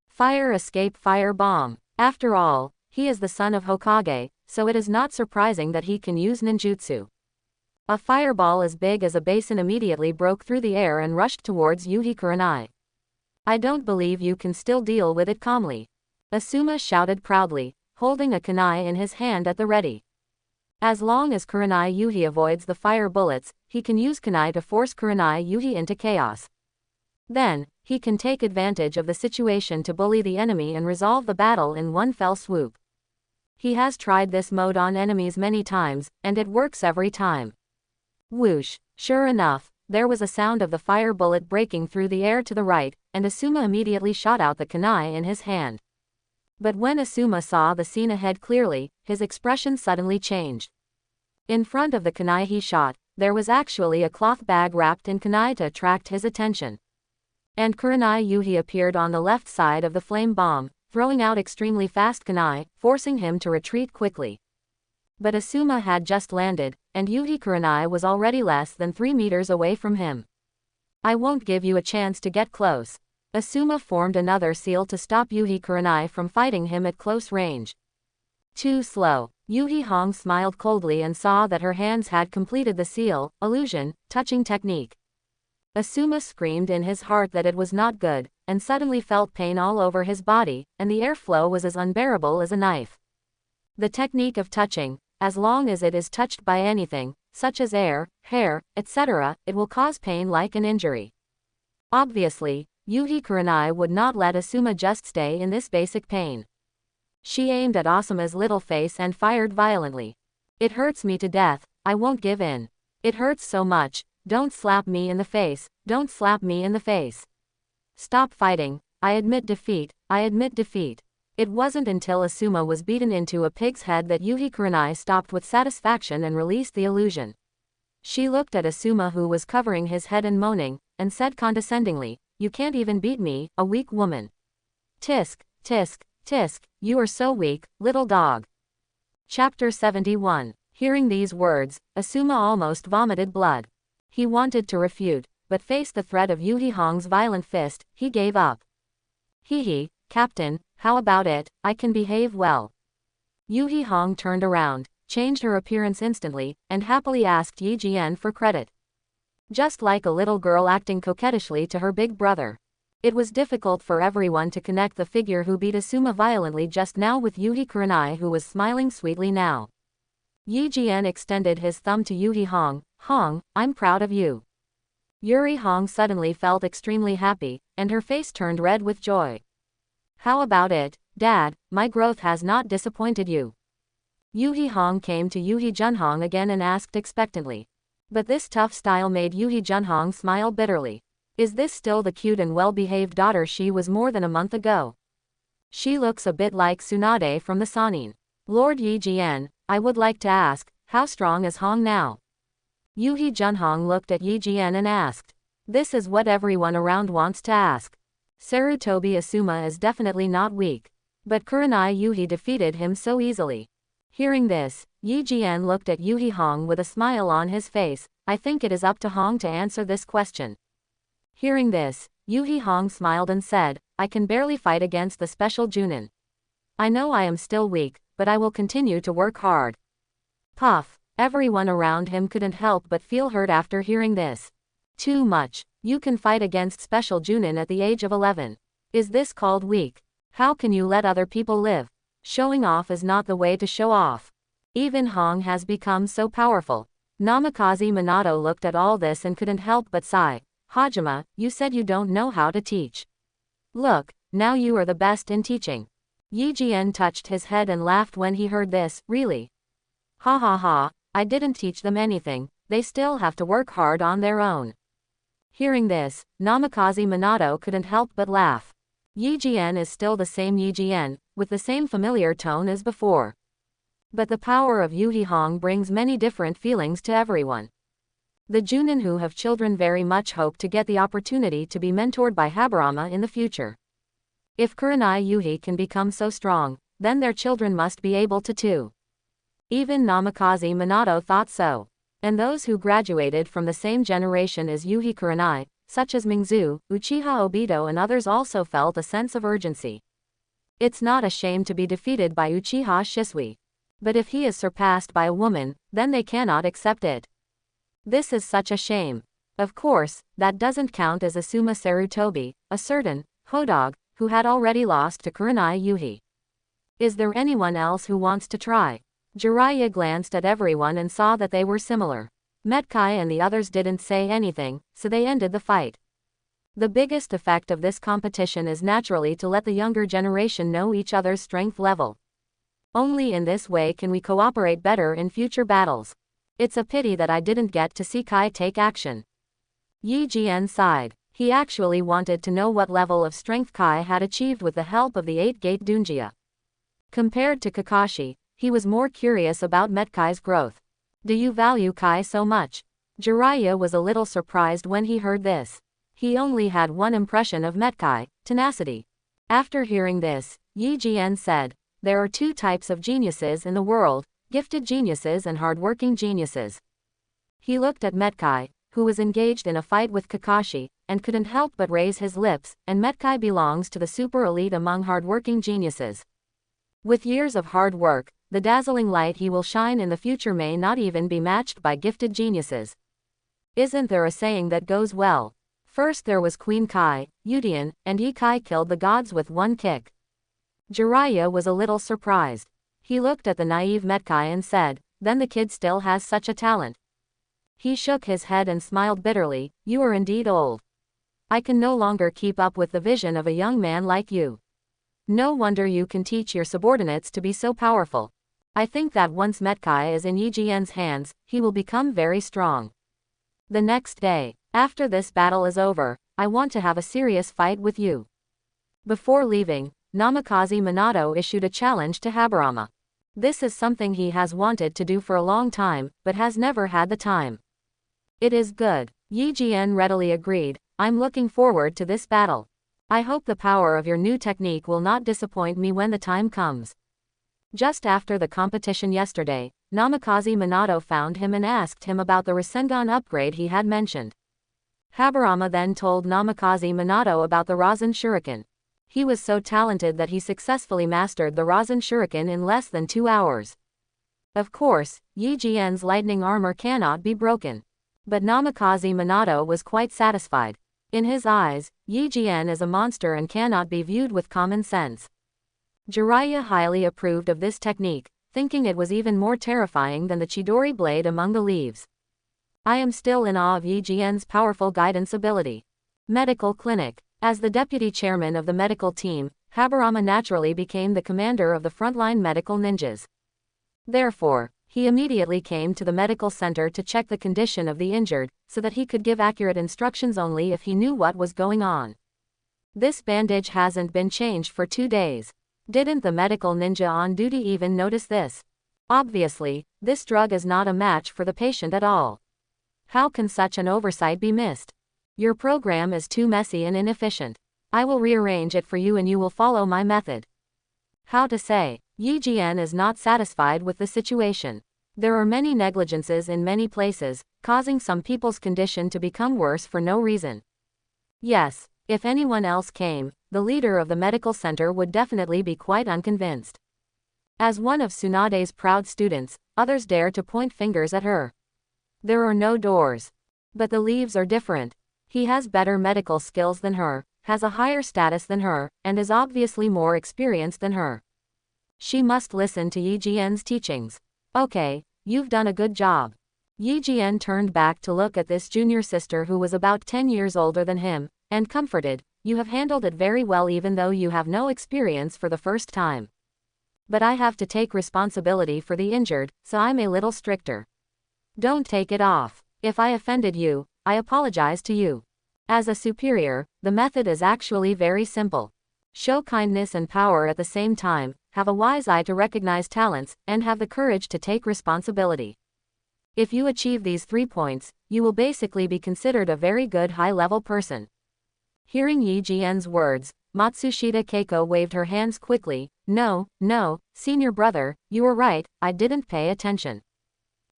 Fire escape fire bomb. After all, he is the son of Hokage, so it is not surprising that he can use ninjutsu. A fireball as big as a basin immediately broke through the air and rushed towards Yuhi Kurenai. I don't believe you can still deal with it calmly. Asuma shouted proudly, holding a kunai in his hand at the ready. As long as Kurenai Yuhi avoids the fire bullets, he can use kunai to force Kurenai Yuhi into chaos. Then, he can take advantage of the situation to bully the enemy and resolve the battle in one fell swoop. He has tried this mode on enemies many times, and it works every time. Whoosh. Sure enough, there was a sound of the fire bullet breaking through the air to the right, and Asuma immediately shot out the kunai in his hand. But when Asuma saw the scene ahead clearly, his expression suddenly changed. In front of the kunai he shot, there was actually a cloth bag wrapped in kunai to attract his attention. And Kurenai Yuhi appeared on the left side of the flame bomb, throwing out extremely fast kunai, forcing him to retreat quickly. But Asuma had just landed, and Yuhi Kurenai was already less than 3 meters away from him. I won't give you a chance to get close. Asuma formed another seal to stop Yuhi Kurenai from fighting him at close range. Too slow. Yuhi Hong smiled coldly and saw that her hands had completed the seal, illusion, touching technique. Asuma screamed in his heart that it was not good, and suddenly felt pain all over his body, and the airflow was as unbearable as a knife. The technique of touching, as long as it is touched by anything, such as air, hair, etc., it will cause pain like an injury. Obviously, Yuhi Kurenai would not let Asuma just stay in this basic pain. She aimed at Asuma's little face and fired violently. It hurts me to death, I won't give in. It hurts so much, don't slap me in the face, don't slap me in the face. Stop fighting, I admit defeat, I admit defeat. It wasn't until Asuma was beaten into a pig's head that Yuhi Kurenai stopped with satisfaction and released the illusion. She looked at Asuma who was covering his head and moaning, and said condescendingly, you can't even beat me, a weak woman. Tisk, tisk, tisk, you are so weak, little dog. Chapter 71. Hearing these words, Asuma almost vomited blood. He wanted to refute, but faced the threat of Yuhi Hong's violent fist, he gave up. Hee, Captain, how about it, I can behave well. Yuhi Hong turned around, changed her appearance instantly, and happily asked Yi Jian for credit. Just like a little girl acting coquettishly to her big brother. It was difficult for everyone to connect the figure who beat Asuma violently just now with Yuhi Kurenai who was smiling sweetly now. Yi Jian extended his thumb to Yuhi Hong, Hong, I'm proud of you. Yuri Hong suddenly felt extremely happy, and her face turned red with joy. How about it, Dad, my growth has not disappointed you. Yuhi Hong came to Yuhi Junhong again and asked expectantly. But this tough style made Yuhi Junhong smile bitterly. Is this still the cute and well-behaved daughter she was more than a month ago? She looks a bit like Tsunade from the Sanin. Lord Yi Jian, I would like to ask, how strong is Hong now? Yuhi Junhong looked at Yi Jian and asked. This is what everyone around wants to ask. Sarutobi Asuma is definitely not weak. But Kurenai Yuhi defeated him so easily. Hearing this, Yi Jian looked at Yuhi Hong with a smile on his face. I think it is up to Hong to answer this question. Hearing this, Yuhi Hong smiled and said, I can barely fight against the special Junin. I know I am still weak, but I will continue to work hard. Puff. Everyone around him couldn't help but feel hurt after hearing this. Too much. You can fight against special Junin at the age of 11. Is this called weak? How can you let other people live? Showing off is not the way to show off. Even Hong has become so powerful. Namikaze Minato looked at all this and couldn't help but sigh. Hajime, you said you don't know how to teach. Look, now you are the best in teaching. Yi Jian touched his head and laughed when he heard this, really? Ha ha ha, I didn't teach them anything, they still have to work hard on their own. Hearing this, Namikaze Minato couldn't help but laugh. Yi Jian is still the same Yi Jian, with the same familiar tone as before. But the power of Yuhi Hong brings many different feelings to everyone. The Junin who have children very much hope to get the opportunity to be mentored by Habarama in the future. If Kurenai Yuhi can become so strong, then their children must be able to too. Even Namikaze Minato thought so. And those who graduated from the same generation as Yuhi Kurenai, such as Mingzu, Uchiha Obito and others also felt a sense of urgency. It's not a shame to be defeated by Uchiha Shisui. But if he is surpassed by a woman, then they cannot accept it. This is such a shame. Of course, that doesn't count as Asuma Sarutobi, a certain Hodog, who had already lost to Kurenai Yuhi. Is there anyone else who wants to try? Jiraiya glanced at everyone and saw that they were similar. Metkai and the others didn't say anything, so they ended the fight. The biggest effect of this competition is naturally to let the younger generation know each other's strength level. Only in this way can we cooperate better in future battles. It's a pity that I didn't get to see Kai take action. Yi Jian sighed. He actually wanted to know what level of strength Kai had achieved with the help of the 8-gate Dunjia. Compared to Kakashi, he was more curious about Metkai's growth. Do you value Kai so much? Jiraiya was a little surprised when he heard this. He only had one impression of Metkai, tenacity. After hearing this, Yi Jian said, there are two types of geniuses in the world, gifted geniuses and hardworking geniuses. He looked at Metkai, who was engaged in a fight with Kakashi, and couldn't help but raise his lips, and Metkai belongs to the super elite among hardworking geniuses. With years of hard work, the dazzling light he will shine in the future may not even be matched by gifted geniuses. Isn't there a saying that goes well? First there was Queen Kai, Yudian, and Yi Kai killed the gods with one kick. Jiraiya was a little surprised. He looked at the naive Metkai and said, then the kid still has such a talent. He shook his head and smiled bitterly, you are indeed old. I can no longer keep up with the vision of a young man like you. No wonder you can teach your subordinates to be so powerful. I think that once Metkai is in Yi Jian's hands, he will become very strong. The next day, after this battle is over, I want to have a serious fight with you. Before leaving, Namikaze Minato issued a challenge to Habarama. This is something he has wanted to do for a long time, but has never had the time. It is good. Yi Jian readily agreed, I'm looking forward to this battle. I hope the power of your new technique will not disappoint me when the time comes. Just after the competition yesterday, Namikaze Minato found him and asked him about the Rasengan upgrade he had mentioned. Habarama then told Namikaze Minato about the Rasen Shuriken. He was so talented that he successfully mastered the Rasen Shuriken in less than 2 hours. Of course, Yi Jian's lightning armor cannot be broken. But Namikaze Minato was quite satisfied. In his eyes, Yi Jian is a monster and cannot be viewed with common sense. Jiraiya highly approved of this technique, thinking it was even more terrifying than the Chidori blade among the leaves. I am still in awe of Yi Jian's powerful guidance ability. Medical Clinic. As the deputy chairman of the medical team, Habarama naturally became the commander of the frontline medical ninjas. Therefore, he immediately came to the medical center to check the condition of the injured, so that he could give accurate instructions only if he knew what was going on. This bandage hasn't been changed for 2 days. Didn't the medical ninja on duty even notice this? Obviously, this drug is not a match for the patient at all. How can such an oversight be missed? Your program is too messy and inefficient. I will rearrange it for you and you will follow my method. How to say? Yi Jian is not satisfied with the situation. There are many negligences in many places, causing some people's condition to become worse for no reason. Yes, if anyone else came, the leader of the medical center would definitely be quite unconvinced. As one of Tsunade's proud students, others dare to point fingers at her. There are no doors. But the leaves are different. He has better medical skills than her, has a higher status than her, and is obviously more experienced than her. She must listen to Yi Jian's teachings. Okay, you've done a good job. Yi Jian turned back to look at this junior sister who was about 10 years older than him, and comforted, you have handled it very well even though you have no experience for the first time. But I have to take responsibility for the injured, so I'm a little stricter. Don't take it off. If I offended you, I apologize to you. As a superior, the method is actually very simple. Show kindness and power at the same time, have a wise eye to recognize talents, and have the courage to take responsibility. If you achieve these 3 points, you will basically be considered a very good high-level person. Hearing Yi Jian's words, Matsushita Keiko waved her hands quickly. No, senior brother, you were right, I didn't pay attention.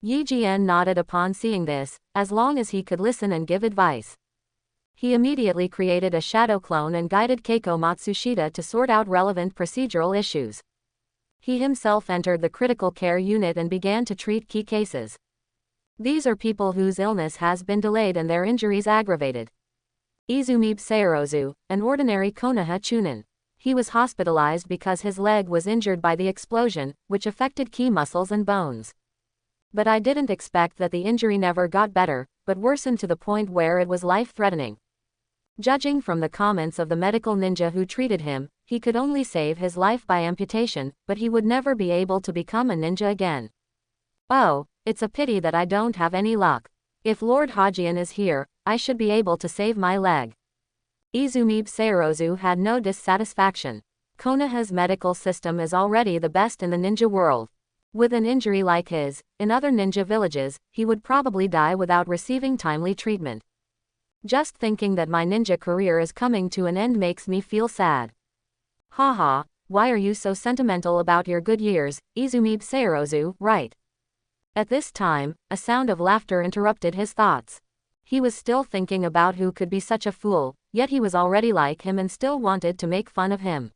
Yi Jian nodded upon seeing this, as long as he could listen and give advice. He immediately created a shadow clone and guided Keiko Matsushita to sort out relevant procedural issues. He himself entered the critical care unit and began to treat key cases. These are people whose illness has been delayed and their injuries aggravated. Izumi Seirozu, an ordinary Konoha Chunin. He was hospitalized because his leg was injured by the explosion, which affected key muscles and bones. But I didn't expect that the injury never got better, but worsened to the point where it was life-threatening. Judging from the comments of the medical ninja who treated him, he could only save his life by amputation, but he would never be able to become a ninja again. Oh, it's a pity that I don't have any luck. If Lord Hajian is here, I should be able to save my leg. Izumi Seirozu had no dissatisfaction. Konoha's medical system is already the best in the ninja world. With an injury like his, in other ninja villages, he would probably die without receiving timely treatment. Just thinking that my ninja career is coming to an end makes me feel sad. Haha, why are you so sentimental about your good years, Izumi Seirozu, right? At this time, a sound of laughter interrupted his thoughts. He was still thinking about who could be such a fool, yet he was already like him and still wanted to make fun of him.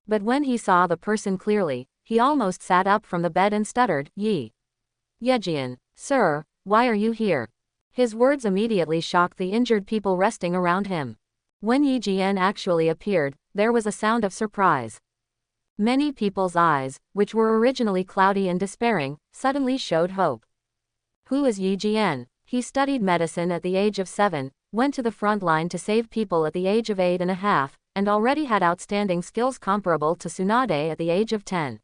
But when he saw the person clearly, he almost sat up from the bed and stuttered, Yejian, sir, why are you here? His words immediately shocked the injured people resting around him. When Yejian actually appeared, there was a sound of surprise. Many people's eyes, which were originally cloudy and despairing, suddenly showed hope. Who is Yejian? He studied medicine at the age of 7, went to the front line to save people at the age of 8.5, and already had outstanding skills comparable to Tsunade at the age of 10.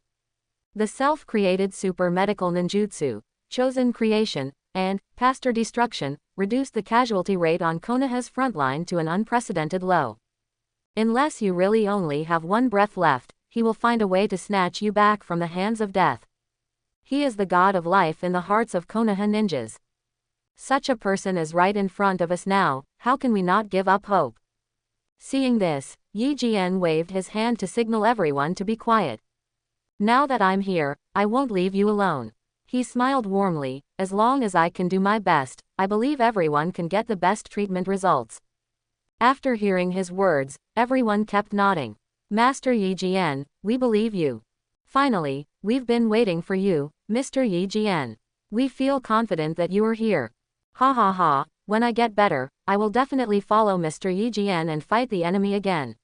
The self-created super medical ninjutsu, chosen creation, and pastor destruction, reduced the casualty rate on Konoha's frontline to an unprecedented low. Unless you really only have one breath left, he will find a way to snatch you back from the hands of death. He is the god of life in the hearts of Konoha ninjas. Such a person is right in front of us now, how can we not give up hope? Seeing this, Yejian waved his hand to signal everyone to be quiet. Now that I'm here, I won't leave you alone. He smiled warmly, as long as I can do my best, I believe everyone can get the best treatment results. After hearing his words, everyone kept nodding. Master Yejian, we believe you. Finally, we've been waiting for you, Mr. Yejian. We feel confident that you are here. Ha ha ha, when I get better, I will definitely follow Mr. Yejian and fight the enemy again.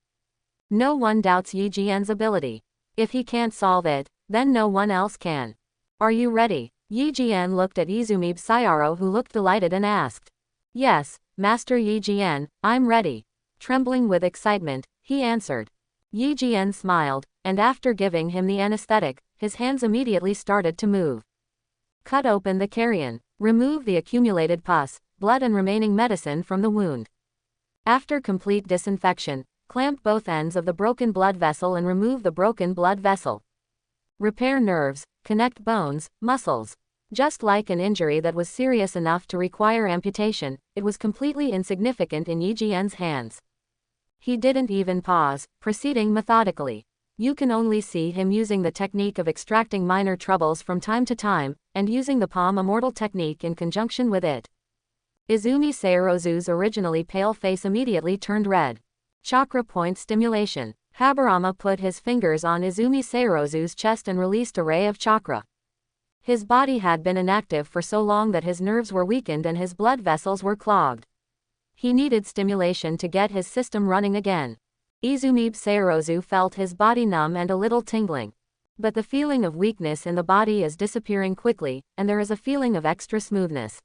No one doubts Yejian's ability. If he can't solve it, then no one else can. Are you ready? Yejian looked at Izumi Sayaro, who looked delighted, and asked. Yes, Master Yejian, I'm ready. Trembling with excitement, he answered. Yejian smiled, and after giving him the anesthetic, his hands immediately started to move. Cut open the carrion, remove the accumulated pus, blood and remaining medicine from the wound. After complete disinfection, clamp both ends of the broken blood vessel and remove the broken blood vessel. Repair nerves, connect bones, muscles. Just like an injury that was serious enough to require amputation, it was completely insignificant in Yejian's hands. He didn't even pause, proceeding methodically. You can only see him using the technique of extracting minor troubles from time to time, and using the palm immortal technique in conjunction with it. Izumi Seirozu's originally pale face immediately turned red. Chakra point stimulation. Habarama put his fingers on Izumi Seirozu's chest and released a ray of chakra. His body had been inactive for so long that his nerves were weakened and his blood vessels were clogged. He needed stimulation to get his system running again. Izumi Seirozu felt his body numb and a little tingling. But the feeling of weakness in the body is disappearing quickly, and there is a feeling of extra smoothness.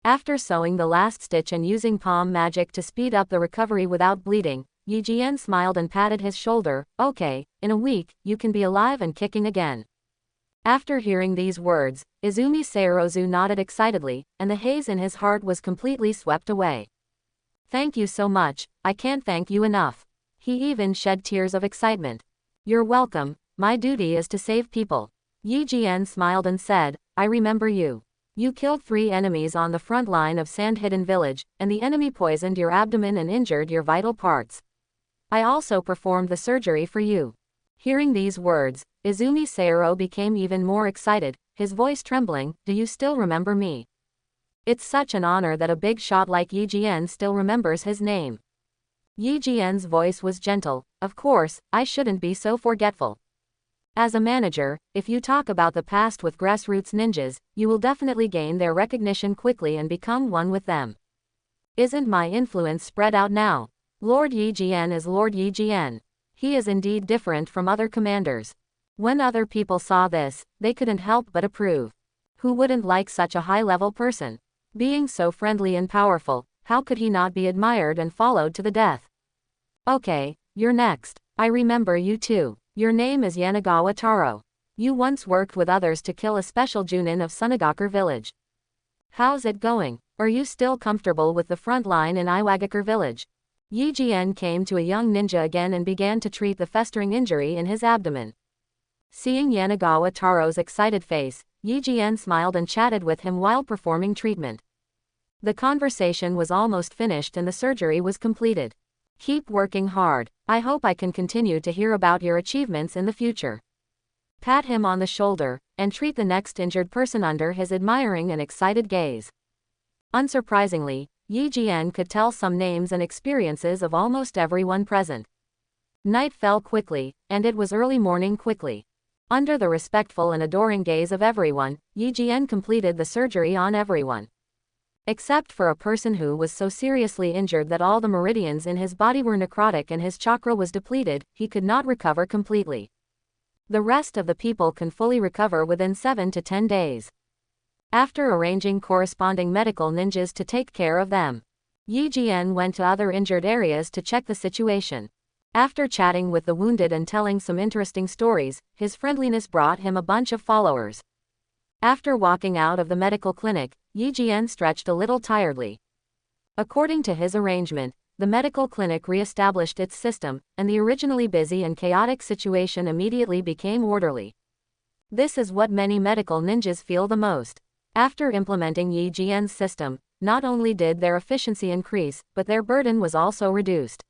After sewing the last stitch and using palm magic to speed up the recovery without bleeding, Yejian smiled and patted his shoulder. Okay, in a week, you can be alive and kicking again. After hearing these words, Izumi Seirozu nodded excitedly, and the haze in his heart was completely swept away. Thank you so much, I can't thank you enough. He even shed tears of excitement. You're welcome, my duty is to save people. Yejian smiled and said, I remember you. You killed 3 enemies on the front line of Sand Hidden Village, and the enemy poisoned your abdomen and injured your vital parts. I also performed the surgery for you. Hearing these words, Izumi Seiro became even more excited, his voice trembling. Do you still remember me? It's such an honor that a big shot like Yejian still remembers his name. Yejian's voice was gentle. Of course, I shouldn't be so forgetful. As a manager, if you talk about the past with grassroots ninjas, you will definitely gain their recognition quickly and become one with them. Isn't my influence spread out now? Lord Yejian is Lord Yejian. He is indeed different from other commanders. When other people saw this, they couldn't help but approve. Who wouldn't like such a high-level person? Being so friendly and powerful, how could he not be admired and followed to the death? Okay, you're next. I remember you too. Your name is Yanagawa Taro. You once worked with others to kill a special Junin of Sunagakure village. How's it going? Are you still comfortable with the front line in Iwagakure village? Yi Jian came to a young ninja again and began to treat the festering injury in his abdomen. Seeing Yanagawa Taro's excited face, Yi Jian smiled and chatted with him while performing treatment. The conversation was almost finished and the surgery was completed. Keep working hard. I hope I can continue to hear about your achievements in the future. Pat him on the shoulder, and treat the next injured person under his admiring and excited gaze. Unsurprisingly, Yi Jian could tell some names and experiences of almost everyone present. Night fell quickly, and it was early morning quickly. Under the respectful and adoring gaze of everyone, Yi Jian completed the surgery on everyone. Except for a person who was so seriously injured that all the meridians in his body were necrotic and his chakra was depleted, he could not recover completely. The rest of the people can fully recover within 7 to 10 days. After arranging corresponding medical ninjas to take care of them, Yi Jian went to other injured areas to check the situation. After chatting with the wounded and telling some interesting stories, his friendliness brought him a bunch of followers. After walking out of the medical clinic, Yi Jian stretched a little tiredly. According to his arrangement, the medical clinic re-established its system, and the originally busy and chaotic situation immediately became orderly. This is what many medical ninjas feel the most. After implementing Yi Jian's system, not only did their efficiency increase, but their burden was also reduced.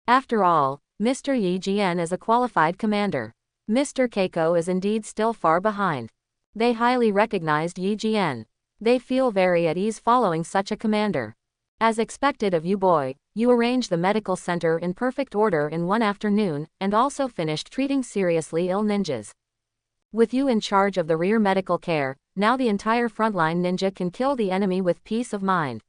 After all, Mr. Yi Jian is a qualified commander. Mr. Keiko is indeed still far behind. They highly recognized Yi Jian. They feel very at ease following such a commander. As expected of you, boy, you arranged the medical center in perfect order in one afternoon, and also finished treating seriously ill ninjas. With you in charge of the rear medical care, now the entire frontline ninja can kill the enemy with peace of mind.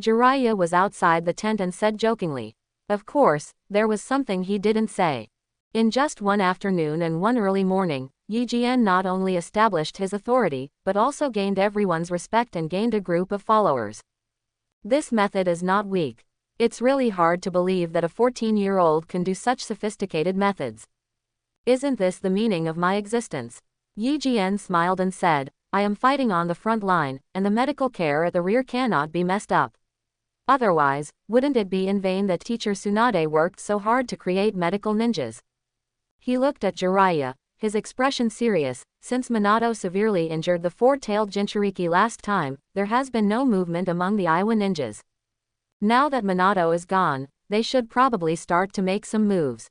Jiraiya was outside the tent and said jokingly. Of course, there was something he didn't say. In just one afternoon and one early morning, Yi Jian not only established his authority, but also gained everyone's respect and gained a group of followers. This method is not weak. It's really hard to believe that a 14-year-old can do such sophisticated methods. Isn't this the meaning of my existence? Yi Jian smiled and said, I am fighting on the front line, and the medical care at the rear cannot be messed up. Otherwise, wouldn't it be in vain that teacher Tsunade worked so hard to create medical ninjas? He looked at Jiraiya, his expression serious. Since Minato severely injured the four-tailed Jinchuriki last time, there has been no movement among the Iowa ninjas. Now that Minato is gone, they should probably start to make some moves.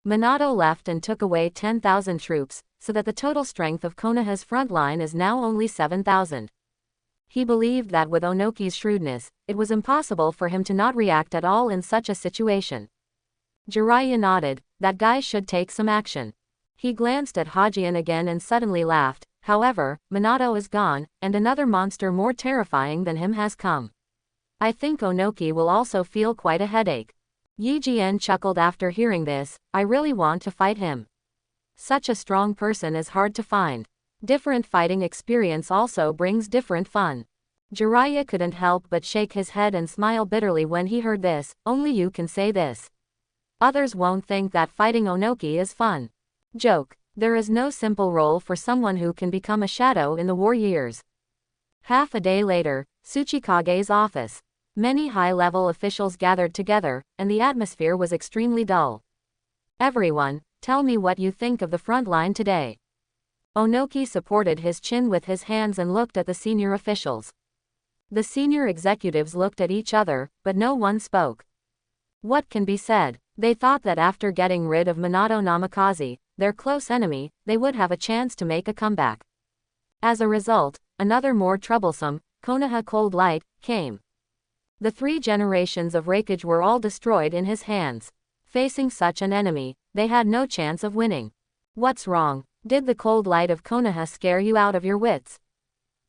Minato left and took away 10,000 troops, so that the total strength of Konoha's front line is now only 7,000. He believed that with Onoki's shrewdness, it was impossible for him to not react at all in such a situation. Jiraiya nodded, that guy should take some action. He glanced at Hajian again and suddenly laughed. However, Minato is gone, and another monster more terrifying than him has come. I think Onoki will also feel quite a headache. Yi Jian chuckled after hearing this. I really want to fight him. Such a strong person is hard to find. Different fighting experience also brings different fun. Jiraiya couldn't help but shake his head and smile bitterly when he heard this. Only you can say this. Others won't think that fighting Onoki is fun. Joke. There is no simple role for someone who can become a shadow in the war years. Half a day later, Tsuchikage's office. Many high-level officials gathered together, and the atmosphere was extremely dull. Everyone, tell me what you think of the front line today. Onoki supported his chin with his hands and looked at the senior officials. The senior executives looked at each other, but no one spoke. What can be said? They thought that after getting rid of Minato Namikaze, their close enemy, they would have a chance to make a comeback. As a result, another more troublesome, Konoha Cold Light, came. The 3 generations of Raikage were all destroyed in his hands. Facing such an enemy, they had no chance of winning. What's wrong? Did the cold light of Konoha scare you out of your wits?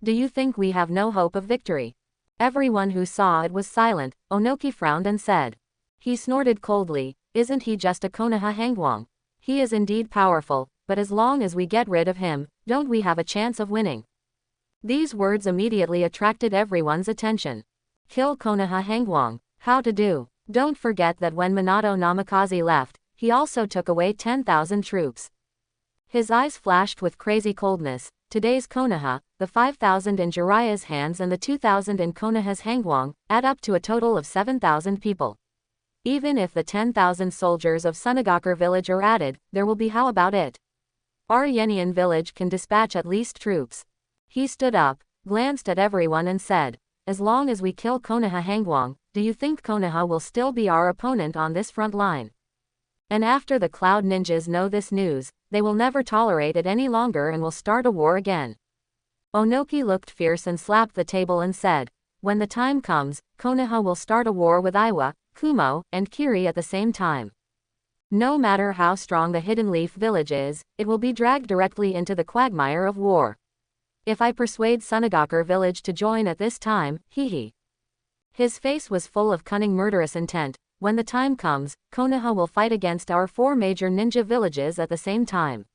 Do you think we have no hope of victory? Everyone who saw it was silent. Onoki frowned and said. He snorted coldly, isn't he just a Konoha Hangwang? He is indeed powerful, but as long as we get rid of him, don't we have a chance of winning? These words immediately attracted everyone's attention. Kill Konoha Hangwang. How to do? Don't forget that when Minato Namikaze left, he also took away 10,000 troops. His eyes flashed with crazy coldness. Today's Konoha, the 5,000 in Jiraiya's hands and the 2,000 in Konoha's Hangwang, add up to a total of 7,000 people. Even if the 10,000 soldiers of Sunagakure village are added, there will be how about it? Our Yenian village can dispatch at least troops. He stood up, glanced at everyone and said, as long as we kill Konoha Hangwang, do you think Konoha will still be our opponent on this front line? And after the Cloud Ninjas know this news, they will never tolerate it any longer and will start a war again. Onoki looked fierce and slapped the table and said, when the time comes, Konoha will start a war with Iwa, Kumo, and Kiri at the same time. No matter how strong the Hidden Leaf village is, it will be dragged directly into the quagmire of war. If I persuade Sunagakure village to join at this time, hee. His face was full of cunning murderous intent. When the time comes, Konoha will fight against our 4 major ninja villages at the same time.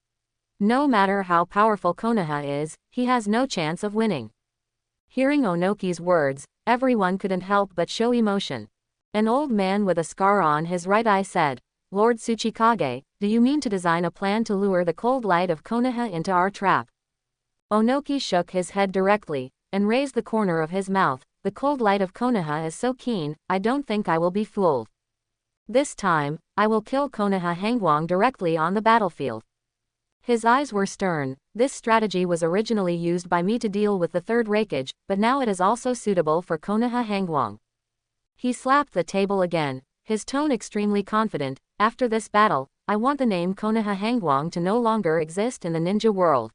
No matter how powerful Konoha is, he has no chance of winning. Hearing Onoki's words, everyone couldn't help but show emotion. An old man with a scar on his right eye said, Lord Tsuchikage, do you mean to design a plan to lure the cold light of Konoha into our trap? Onoki shook his head directly, and raised the corner of his mouth. The cold light of Konoha is so keen, I don't think I will be fooled. This time, I will kill Konoha Hangwang directly on the battlefield. His eyes were stern. This strategy was originally used by me to deal with the third Raikage, but now it is also suitable for Konoha Hangwang. He slapped the table again, his tone extremely confident. After this battle, I want the name Konoha Hangwang to no longer exist in the ninja world.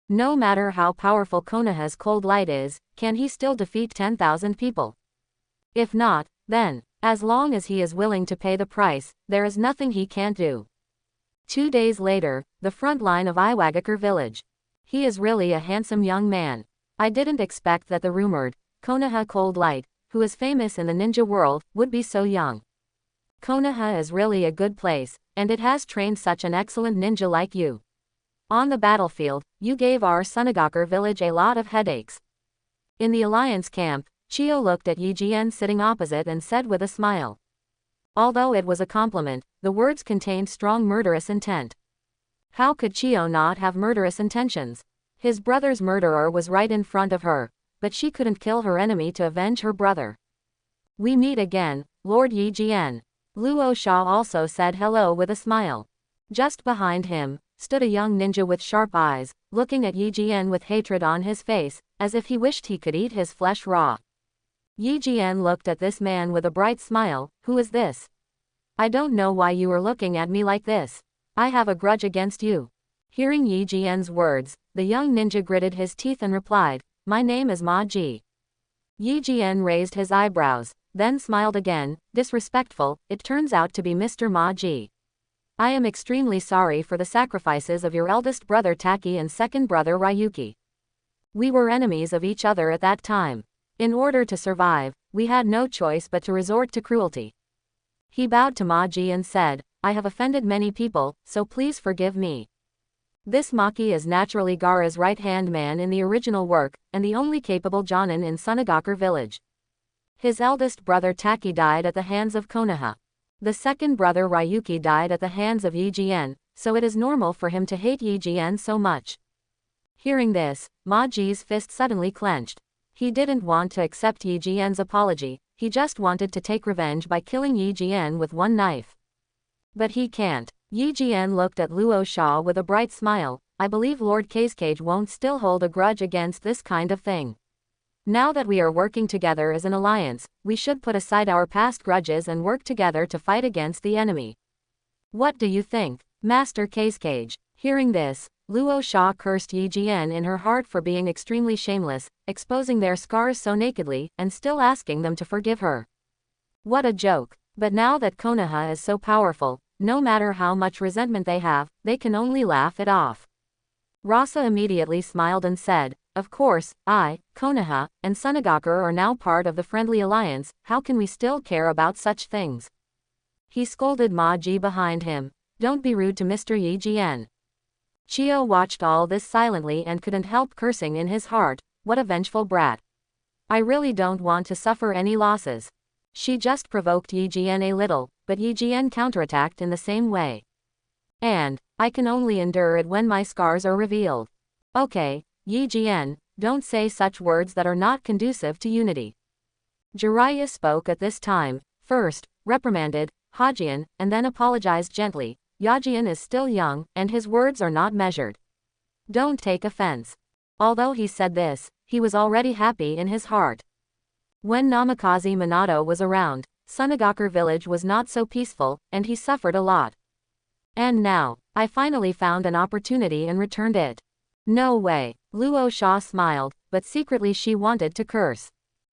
No matter how powerful Konoha's cold light is, can he still defeat 10,000 people? If not, then, as long as he is willing to pay the price, there is nothing he can't do. 2 days later, the front line of Iwagakure village. He is really a handsome young man. I didn't expect that the rumored Konoha Cold Light, who is famous in the ninja world, would be so young. Konoha is really a good place, and it has trained such an excellent ninja like you. On the battlefield, you gave our Sunagakure village a lot of headaches. In the alliance camp, Chiyo looked at Yijien sitting opposite and said with a smile. Although it was a compliment, the words contained strong murderous intent. How could Chiyo not have murderous intentions? His brother's murderer was right in front of her, but she couldn't kill her enemy to avenge her brother. We meet again, Lord Yijien. Luo Sha also said hello with a smile. Just behind him stood a young ninja with sharp eyes, looking at Yijien with hatred on his face, as if he wished he could eat his flesh raw. Yijien looked at this man with a bright smile. Who is this? I don't know why you are looking at me like this. I have a grudge against you. Hearing Yijien's words, the young ninja gritted his teeth and replied, my name is Ma Ji. Yijien raised his eyebrows, then smiled again. Disrespectful, it turns out to be Mr. Ma Ji. I am extremely sorry for the sacrifices of your eldest brother Taki and second brother Ryuki. We were enemies of each other at that time. In order to survive, we had no choice but to resort to cruelty. He bowed to Maji and said, I have offended many people, so please forgive me. This Maki is naturally Gaara's right-hand man in the original work, and the only capable Jonin in Sunagakure village. His eldest brother Taki died at the hands of Konoha. The second brother Ryuki died at the hands of Yijien, so it is normal for him to hate Yijien so much. Hearing this, Maji's fist suddenly clenched. He didn't want to accept Yijien's apology, he just wanted to take revenge by killing Yijien with one knife. But he can't. Yijien looked at Luo Sha with a bright smile. I believe Lord Casecage won't still hold a grudge against this kind of thing. Now that we are working together as an alliance, we should put aside our past grudges and work together to fight against the enemy. What do you think, Master Casecage? Hearing this, Luo Sha cursed Yijien in her heart for being extremely shameless, exposing their scars so nakedly, and still asking them to forgive her. What a joke. But now that Konoha is so powerful, no matter how much resentment they have, they can only laugh it off. Rasa immediately smiled and said, of course, I, Konoha, and Sunagakure are now part of the friendly alliance, how can we still care about such things? He scolded Maji behind him. Don't be rude to Mr. Yijien. Chiyo watched all this silently and couldn't help cursing in his heart, what a vengeful brat. I really don't want to suffer any losses. She just provoked Yijien a little, but Yijien counterattacked in the same way. And I can only endure it when my scars are revealed. Okay, Yijien, don't say such words that are not conducive to unity. Jiraiya spoke at this time. First, reprimanded Hajian, and then apologized gently. Yajian is still young, and his words are not measured. Don't take offense. Although he said this, he was already happy in his heart. When Namikaze Minato was around, Sunagakure village was not so peaceful, and he suffered a lot. And now, I finally found an opportunity and returned it. No way. Luo Sha smiled, but secretly she wanted to curse.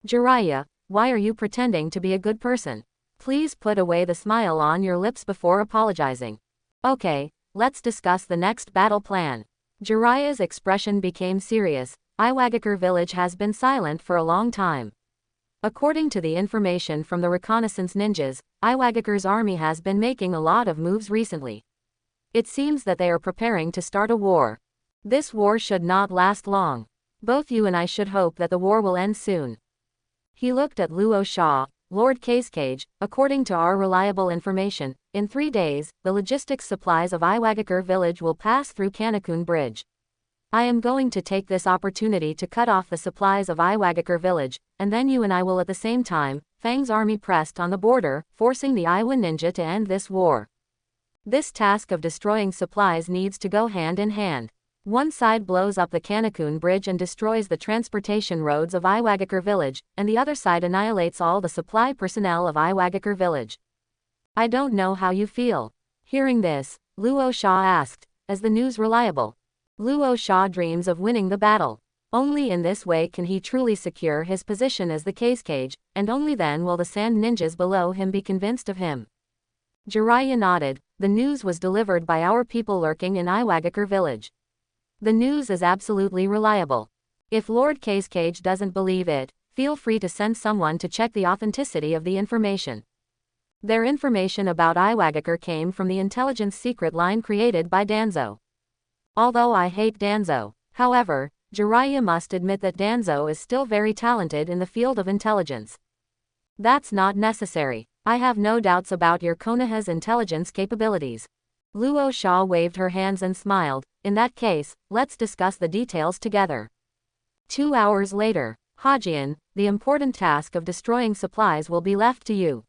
Jiraiya, why are you pretending to be a good person? Please put away the smile on your lips before apologizing. Okay, let's discuss the next battle plan. Jiraiya's expression became serious. Iwagakure village has been silent for a long time. According to the information from the reconnaissance ninjas, Iwagakure's army has been making a lot of moves recently. It seems that they are preparing to start a war. This war should not last long. Both you and I should hope that the war will end soon. He looked at Luo Sha. Lord Casecage, according to our reliable information, in 3 days, the logistics supplies of Iwagakure village will pass through Kanekun Bridge. I am going to take this opportunity to cut off the supplies of Iwagakure village, and then you and I will at the same time. Fang's army pressed on the border, forcing the Iwa ninja to end this war. This task of destroying supplies needs to go hand in hand. One side blows up the Kanekun Bridge and destroys the transportation roads of Iwagakure village, and the other side annihilates all the supply personnel of Iwagakure village. I don't know how you feel. Hearing this, Luo Sha asked, is the news reliable? Luo Sha dreams of winning the battle. Only in this way can he truly secure his position as the Casecage, and only then will the sand ninjas below him be convinced of him. Jiraiya nodded. The news was delivered by our people lurking in Iwagakure village. The news is absolutely reliable. If Lord Casecage doesn't believe it, feel free to send someone to check the authenticity of the information. Their information about Iwagakure came from the intelligence secret line created by Danzo. Although I hate Danzo, however, Jiraiya must admit that Danzo is still very talented in the field of intelligence. That's not necessary. I have no doubts about your Konoha's intelligence capabilities. Luo Sha waved her hands and smiled. In that case, let's discuss the details together. 2 hours later, Hajian, the important task of destroying supplies will be left to you.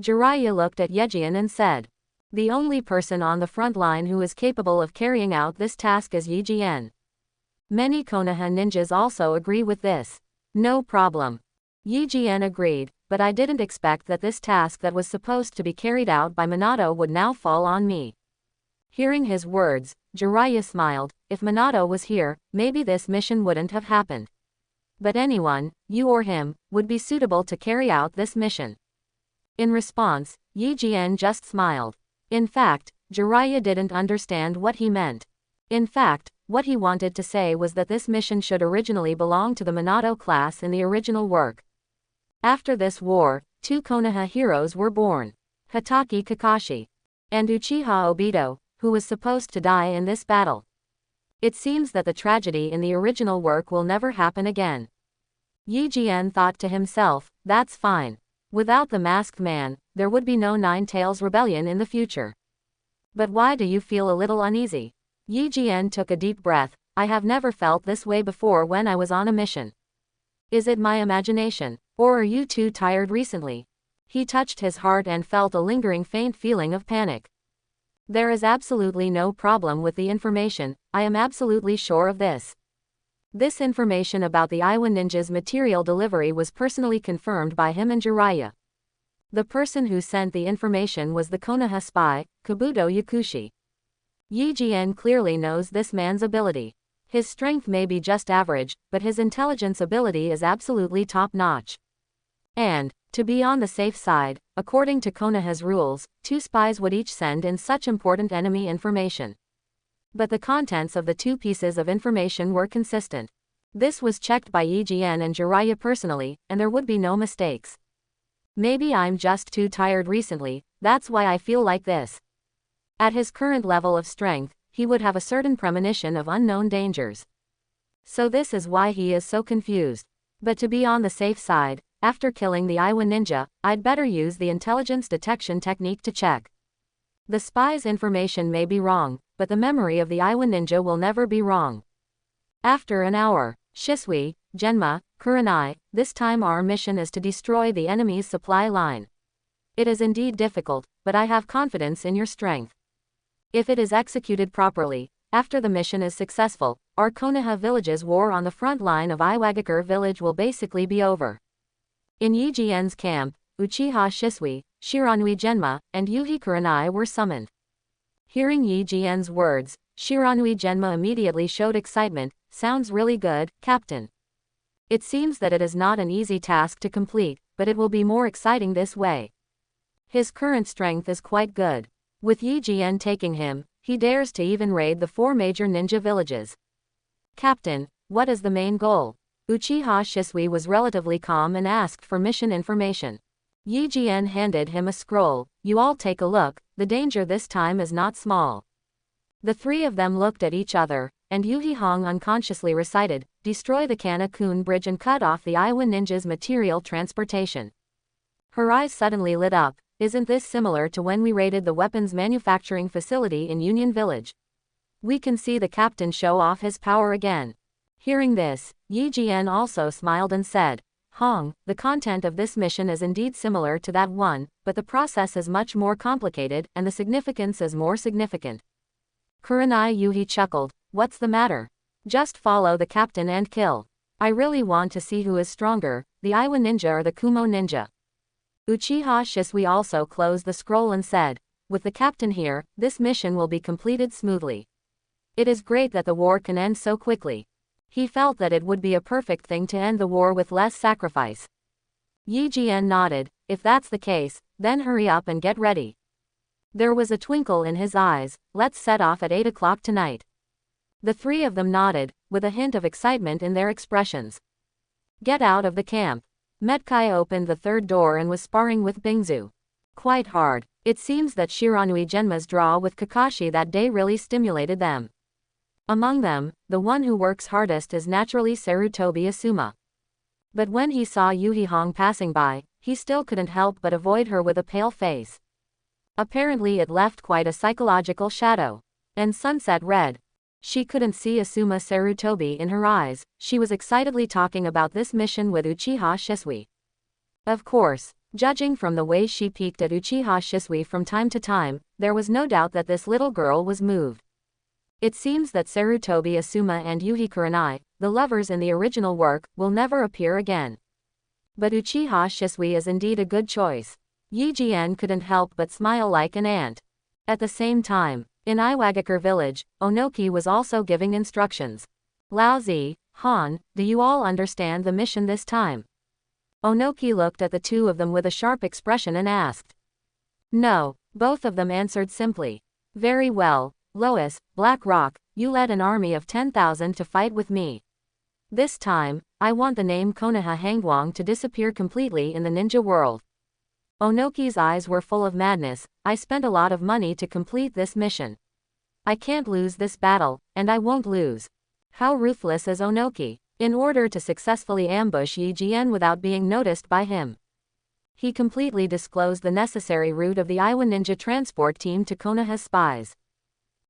Jiraiya looked at Yejian and said. The only person on the front line who is capable of carrying out this task is Yejian. Many Konoha ninjas also agree with this. No problem. Yejian agreed, but I didn't expect that this task that was supposed to be carried out by Minato would now fall on me. Hearing his words, Jiraiya smiled. If Minato was here, maybe this mission wouldn't have happened. But anyone, you or him, would be suitable to carry out this mission. In response, Yejian just smiled. In fact, Jiraiya didn't understand what he meant. In fact, what he wanted to say was that this mission should originally belong to the Minato class in the original work. After this war, 2 Konoha heroes were born. Hatake Kakashi and Uchiha Obito, who was supposed to die in this battle. It seems that the tragedy in the original work will never happen again. Yejian thought to himself, that's fine. Without the masked man, there would be no Nine Tails Rebellion in the future. But why do you feel a little uneasy? Yejian took a deep breath. I have never felt this way before when I was on a mission. Is it my imagination, or are you too tired recently? He touched his heart and felt a lingering faint feeling of panic. There is absolutely no problem with the information, I am absolutely sure of this. This information about the Iwa ninja's material delivery was personally confirmed by him and Jiraiya. The person who sent the information was the Konoha spy, Kabuto Yakushi. Yejian clearly knows this man's ability. His strength may be just average, but his intelligence ability is absolutely top-notch. And, to be on the safe side, according to Konoha's rules, 2 spies would each send in such important enemy information. But the contents of the 2 pieces of information were consistent. This was checked by Yejian and Jiraiya personally, and there would be no mistakes. Maybe I'm just too tired recently, that's why I feel like this. At his current level of strength, he would have a certain premonition of unknown dangers. So this is why he is so confused. But to be on the safe side, after killing the Iwa ninja, I'd better use the intelligence detection technique to check. The spy's information may be wrong, but the memory of the Iwa ninja will never be wrong. After an hour, Shisui, Genma, Kurenai, this time our mission is to destroy the enemy's supply line. It is indeed difficult, but I have confidence in your strength. If it is executed properly, after the mission is successful, our Konoha village's war on the front line of Iwagakure village will basically be over. In Yijien's camp, Uchiha Shisui, Shiranui Genma, and Yuhi Kurenai were summoned. Hearing Yijien's words, Shiranui Genma immediately showed excitement. Sounds really good, Captain. It seems that it is not an easy task to complete, but it will be more exciting this way. His current strength is quite good. With Yijien taking him, he dares to even raid the 4 major ninja villages. Captain, what is the main goal? Uchiha Shisui was relatively calm and asked for mission information. Yijien handed him a scroll. You all take a look, the danger this time is not small. The 3 of them looked at each other, and Yuhi Hong unconsciously recited, destroy the Kanakun bridge and cut off the Iwa ninja's material transportation. Her eyes suddenly lit up. Isn't this similar to when we raided the weapons manufacturing facility in Union Village? We can see the captain show off his power again. Hearing this, Yijien also smiled and said, Hong, the content of this mission is indeed similar to that one, but the process is much more complicated and the significance is more significant. Kurenai Yuhi chuckled, what's the matter? Just follow the captain and kill. I really want to see who is stronger, the Iwa ninja or the Kumo ninja. Uchiha Shisui also closed the scroll and said, with the captain here, this mission will be completed smoothly. It is great that the war can end so quickly. He felt that it would be a perfect thing to end the war with less sacrifice. Yijien nodded, if that's the case, then hurry up and get ready. There was a twinkle in his eyes, let's set off at 8 o'clock tonight. The 3 of them nodded, with a hint of excitement in their expressions. Get out of the camp. Metkai opened the 3rd door and was sparring with Bingzu. Quite hard. It seems that Shiranui Genma's draw with Kakashi that day really stimulated them. Among them, the one who works hardest is naturally Sarutobi Asuma. But when he saw Yuhi Hong passing by, he still couldn't help but avoid her with a pale face. Apparently it left quite a psychological shadow. And sunset red. She couldn't see Asuma Sarutobi in her eyes, she was excitedly talking about this mission with Uchiha Shisui. Of course, judging from the way she peeked at Uchiha Shisui from time to time, there was no doubt that this little girl was moved. It seems that Sarutobi Asuma and Yuhi Kurenai, the lovers in the original work, will never appear again. But Uchiha Shisui is indeed a good choice. Yijien couldn't help but smile like an ant. At the same time, in Iwagakure village, Onoki was also giving instructions. Laozi, Han, do you all understand the mission this time? Onoki looked at the 2 of them with a sharp expression and asked. No, both of them answered simply. Very well, Lois, Black Rock, you led an army of 10,000 to fight with me. This time, I want the name Konoha Hangwang to disappear completely in the ninja world. Onoki's eyes were full of madness. I spent a lot of money to complete this mission. I can't lose this battle, and I won't lose. How ruthless is Onoki, in order to successfully ambush Yijien without being noticed by him. He completely disclosed the necessary route of the Iwa ninja transport team to Konoha's spies.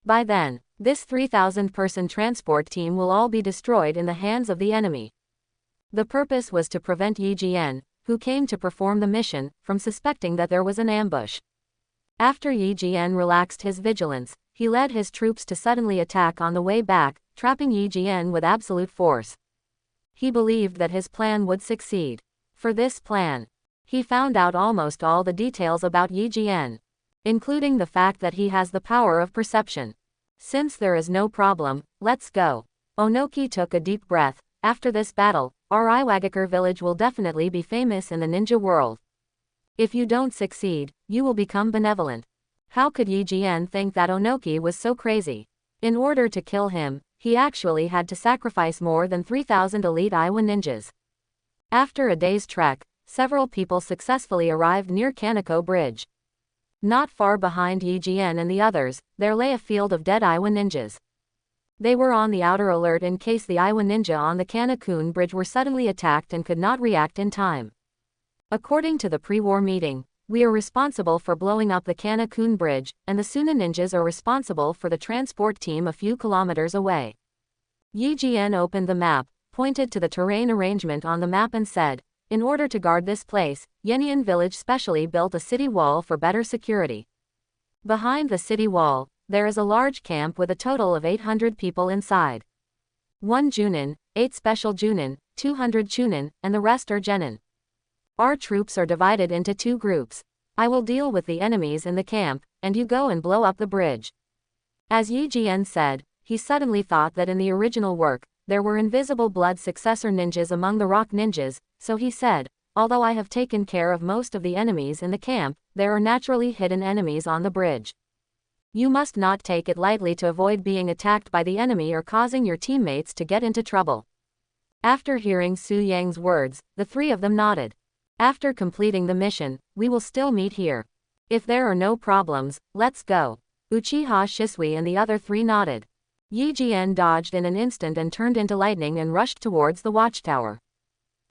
By then, this 3,000-person transport team will all be destroyed in the hands of the enemy. The purpose was to prevent Yijien, who came to perform the mission, from suspecting that there was an ambush. After Yijien relaxed his vigilance, he led his troops to suddenly attack on the way back, trapping Yijien with absolute force. He believed that his plan would succeed. For this plan, he found out almost all the details about Yijien, including the fact that he has the power of perception. Since there is no problem, let's go. Onoki took a deep breath. After this battle, our Iwagakure village will definitely be famous in the ninja world. If you don't succeed, you will become benevolent. How could Yijien think that Onoki was so crazy? In order to kill him, he actually had to sacrifice more than 3,000 elite Iwa ninjas. After a day's trek, several people successfully arrived near Kaneko Bridge. Not far behind Yijien and the others, there lay a field of dead Iwa ninjas. They were on the outer alert in case the Iwa ninja on the Kanekun Bridge were suddenly attacked and could not react in time. According to the pre-war meeting, we are responsible for blowing up the Kanekun Bridge, and the Suna ninjas are responsible for the transport team a few kilometers away. Yijien opened the map, pointed to the terrain arrangement on the map and said, In order to guard this place, Yenian Village specially built a city wall for better security. Behind the city wall, there is a large camp with a total of 800 people inside. 1 Junin, 8 special Junin, 200 Chunin, and the rest are Genin. Our troops are divided into 2 groups. I will deal with the enemies in the camp, and you go and blow up the bridge. As Yi Jian said, he suddenly thought that in the original work, there were invisible blood successor ninjas among the rock ninjas, so he said, although I have taken care of most of the enemies in the camp, there are naturally hidden enemies on the bridge. You must not take it lightly to avoid being attacked by the enemy or causing your teammates to get into trouble. After hearing Su Yang's words, the 3 of them nodded. After completing the mission, we will still meet here. If there are no problems, let's go. Uchiha Shisui and the other 3 nodded. Yi Jian dodged in an instant and turned into lightning and rushed towards the watchtower.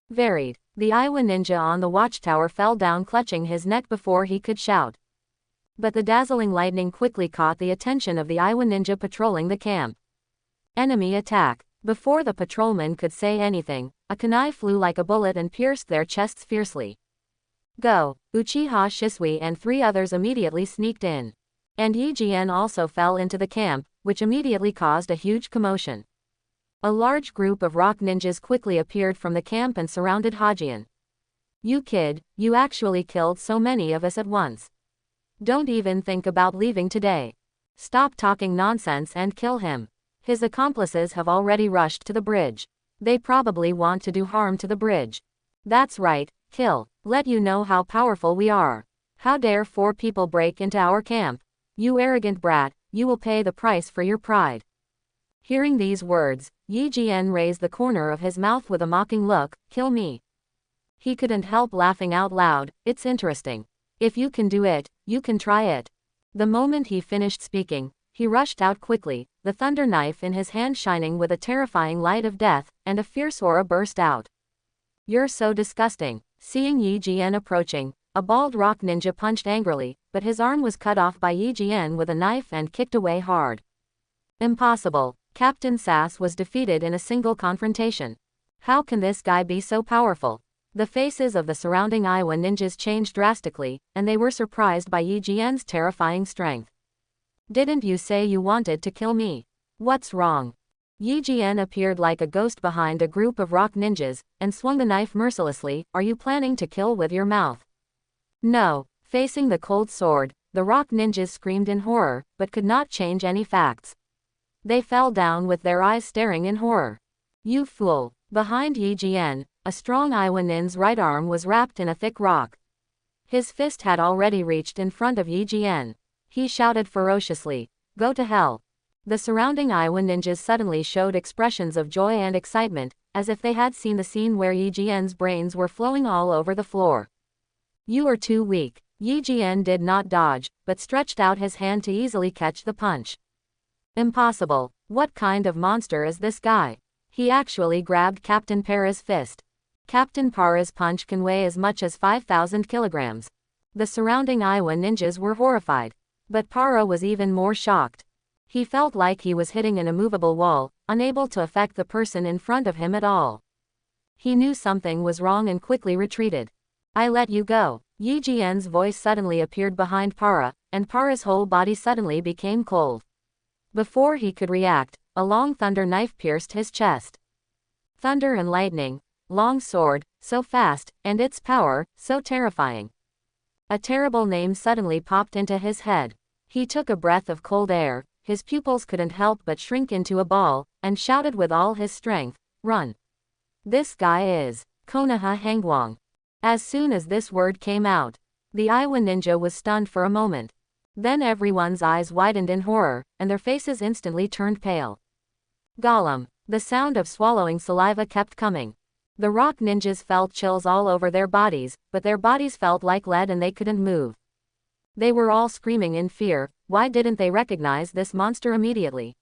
Varied. The Iowa ninja on the watchtower fell down clutching his neck before he could shout. But the dazzling lightning quickly caught the attention of the Iowa ninja patrolling the camp. Enemy attack. Before the patrolman could say anything, a kunai flew like a bullet and pierced their chests fiercely. Go! Uchiha Shisui and 3 others immediately sneaked in. And Yi Jian also fell into the camp, which immediately caused a huge commotion. A large group of rock ninjas quickly appeared from the camp and surrounded Hajian. You kid, you actually killed so many of us at once. Don't even think about leaving today. Stop talking nonsense and kill him. His accomplices have already rushed to the bridge. They probably want to do harm to the bridge. That's right, kill. Let you know how powerful we are. How dare 4 people break into our camp? You arrogant brat, you will pay the price for your pride. Hearing these words, Yi Jian raised the corner of his mouth with a mocking look, kill me. He couldn't help laughing out loud, it's interesting. If you can do it, you can try it. The moment he finished speaking, he rushed out quickly, the thunder knife in his hand shining with a terrifying light of death, and a fierce aura burst out. You're so disgusting. Seeing Yi Jian approaching, a bald rock ninja punched angrily, but his arm was cut off by Yi Jian with a knife and kicked away hard. Impossible. Captain Sass was defeated in a single confrontation. How can this guy be so powerful? The faces of the surrounding Iowa ninjas changed drastically, and they were surprised by Yi Jian's terrifying strength. Didn't you say you wanted to kill me? What's wrong? Yi Jian appeared like a ghost behind a group of rock ninjas, and swung the knife mercilessly. Are you planning to kill with your mouth? No. Facing the cold sword, the rock ninjas screamed in horror, but could not change any facts. They fell down with their eyes staring in horror. You fool. Behind Yi Jian, a strong Iowa nin's right arm was wrapped in a thick rock. His fist had already reached in front of Yi Jian. He shouted ferociously, go to hell. The surrounding Iowa ninjas suddenly showed expressions of joy and excitement, as if they had seen the scene where Yi Jian's brains were flowing all over the floor. You are too weak. Yi Jian did not dodge, but stretched out his hand to easily catch the punch. Impossible. What kind of monster is this guy? He actually grabbed Captain Para's fist. Captain Para's punch can weigh as much as 5,000 kilograms. The surrounding Iowa ninjas were horrified. But Para was even more shocked. He felt like he was hitting an immovable wall, unable to affect the person in front of him at all. He knew something was wrong and quickly retreated. I let you go. Yi Jian's voice suddenly appeared behind Para, and Para's whole body suddenly became cold. Before he could react, a long thunder knife pierced his chest. Thunder and lightning, long sword, so fast, and its power, so terrifying. A terrible name suddenly popped into his head. He took a breath of cold air, his pupils couldn't help but shrink into a ball, and shouted with all his strength, run. This guy is Konoha Hangwang. As soon as this word came out, the Iowa ninja was stunned for a moment. Then everyone's eyes widened in horror, and their faces instantly turned pale. Gollum. The sound of swallowing saliva kept coming. The rock ninjas felt chills all over their bodies, but their bodies felt like lead and they couldn't move. They were all screaming in fear. Why didn't they recognize this monster immediately?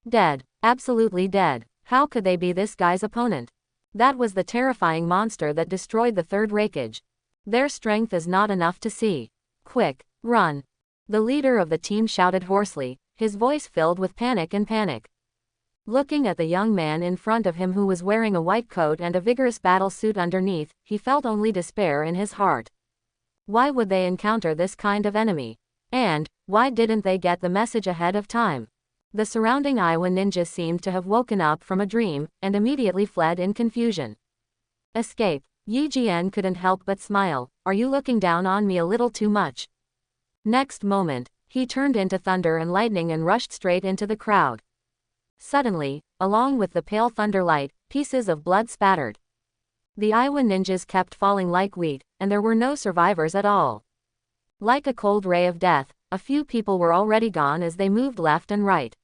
Dead. Absolutely dead. How could they be this guy's opponent? That was the terrifying monster that destroyed the third Raikage. Their strength is not enough to see. Quick, run. The leader of the team shouted hoarsely, his voice filled with panic. Looking at the young man in front of him who was wearing a white coat and a vigorous battle suit underneath, he felt only despair in his heart. Why would they encounter this kind of enemy? And why didn't they get the message ahead of time? The surrounding Iowa ninjas seemed to have woken up from a dream, and immediately fled in confusion. Escape. Yi Jian couldn't help but smile. Are you looking down on me a little too much? Next moment, he turned into thunder and lightning and rushed straight into the crowd. Suddenly, along with the pale thunder light, pieces of blood spattered. The Iowa ninjas kept falling like wheat, and there were no survivors at all. Like a cold ray of death, a few people were already gone as they moved left and right.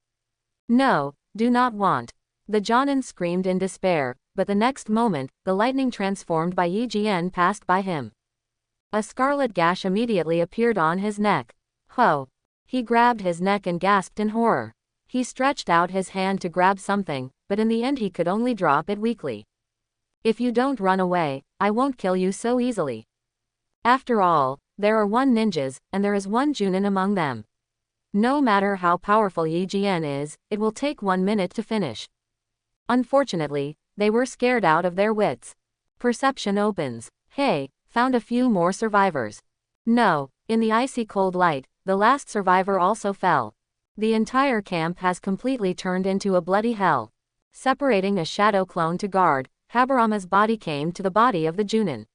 No, do not want. The Jonin screamed in despair, but the next moment, the lightning transformed by Yi Jian passed by him. A scarlet gash immediately appeared on his neck. Ho! He grabbed his neck and gasped in horror. He stretched out his hand to grab something, but in the end he could only drop it weakly. If you don't run away, I won't kill you so easily. After all, there are one ninjas, and there is one Junin among them. No matter how powerful Yi Jian is, it will take 1 minute to finish. Unfortunately, they were scared out of their wits. Perception opens. Hey, found a few more survivors. No, in the icy cold light, the last survivor also fell. The entire camp has completely turned into a bloody hell. Separating a shadow clone to guard, Habarama's body came to the body of the Junin.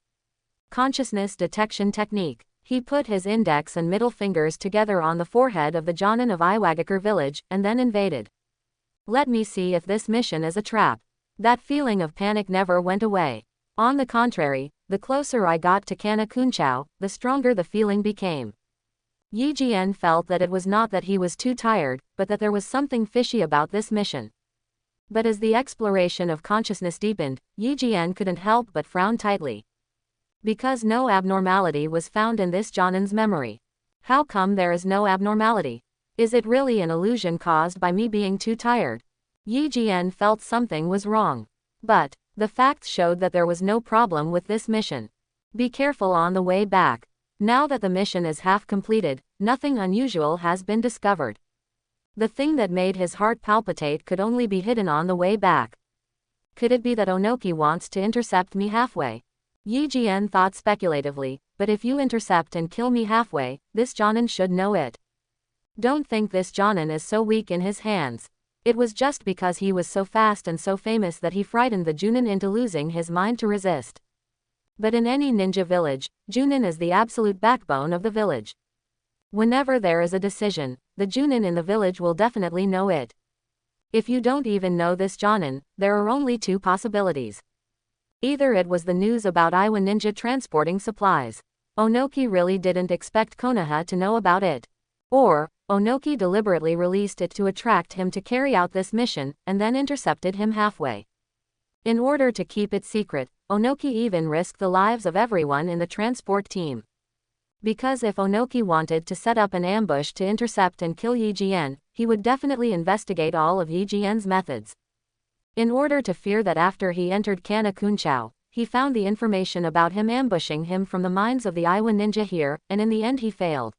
Consciousness detection technique. He put his index and middle fingers together on the forehead of the Jonin of Iwagakure village, and then invaded. Let me see if this mission is a trap. That feeling of panic never went away. On the contrary, the closer I got to Kana Kunchao, the stronger the feeling became. Yi Jian felt that it was not that he was too tired, but that there was something fishy about this mission. But as the exploration of consciousness deepened, Yi Jian couldn't help but frown tightly. Because no abnormality was found in this Jonin's memory. How come there is no abnormality? Is it really an illusion caused by me being too tired? Yi Jian felt something was wrong. But the facts showed that there was no problem with this mission. Be careful on the way back. Now that the mission is half completed, nothing unusual has been discovered. The thing that made his heart palpitate could only be hidden on the way back. Could it be that Onoki wants to intercept me halfway? Yi Jian thought speculatively, but if you intercept and kill me halfway, this Jonin should know it. Don't think this Jonin is so weak in his hands. It was just because he was so fast and so famous that he frightened the Junin into losing his mind to resist. But in any ninja village, Junin is the absolute backbone of the village. Whenever there is a decision, the Junin in the village will definitely know it. If you don't even know this Jonin, there are only two possibilities. Either it was the news about Iowa ninja transporting supplies. Onoki really didn't expect Konoha to know about it. Or, Onoki deliberately released it to attract him to carry out this mission, and then intercepted him halfway. In order to keep it secret, Onoki even risked the lives of everyone in the transport team. Because if Onoki wanted to set up an ambush to intercept and kill Yi Jian, he would definitely investigate all of Yi Jian's methods. In order to fear that after he entered Kana Kunchao, he found the information about him ambushing him from the minds of the Iowa ninja here, and in the end he failed.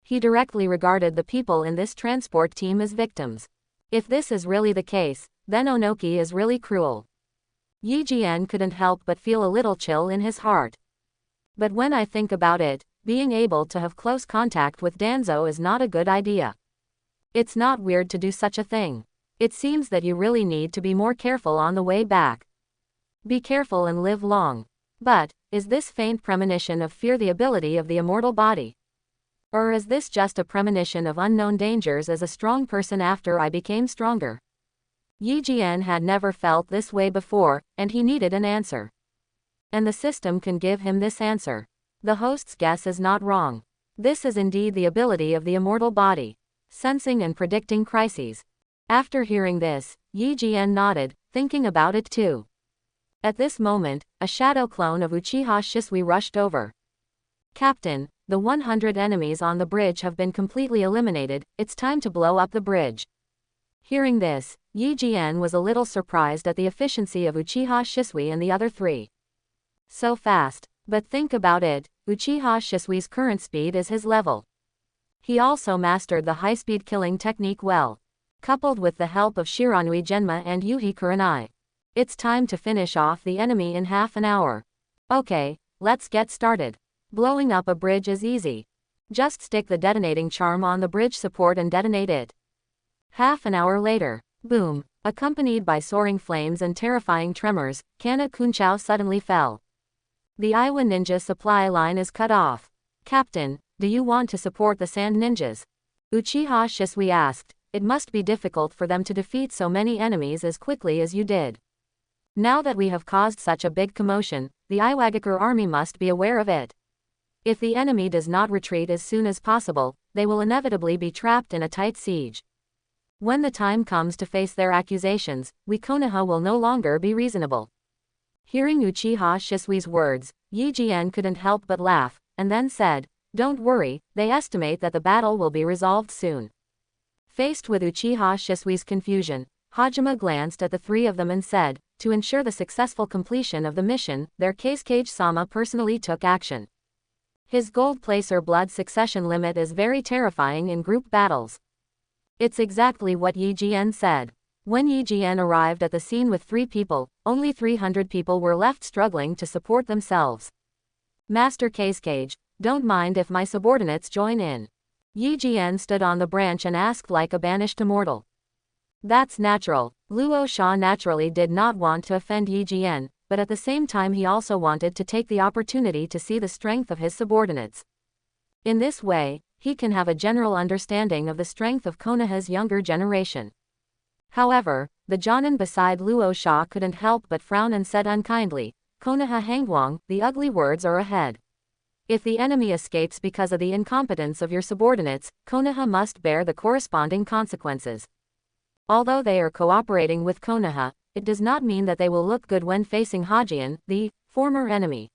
He directly regarded the people in this transport team as victims. If this is really the case, then Onoki is really cruel. Yi Jian couldn't help but feel a little chill in his heart. But when I think about it, being able to have close contact with Danzo is not a good idea. It's not weird to do such a thing. It seems that you really need to be more careful on the way back. Be careful and live long. But, is this faint premonition of fear the ability of the immortal body? Or is this just a premonition of unknown dangers as a strong person after I became stronger? Yi Jian had never felt this way before, and he needed an answer. And the system can give him this answer. The host's guess is not wrong. This is indeed the ability of the immortal body. Sensing and predicting crises. After hearing this, Yi Jian nodded, thinking about it too. At this moment, a shadow clone of Uchiha Shisui rushed over. Captain, the 100 enemies on the bridge have been completely eliminated, it's time to blow up the bridge. Hearing this, Yi Jian was a little surprised at the efficiency of Uchiha Shisui and the other three. So fast, but think about it, Uchiha Shisui's current speed is his level. He also mastered the high-speed killing technique well. coupled with the help of Shiranui Genma and Yuhi Kurenai. It's time to finish off the enemy in half an hour. Okay, let's get started. Blowing up a bridge is easy. Just stick the detonating charm on the bridge support and detonate it. Half an hour later, boom, accompanied by soaring flames and terrifying tremors, Kana Kunchao suddenly fell. The Iwa ninja supply line is cut off. Captain, do you want to support the sand ninjas? Uchiha Shisui asked. It must be difficult for them to defeat so many enemies as quickly as you did. Now that we have caused such a big commotion, the Iwagakure army must be aware of it. If the enemy does not retreat as soon as possible, they will inevitably be trapped in a tight siege. When the time comes to face their accusations, we Konoha will no longer be reasonable. Hearing Uchiha Shisui's words, Yi Jian couldn't help but laugh, and then said, "Don't worry, they estimate that the battle will be resolved soon." Faced with Uchiha Shisui's confusion, Hajime glanced at the three of them and said, to ensure the successful completion of the mission, their Kazekage-sama personally took action. His gold placer blood succession limit is very terrifying in group battles. It's exactly what Yi Jian said. When Yi Jian arrived at the scene with 3 people, only 300 people were left struggling to support themselves. Master Kazekage, don't mind if my subordinates join in. Yi Jian stood on the branch and asked like a banished immortal. That's natural. Luo Sha naturally did not want to offend Yi Jian, but at the same time he also wanted to take the opportunity to see the strength of his subordinates. In this way, he can have a general understanding of the strength of Konoha's younger generation. However, the Jonin beside Luo Sha couldn't help but frown and said unkindly, "Konoha Hangwang, the ugly words are ahead. If the enemy escapes because of the incompetence of your subordinates, Konoha must bear the corresponding consequences." Although they are cooperating with Konoha, it does not mean that they will look good when facing Hajian, the former enemy.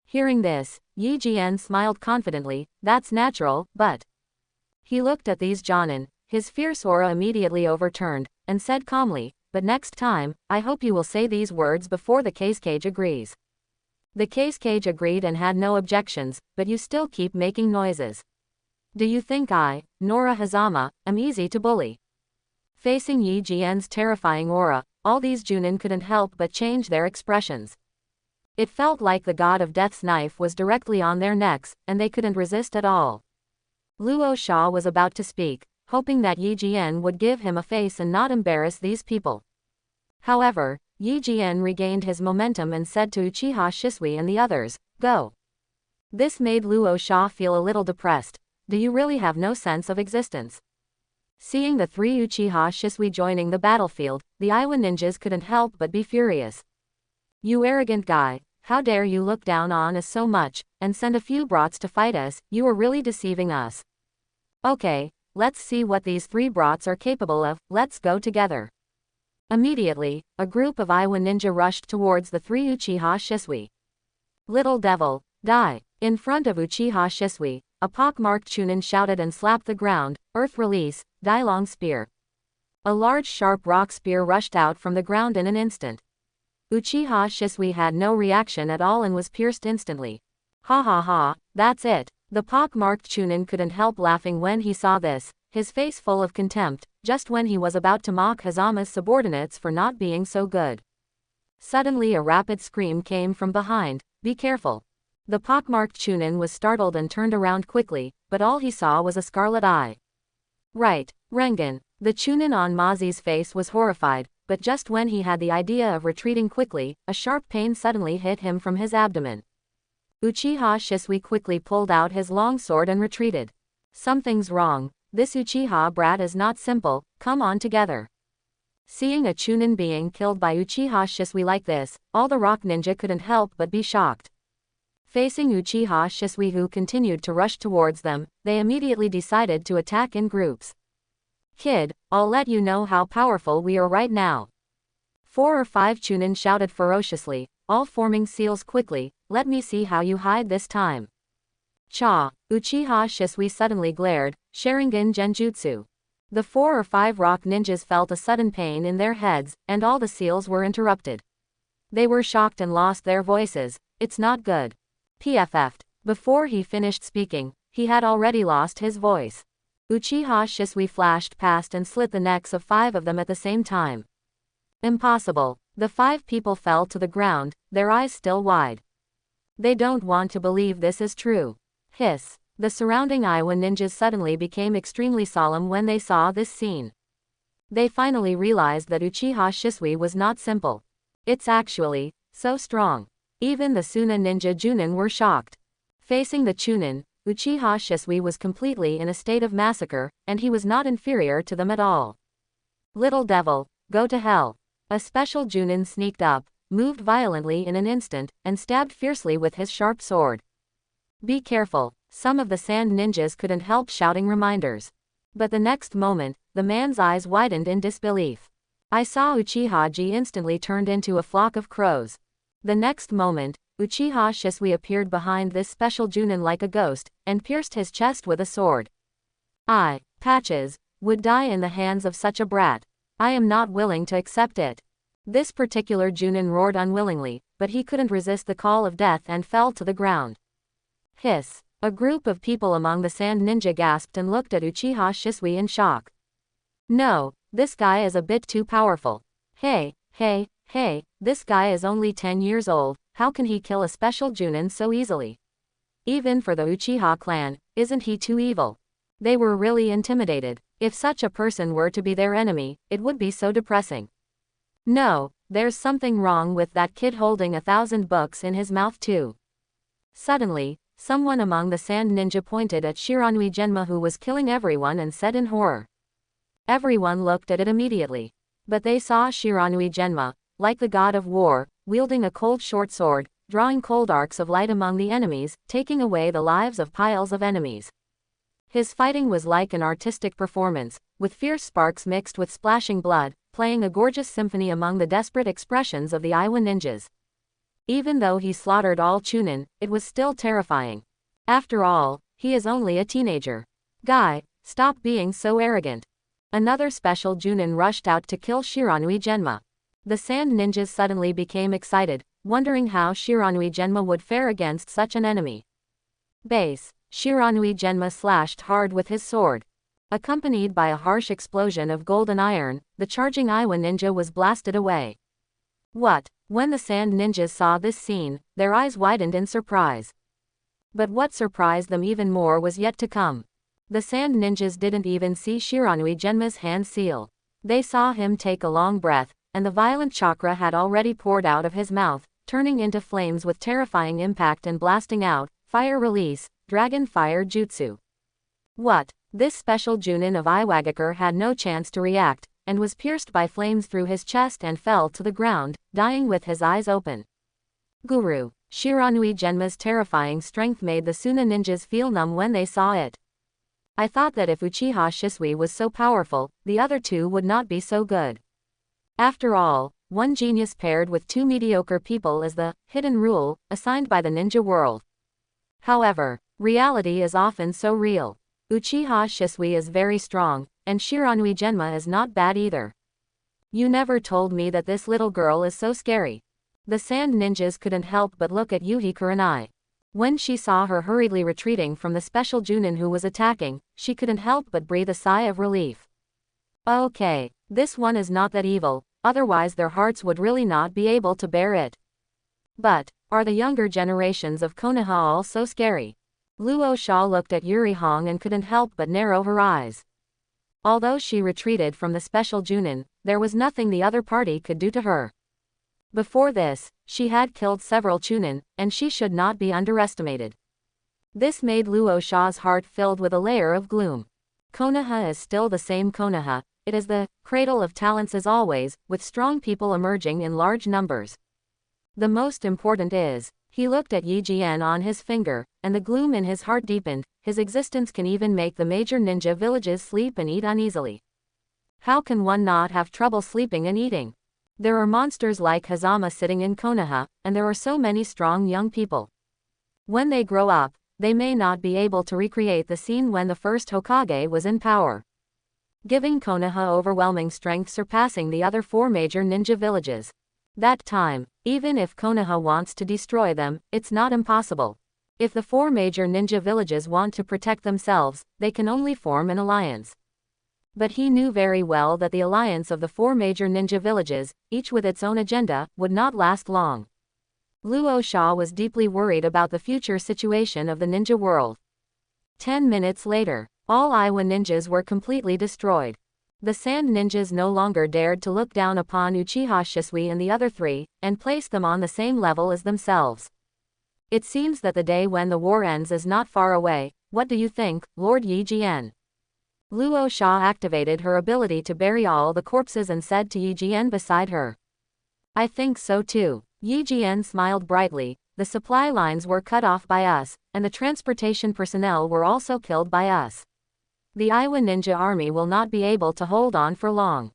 Hearing this, Yi Jian smiled confidently. That's natural, but... He looked at these Jonin, his fierce aura immediately overturned, and said calmly, "But next time, I hope you will say these words before the Kazekage agrees." The Kazekage agreed and had no objections, "But you still keep making noises. Do you think I, Nora Hazama, am easy to bully?" Facing Yi Jian's terrifying aura, all these Junin couldn't help but change their expressions. It felt like the god of death's knife was directly on their necks, and they couldn't resist at all. Luo Sha was about to speak, hoping that Yi Jian would give him a face and not embarrass these people. However, Yi Jian regained his momentum and said to Uchiha Shisui and the others, "Go." This made Luo Sha feel a little depressed. Do you really have no sense of existence? Seeing the 3 Uchiha Shisui joining the battlefield, the Iwa ninjas couldn't help but be furious. "You arrogant guy, how dare you look down on us so much, and send a few brats to fight us, you are really deceiving us. Okay, let's see what these 3 brats are capable of, let's go together." Immediately, a group of Iwa ninja rushed towards the 3 Uchiha Shisui. "Little devil, die!" In front of Uchiha Shisui, a pockmarked Chunin shouted and slapped the ground, "Earth release, Dailong spear." A large sharp rock spear rushed out from the ground in an instant. Uchiha Shisui had no reaction at all and was pierced instantly. "Ha ha ha, that's it." The pock-marked Chunin couldn't help laughing when he saw this, his face full of contempt, just when he was about to mock Hazama's subordinates for not being so good. Suddenly a rapid scream came from behind, "Be careful." The pockmarked Chunin was startled and turned around quickly, but all he saw was a scarlet eye. "Right, Rengen." The Chunin on Mazi's face was horrified, but just when he had the idea of retreating quickly, a sharp pain suddenly hit him from his abdomen. Uchiha Shisui quickly pulled out his long sword and retreated. "Something's wrong. This Uchiha brat is not simple, come on together." Seeing a Chunin being killed by Uchiha Shisui like this, all the rock ninja couldn't help but be shocked. Facing Uchiha Shisui who continued to rush towards them, they immediately decided to attack in groups. "Kid, I'll let you know how powerful we are right now." 4 or 5 Chunin shouted ferociously, all forming seals quickly, "Let me see how you hide this time." Cha! Uchiha Shisui suddenly glared, Sharingan Genjutsu. The 4 or 5 rock ninjas felt a sudden pain in their heads, and all the seals were interrupted. They were shocked and lost their voices. "It's not good." PFF'd. Before he finished speaking, he had already lost his voice. Uchiha Shisui flashed past and slit the necks of 5 of them at the same time. Impossible. The 5 people fell to the ground, their eyes still wide. They don't want to believe this is true. Hiss. The surrounding Iowa ninjas suddenly became extremely solemn when they saw this scene. They finally realized that Uchiha Shisui was not simple. It's actually so strong. Even the Suna ninja Junin were shocked. Facing the Chunin, Uchiha Shisui was completely in a state of massacre, and he was not inferior to them at all. Little devil, go to hell. A special Junin sneaked up, moved violently in an instant, and stabbed fiercely with his sharp sword. Be careful. Some of the sand ninjas couldn't help shouting reminders. But the next moment, the man's eyes widened in disbelief. I saw Uchiha-ji instantly turned into a flock of crows. The next moment, Uchiha Shisui appeared behind this special Junin like a ghost, and pierced his chest with a sword. I, Patches, would die in the hands of such a brat. I am not willing to accept it. This particular Junin roared unwillingly, but he couldn't resist the call of death and fell to the ground. Hiss. A group of people among the sand ninja gasped and looked at Uchiha Shisui in shock. No, this guy is a bit too powerful. Hey, this guy is only 10 years old, how can he kill a special Junin so easily? Even for the Uchiha clan, isn't he too evil? They were really intimidated. If such a person were to be their enemy, it would be so depressing. No, there's something wrong with that kid holding 1,000 books in his mouth too. Suddenly, someone among the sand ninja pointed at Shiranui Genma who was killing everyone and said in horror. Everyone looked at it immediately. But they saw Shiranui Genma, like the god of war, wielding a cold short sword, drawing cold arcs of light among the enemies, taking away the lives of piles of enemies. His fighting was like an artistic performance, with fierce sparks mixed with splashing blood, playing a gorgeous symphony among the desperate expressions of the Iowa ninjas. Even though he slaughtered all Chunin, it was still terrifying. After all, he is only a teenager. Guy, stop being so arrogant. Another special Junin rushed out to kill Shiranui Genma. The sand ninjas suddenly became excited, wondering how Shiranui Genma would fare against such an enemy. Base. Shiranui Genma slashed hard with his sword. Accompanied by a harsh explosion of golden iron, the charging Iowa ninja was blasted away. What? When the sand ninjas saw this scene, their eyes widened in surprise. But what surprised them even more was yet to come. The sand ninjas didn't even see Shiranui Genma's hand seal. They saw him take a long breath, and the violent chakra had already poured out of his mouth, turning into flames with terrifying impact and blasting out, fire release, dragon fire jutsu. What? This special Junin of Iwagakure had no chance to react, and was pierced by flames through his chest and fell to the ground, dying with his eyes open. Guru. Shiranui Genma's terrifying strength made the Suna ninjas feel numb when they saw it. I thought that if Uchiha Shisui was so powerful, the other two would not be so good. After all, one genius paired with 2 mediocre people is the hidden rule assigned by the ninja world. However, reality is often so real. Uchiha Shisui is very strong, and Shiranui Genma is not bad either. You never told me that this little girl is so scary. The sand ninjas couldn't help but look at Yuhi Kurenai. When she saw her hurriedly retreating from the special Junin who was attacking, she couldn't help but breathe a sigh of relief. Okay, this one is not that evil, otherwise their hearts would really not be able to bear it. But, are the younger generations of Konoha all so scary? Luo Sha looked at Yuri Hong and couldn't help but narrow her eyes. Although she retreated from the special Junin, there was nothing the other party could do to her. Before this, she had killed several Chunin, and she should not be underestimated. This made Luo Sha's heart filled with a layer of gloom. Konoha is still the same Konoha, it is the cradle of talents as always, with strong people emerging in large numbers. The most important is, he looked at Yi Jian on his finger, and the gloom in his heart deepened. His existence can even make the major ninja villages sleep and eat uneasily. How can one not have trouble sleeping and eating? There are monsters like Hazama sitting in Konoha, and there are so many strong young people. When they grow up, they may not be able to recreate the scene when the first Hokage was in power, giving Konoha overwhelming strength surpassing the other 4 major ninja villages. That time, even if Konoha wants to destroy them, it's not impossible. If the 4 major ninja villages want to protect themselves, they can only form an alliance. But he knew very well that the alliance of the 4 major ninja villages, each with its own agenda, would not last long. Luo Sha was deeply worried about the future situation of the ninja world. 10 minutes later, all Iwa ninjas were completely destroyed. The sand ninjas no longer dared to look down upon Uchiha Shisui and the other 3, and place them on the same level as themselves. It seems that the day when the war ends is not far away. What do you think, Lord Yi Jian? Luo Sha activated her ability to bury all the corpses and said to Yi Jian beside her. I think so too. Yi Jian smiled brightly. The supply lines were cut off by us, and the transportation personnel were also killed by us. The Iwa ninja army will not be able to hold on for long.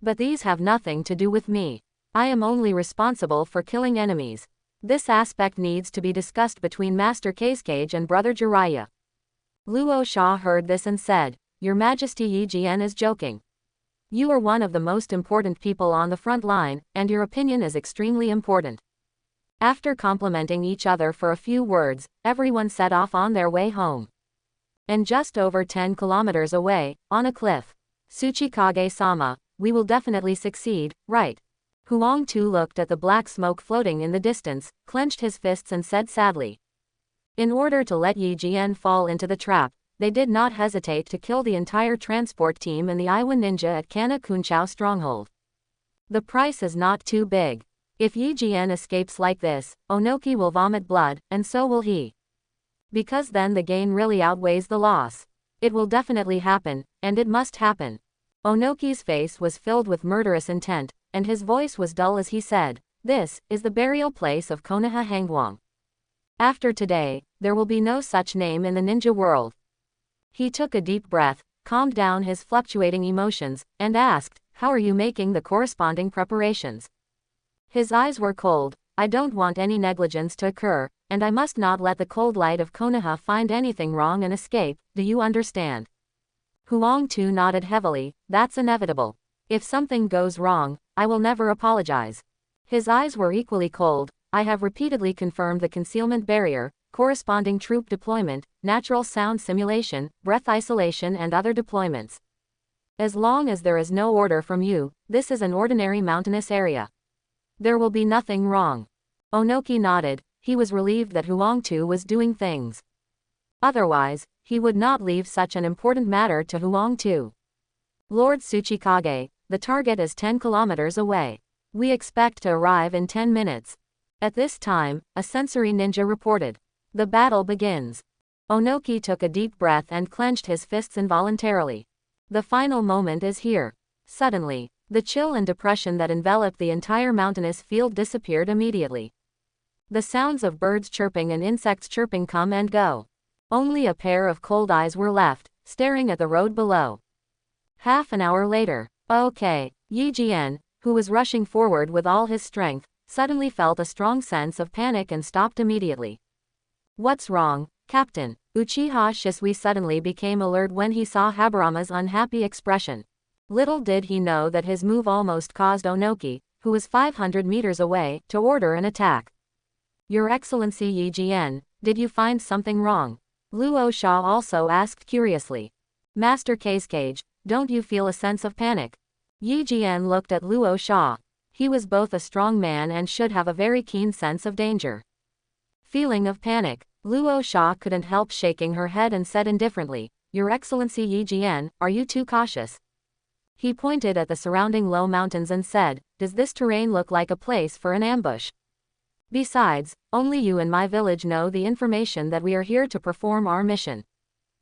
But these have nothing to do with me. I am only responsible for killing enemies. This aspect needs to be discussed between Master Cascage and Brother Jiraiya. Luo Sha heard this and said, Your Majesty, Yi Jian is joking. You are one of the most important people on the front line, and your opinion is extremely important. After complimenting each other for a few words, everyone set off on their way home. And just over 10 kilometers away, on a cliff, Tsuchikage-sama, we will definitely succeed, right? Huang Tu looked at the black smoke floating in the distance, clenched his fists and said sadly. In order to let Yi Jian fall into the trap, they did not hesitate to kill the entire transport team and the Iwa ninja at Kana Kunchao stronghold. The price is not too big. If Yi Jian escapes like this, Onoki will vomit blood, and so will he. Because then the gain really outweighs the loss. It will definitely happen, and it must happen. Onoki's face was filled with murderous intent, and his voice was dull as he said, This is the burial place of Konoha Hangwang. After today, there will be no such name in the ninja world. He took a deep breath, calmed down his fluctuating emotions, and asked, How are you making the corresponding preparations? His eyes were cold. I don't want any negligence to occur, and I must not let the cold light of Konoha find anything wrong and escape, do you understand? Huang Tu nodded heavily, That's inevitable. If something goes wrong, I will never apologize. His eyes were equally cold. I have repeatedly confirmed the concealment barrier, corresponding troop deployment, natural sound simulation, breath isolation and other deployments. As long as there is no order from you, this is an ordinary mountainous area. There will be nothing wrong. Onoki nodded. He was relieved that Huang Tu was doing things. Otherwise, he would not leave such an important matter to Huang Tu. Lord Tsuchikage, the target is 10 kilometers away. We expect to arrive in 10 minutes. At this time, a sensory ninja reported. The battle begins. Onoki took a deep breath and clenched his fists involuntarily. The final moment is here. Suddenly, the chill and depression that enveloped the entire mountainous field disappeared immediately. The sounds of birds chirping and insects chirping come and go. Only a pair of cold eyes were left, staring at the road below. Half an hour later, okay, Yi Jian, who was rushing forward with all his strength, suddenly felt a strong sense of panic and stopped immediately. What's wrong, Captain? Uchiha Shisui suddenly became alert when he saw Habarama's unhappy expression. Little did he know that his move almost caused Onoki, who was 500 meters away, to order an attack. Your Excellency Yi Jian, did you find something wrong? Luo Sha also asked curiously. Master Cascage, don't you feel a sense of panic? Yi Jian looked at Luo Sha. He was both a strong man and should have a very keen sense of danger. Feeling of panic, Luo Sha couldn't help shaking her head and said indifferently, Your Excellency Yi Jian, are you too cautious? He pointed at the surrounding low mountains and said, Does this terrain look like a place for an ambush? Besides, only you and my village know the information that we are here to perform our mission.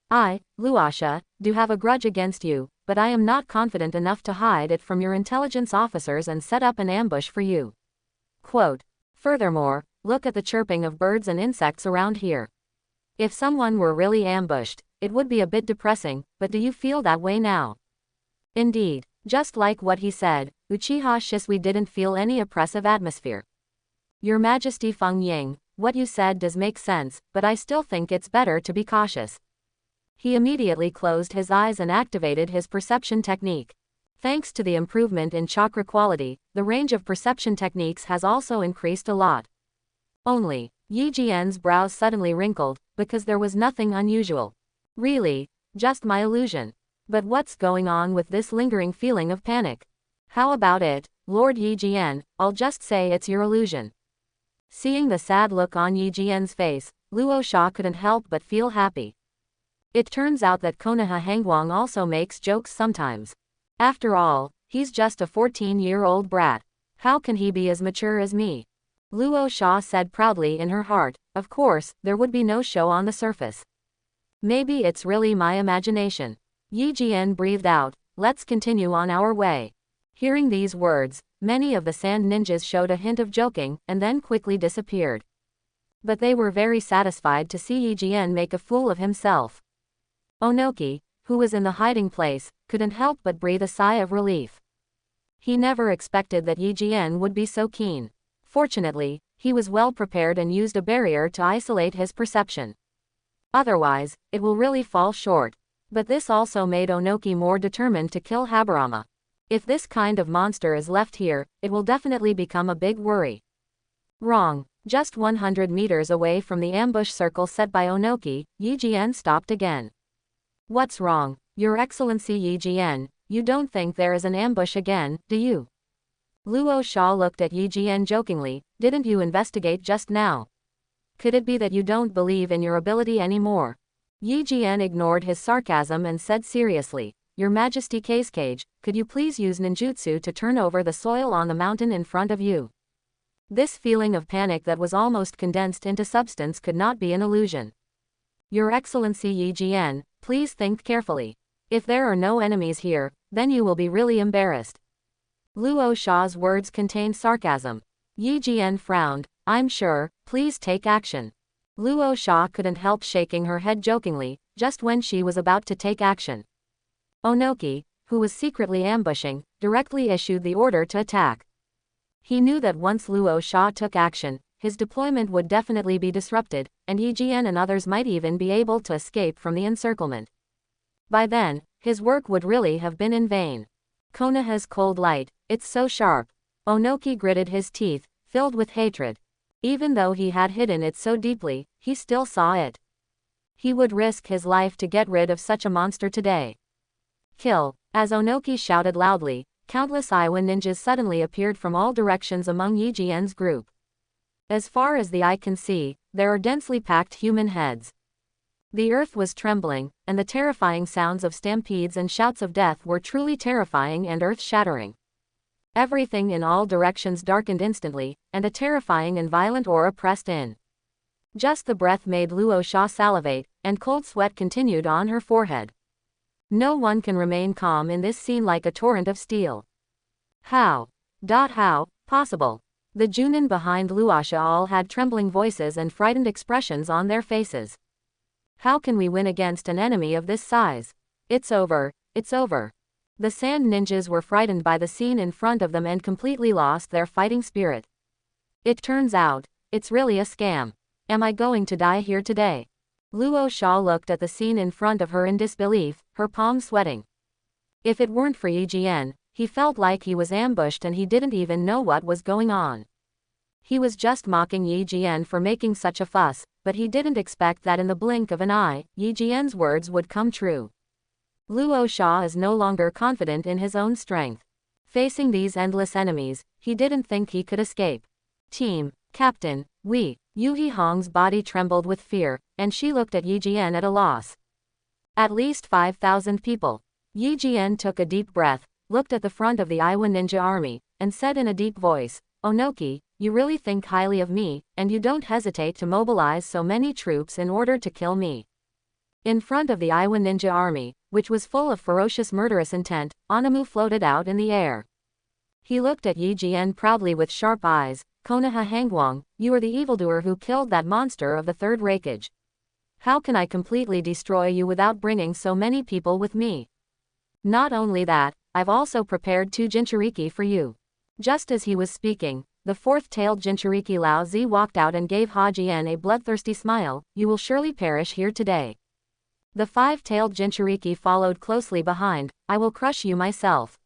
I, Luasha, do have a grudge against you, but I am not confident enough to hide it from your intelligence officers and set up an ambush for you. Quote. Furthermore, look at the chirping of birds and insects around here. If someone were really ambushed, it would be a bit depressing, but do you feel that way now? Indeed, just like what he said, Uchiha Shisui didn't feel any oppressive atmosphere. Your Majesty Feng Ying, what you said does make sense, but I still think it's better to be cautious. He immediately closed his eyes and activated his perception technique. Thanks to the improvement in chakra quality, the range of perception techniques has also increased a lot. Only, Yi Jian's brows suddenly wrinkled, because there was nothing unusual. Really? Just my illusion. But what's going on with this lingering feeling of panic? How about it, Lord Yi Jian, I'll just say it's your illusion. Seeing the sad look on Yi Jian's face, Luo Sha couldn't help but feel happy. It turns out that Konoha Hangwang also makes jokes sometimes. After all, he's just a 14-year-old brat. How can he be as mature as me? Luo Sha said proudly in her heart. Of course, there would be no show on the surface. Maybe it's really my imagination. Yi Jian breathed out. Let's continue on our way. Hearing these words, many of the sand ninjas showed a hint of joking and then quickly disappeared. But they were very satisfied to see Yi Jian make a fool of himself. Onoki, who was in the hiding place, couldn't help but breathe a sigh of relief. He never expected that Yi Jian would be so keen. Fortunately, he was well prepared and used a barrier to isolate his perception. Otherwise, it will really fall short. But this also made Onoki more determined to kill Habarama. If this kind of monster is left here, it will definitely become a big worry. Wrong. Just 100 meters away from the ambush circle set by Onoki, Yi Jian stopped again. What's wrong, Your Excellency Yi Jian? You don't think there is an ambush again, do you? Luo Sha looked at Yi Jian jokingly. Didn't you investigate just now? Could it be that you don't believe in your ability anymore? Yi Jian ignored his sarcasm and said seriously, Your Majesty Cage, could you please use ninjutsu to turn over the soil on the mountain in front of you? This feeling of panic that was almost condensed into substance could not be an illusion. Your Excellency Yi Jian, please think carefully. If there are no enemies here, then you will be really embarrassed. Luo Sha's words contained sarcasm. Yi Jian frowned. I'm sure, please take action. Luo Sha couldn't help shaking her head jokingly, just when she was about to take action. Onoki, who was secretly ambushing, directly issued the order to attack. He knew that once Luo Sha took action, his deployment would definitely be disrupted, and Yi Jian and others might even be able to escape from the encirclement. By then, his work would really have been in vain. Konoha's cold light, it's so sharp. Onoki gritted his teeth, filled with hatred. Even though he had hidden it so deeply, he still saw it. He would risk his life to get rid of such a monster today. Kill. As Onoki shouted loudly, countless Iwa ninjas suddenly appeared from all directions among Yi Jian's group. As far as the eye can see, there are densely packed human heads. The earth was trembling, and the terrifying sounds of stampedes and shouts of death were truly terrifying and earth-shattering. Everything in all directions darkened instantly, and a terrifying and violent aura pressed in. Just the breath made Luo Sha salivate, and cold sweat continued on her forehead. No one can remain calm in this scene like a torrent of steel. How? How possible? The Junin behind Luosha all had trembling voices and frightened expressions on their faces. How can we win against an enemy of this size? It's over, it's over. The sand ninjas were frightened by the scene in front of them and completely lost their fighting spirit. It turns out, it's really a scam. Am I going to die here today? Luo Sha looked at the scene in front of her in disbelief, her palms sweating. If it weren't for Yi Jian, he felt like he was ambushed and he didn't even know what was going on. He was just mocking Yi Jian for making such a fuss, but he didn't expect that in the blink of an eye, Yi Jian's words would come true. Luo Sha is no longer confident in his own strength. Facing these endless enemies, he didn't think he could escape. Team, Captain, we. Yuhi Hong's body trembled with fear, and she looked at Yi Jian at a loss. At least 5,000 people. Yi Jian took a deep breath, looked at the front of the Iwa ninja army, and said in a deep voice, Onoki, you really think highly of me, and you don't hesitate to mobilize so many troops in order to kill me. In front of the Iwa ninja army, which was full of ferocious murderous intent, Anamu floated out in the air. He looked at Yi Jian proudly with sharp eyes. Konoha Hangwang, you are the evildoer who killed that monster of the third Raikage. How can I completely destroy you without bringing so many people with me? Not only that, I've also prepared 2 Jinchuriki for you. Just as he was speaking, the fourth-tailed Jinchuriki Lao Zi walked out and gave Ha Jian a bloodthirsty smile. You will surely perish here today. The 5-tailed Jinchuriki followed closely behind. I will crush you myself.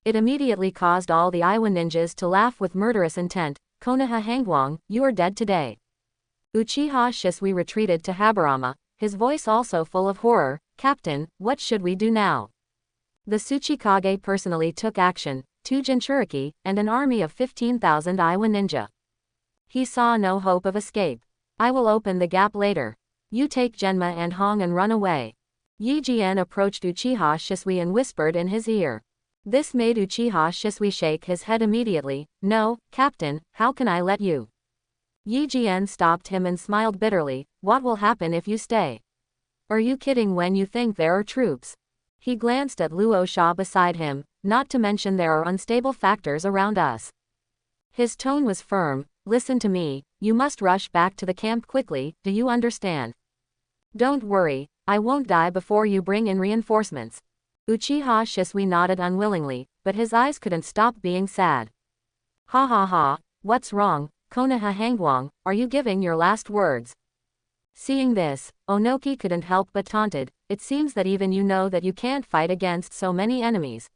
It immediately caused all the Iwa ninjas to laugh with murderous intent. Konoha Hangwang, you are dead today. Uchiha Shisui retreated to Habarama, his voice also full of horror. Captain, what should we do now? The Tsuchikage personally took action, 2 Jinchuriki, and an army of 15,000 Iwa ninja. He saw no hope of escape. I will open the gap later. You take Genma and Hong and run away. Yi Jian approached Uchiha Shisui and whispered in his ear. This made Uchiha Shisui shake his head immediately. No, Captain, how can I let you? Yi Jian stopped him and smiled bitterly. What will happen if you stay? Are you kidding when you think there are troops? He glanced at Luo Sha beside him, not to mention there are unstable factors around us. His tone was firm. Listen to me, you must rush back to the camp quickly, do you understand? Don't worry, I won't die before you bring in reinforcements. Uchiha Shisui nodded unwillingly, but his eyes couldn't stop being sad. Ha ha ha, what's wrong, Konoha Hangwang, are you giving your last words? Seeing this, Onoki couldn't help but taunted, it seems that even you know that you can't fight against so many enemies.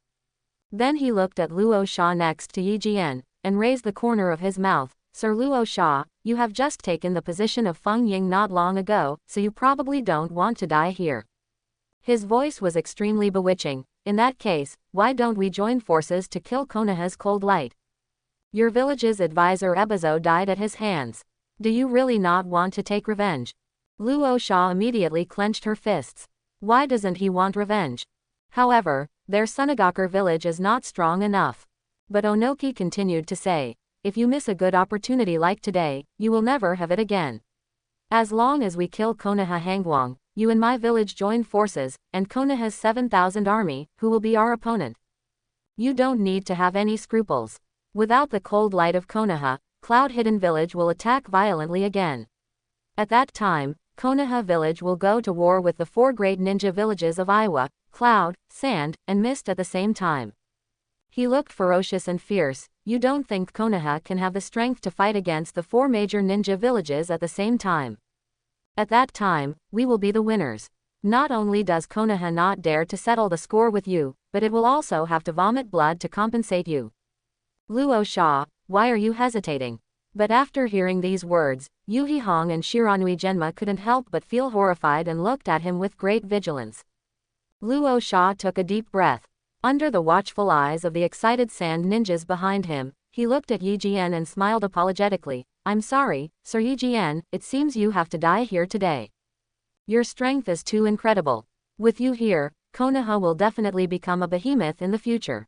Then he looked at Luo Sha next to Yi Jian, and raised the corner of his mouth. Sir Luo Sha, you have just taken the position of Feng Ying not long ago, so you probably don't want to die here. His voice was extremely bewitching. In that case, why don't we join forces to kill Konoha's cold light? Your village's advisor Ebizo died at his hands. Do you really not want to take revenge? Luo Sha immediately clenched her fists. Why doesn't he want revenge? However, their Sunagakur village is not strong enough. But Onoki continued to say, if you miss a good opportunity like today, you will never have it again. As long as we kill Konoha Hangwang, you and my village join forces, and Konoha's 7,000 army, who will be our opponent. You don't need to have any scruples. Without the cold light of Konoha, Cloud Hidden Village will attack violently again. At that time, Konoha Village will go to war with the 4 great ninja villages of Iwa, Cloud, Sand, and Mist at the same time. He looked ferocious and fierce. You don't think Konoha can have the strength to fight against the 4 major ninja villages at the same time? At that time, we will be the winners. Not only does Konoha not dare to settle the score with you, but it will also have to vomit blood to compensate you. Luo Sha, why are you hesitating? But after hearing these words, Yuhi Hong and Shiranui Genma couldn't help but feel horrified and looked at him with great vigilance. Luo Sha took a deep breath. Under the watchful eyes of the excited sand ninjas behind him, he looked at Yi Jian and smiled apologetically. I'm sorry, Sir Yi Jian, it seems you have to die here today. Your strength is too incredible. With you here, Konoha will definitely become a behemoth in the future.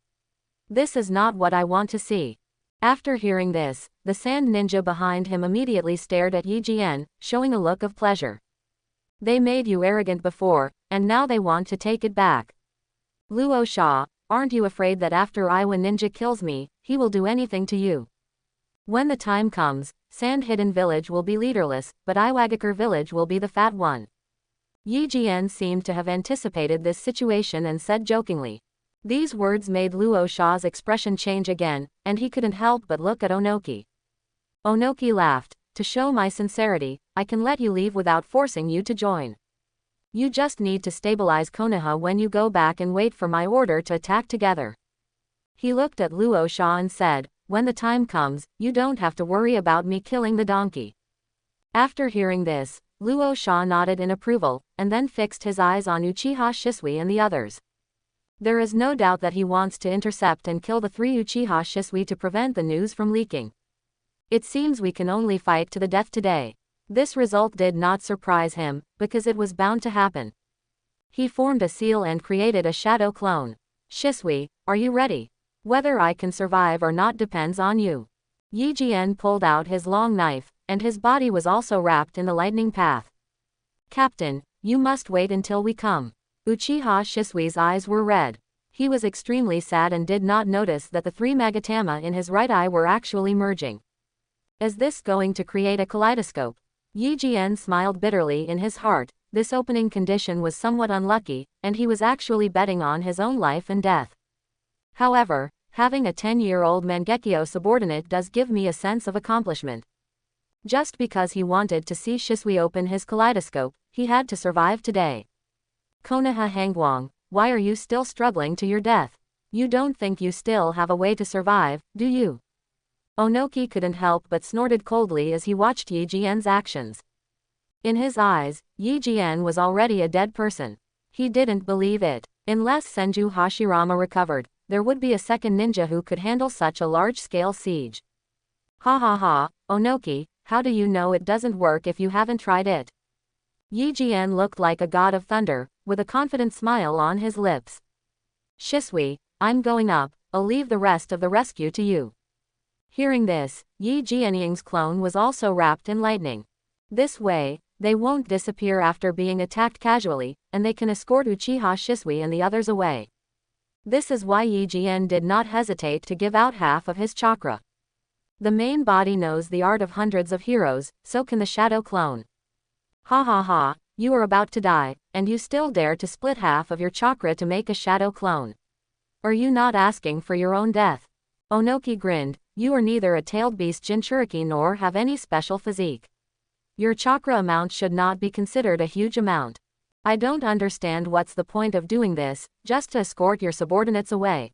This is not what I want to see. After hearing this, the sand ninja behind him immediately stared at Yi Jian, showing a look of pleasure. They made you arrogant before, and now they want to take it back. Luo Sha, aren't you afraid that after Iwa Ninja kills me, he will do anything to you? When the time comes, Sand Hidden Village will be leaderless, but Iwagakure Village will be the fat one. Yi Jian seemed to have anticipated this situation and said jokingly. These words made Luo Sha's expression change again, and he couldn't help but look at Onoki. Onoki laughed. To show my sincerity, I can let you leave without forcing you to join. You just need to stabilize Konoha when you go back and wait for my order to attack together. He looked at Luo Sha and said, when the time comes, you don't have to worry about me killing the donkey. After hearing this, Luo Sha nodded in approval, and then fixed his eyes on Uchiha Shisui and the others. There is no doubt that he wants to intercept and kill the 3 Uchiha Shisui to prevent the news from leaking. It seems we can only fight to the death today. This result did not surprise him, because it was bound to happen. He formed a seal and created a shadow clone. Shisui, are you ready? Whether I can survive or not depends on you. Yi Jian pulled out his long knife, and his body was also wrapped in the lightning path. Captain, you must wait until we come. Uchiha Shisui's eyes were red. He was extremely sad and did not notice that the 3 Magatama in his right eye were actually merging. Is this going to create a kaleidoscope? Yi Jian smiled bitterly in his heart. This opening condition was somewhat unlucky, and he was actually betting on his own life and death. However, having a 10-year-old Mangekyo subordinate does give me a sense of accomplishment. Just because he wanted to see Shisui open his kaleidoscope, he had to survive today. Konoha Hangwang, why are you still struggling to your death? You don't think you still have a way to survive, do you? Onoki couldn't help but snorted coldly as he watched Yi Jian's actions. In his eyes, Yi Jian was already a dead person. He didn't believe it. Unless Senju Hashirama recovered, there would be a second ninja who could handle such a large-scale siege. Ha ha ha, Onoki, how do you know it doesn't work if you haven't tried it? Yi Jian looked like a god of thunder, with a confident smile on his lips. Shisui, I'm going up, I'll leave the rest of the rescue to you. Hearing this, Yi Jianying's clone was also wrapped in lightning. This way, they won't disappear after being attacked casually, and they can escort Uchiha Shisui and the others away. This is why Yi Jian did not hesitate to give out half of his chakra. The main body knows the art of hundreds of heroes, so can the shadow clone. Ha ha ha, you are about to die, and you still dare to split half of your chakra to make a shadow clone. Are you not asking for your own death? Onoki grinned, you are neither a tailed beast Jinchuriki nor have any special physique. Your chakra amount should not be considered a huge amount. I don't understand what's the point of doing this, just to escort your subordinates away.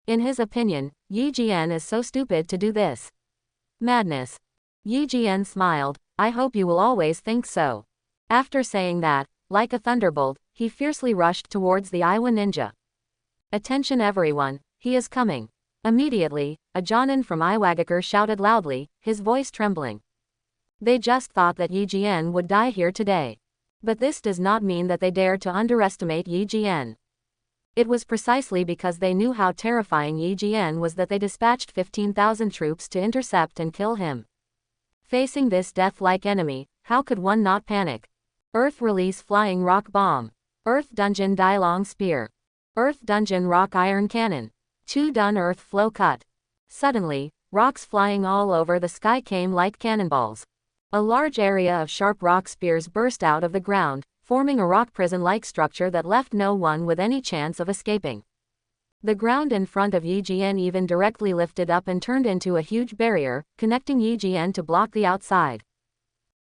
In his opinion, Yi Jian is so stupid to do this. Madness. Yi Jian smiled, I hope you will always think so. After saying that, like a thunderbolt, he fiercely rushed towards the Iwa ninja. Attention everyone, he is coming. Immediately, a Jonin from Iwagakure shouted loudly, his voice trembling. They just thought that Yi Jian would die here today. But this does not mean that they dared to underestimate Yi Jian. It was precisely because they knew how terrifying Yi Jian was that they dispatched 15,000 troops to intercept and kill him. Facing this death-like enemy, how could one not panic? Earth Release Flying Rock Bomb. Earth Dungeon Dailong Spear. Earth Dungeon Rock Iron Cannon. 2 Dun Earth Flow Cut. Suddenly, rocks flying all over the sky came like cannonballs. A large area of sharp rock spears burst out of the ground, forming a rock prison-like structure that left no one with any chance of escaping. The ground in front of Yi Jian even directly lifted up and turned into a huge barrier, connecting Yi Jian to block the outside.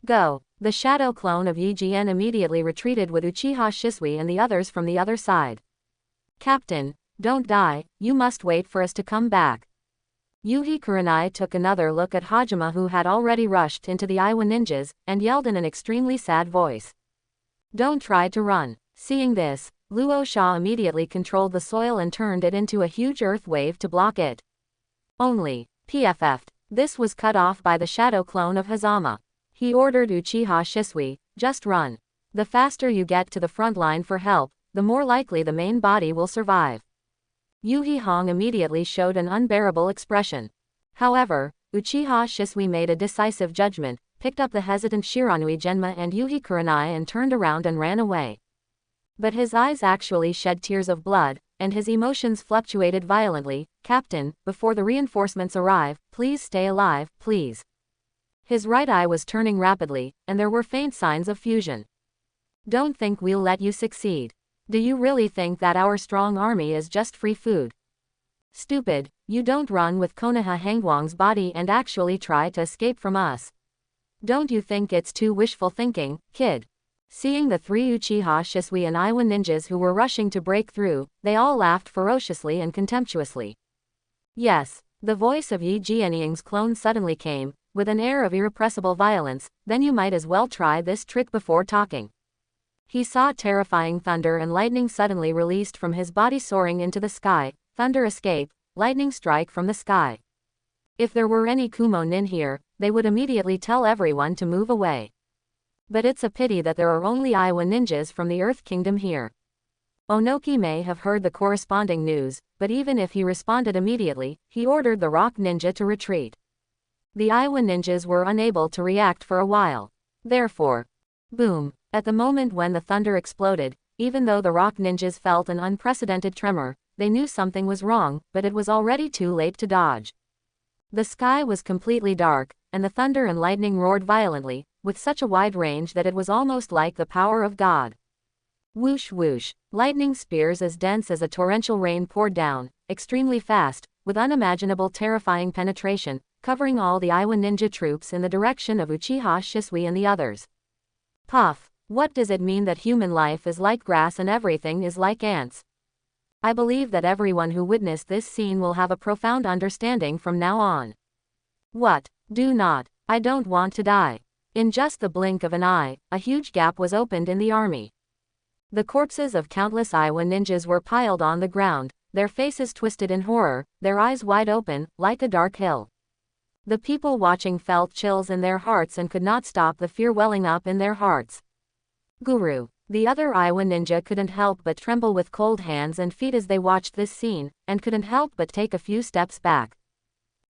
Go! The shadow clone of Yi Jian immediately retreated with Uchiha Shisui and the others from the other side. Captain, don't die, you must wait for us to come back. Yuhi Kurenai took another look at Hajime who had already rushed into the Iwa ninjas, and yelled in an extremely sad voice. Don't try to run. Seeing this, Luo Sha immediately controlled the soil and turned it into a huge earth wave to block it. Only, PFF'd. This was cut off by the shadow clone of Hazama. He ordered Uchiha Shisui, just run. The faster you get to the front line for help, the more likely the main body will survive. Yuhi Hong immediately showed an unbearable expression. However, Uchiha Shisui made a decisive judgment, picked up the hesitant Shiranui Genma and Yuhi Kurenai and turned around and ran away. But his eyes actually shed tears of blood, and his emotions fluctuated violently. Captain, before the reinforcements arrive, please stay alive, please. His right eye was turning rapidly, and there were faint signs of fusion. Don't think we'll let you succeed. Do you really think that our strong army is just free food? Stupid, you don't run with Konoha Hangwang's body and actually try to escape from us. Don't you think it's too wishful thinking, kid? Seeing the 3 Uchiha Shisui and Iwa ninjas who were rushing to break through, they all laughed ferociously and contemptuously. Yes, the voice of Yi Jianying's clone suddenly came, with an air of irrepressible violence, then you might as well try this trick before talking. He saw terrifying thunder and lightning suddenly released from his body soaring into the sky, thunder escape, lightning strike from the sky. If there were any Kumo nin here, they would immediately tell everyone to move away. But it's a pity that there are only Iwa ninjas from the Earth Kingdom here. Onoki may have heard the corresponding news, but even if he responded immediately, he ordered the rock ninja to retreat. The Iwa ninjas were unable to react for a while. Therefore, boom. At the moment when the thunder exploded, even though the rock ninjas felt an unprecedented tremor, they knew something was wrong, but it was already too late to dodge. The sky was completely dark, and the thunder and lightning roared violently, with such a wide range that it was almost like the power of God. Whoosh whoosh, lightning spears as dense as a torrential rain poured down, extremely fast, with unimaginable terrifying penetration, covering all the Iwa ninja troops in the direction of Uchiha Shisui and the others. Puff. What does it mean that human life is like grass and everything is like ants? I believe that everyone who witnessed this scene will have a profound understanding from now on. What? Do not. I don't want to die. In just the blink of an eye, a huge gap was opened in the army. The corpses of countless Iowa ninjas were piled on the ground, their faces twisted in horror, their eyes wide open, like a dark hill. The people watching felt chills in their hearts and could not stop the fear welling up in their hearts. Guru. The other Iowa ninja couldn't help but tremble with cold hands and feet as they watched this scene, and couldn't help but take a few steps back.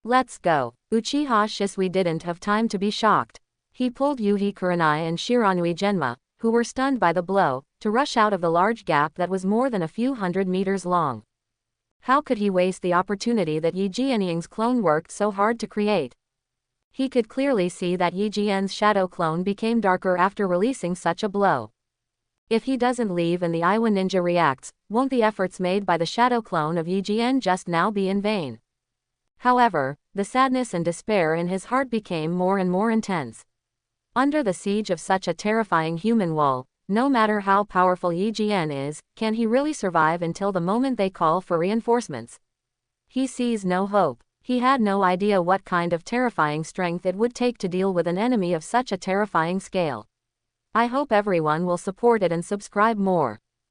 Let's go. Uchiha Shisui didn't have time to be shocked. He pulled Yuhi Kurenai and Shiranui Genma, who were stunned by the blow, to rush out of the large gap that was more than a few hundred meters long. How could he waste the opportunity that Yi Jianying's clone worked so hard to create? He could clearly see that Yi Jian's shadow clone became darker after releasing such a blow. If he doesn't leave and the Iowa ninja reacts, won't the efforts made by the shadow clone of Yi Jian just now be in vain? However, the sadness and despair in his heart became more and more intense. Under the siege of such a terrifying human wall, no matter how powerful Yi Jian is, can he really survive until the moment they call for reinforcements? He sees no hope. He had no idea what kind of terrifying strength it would take to deal with an enemy of such a terrifying scale. I hope everyone will support it and subscribe more.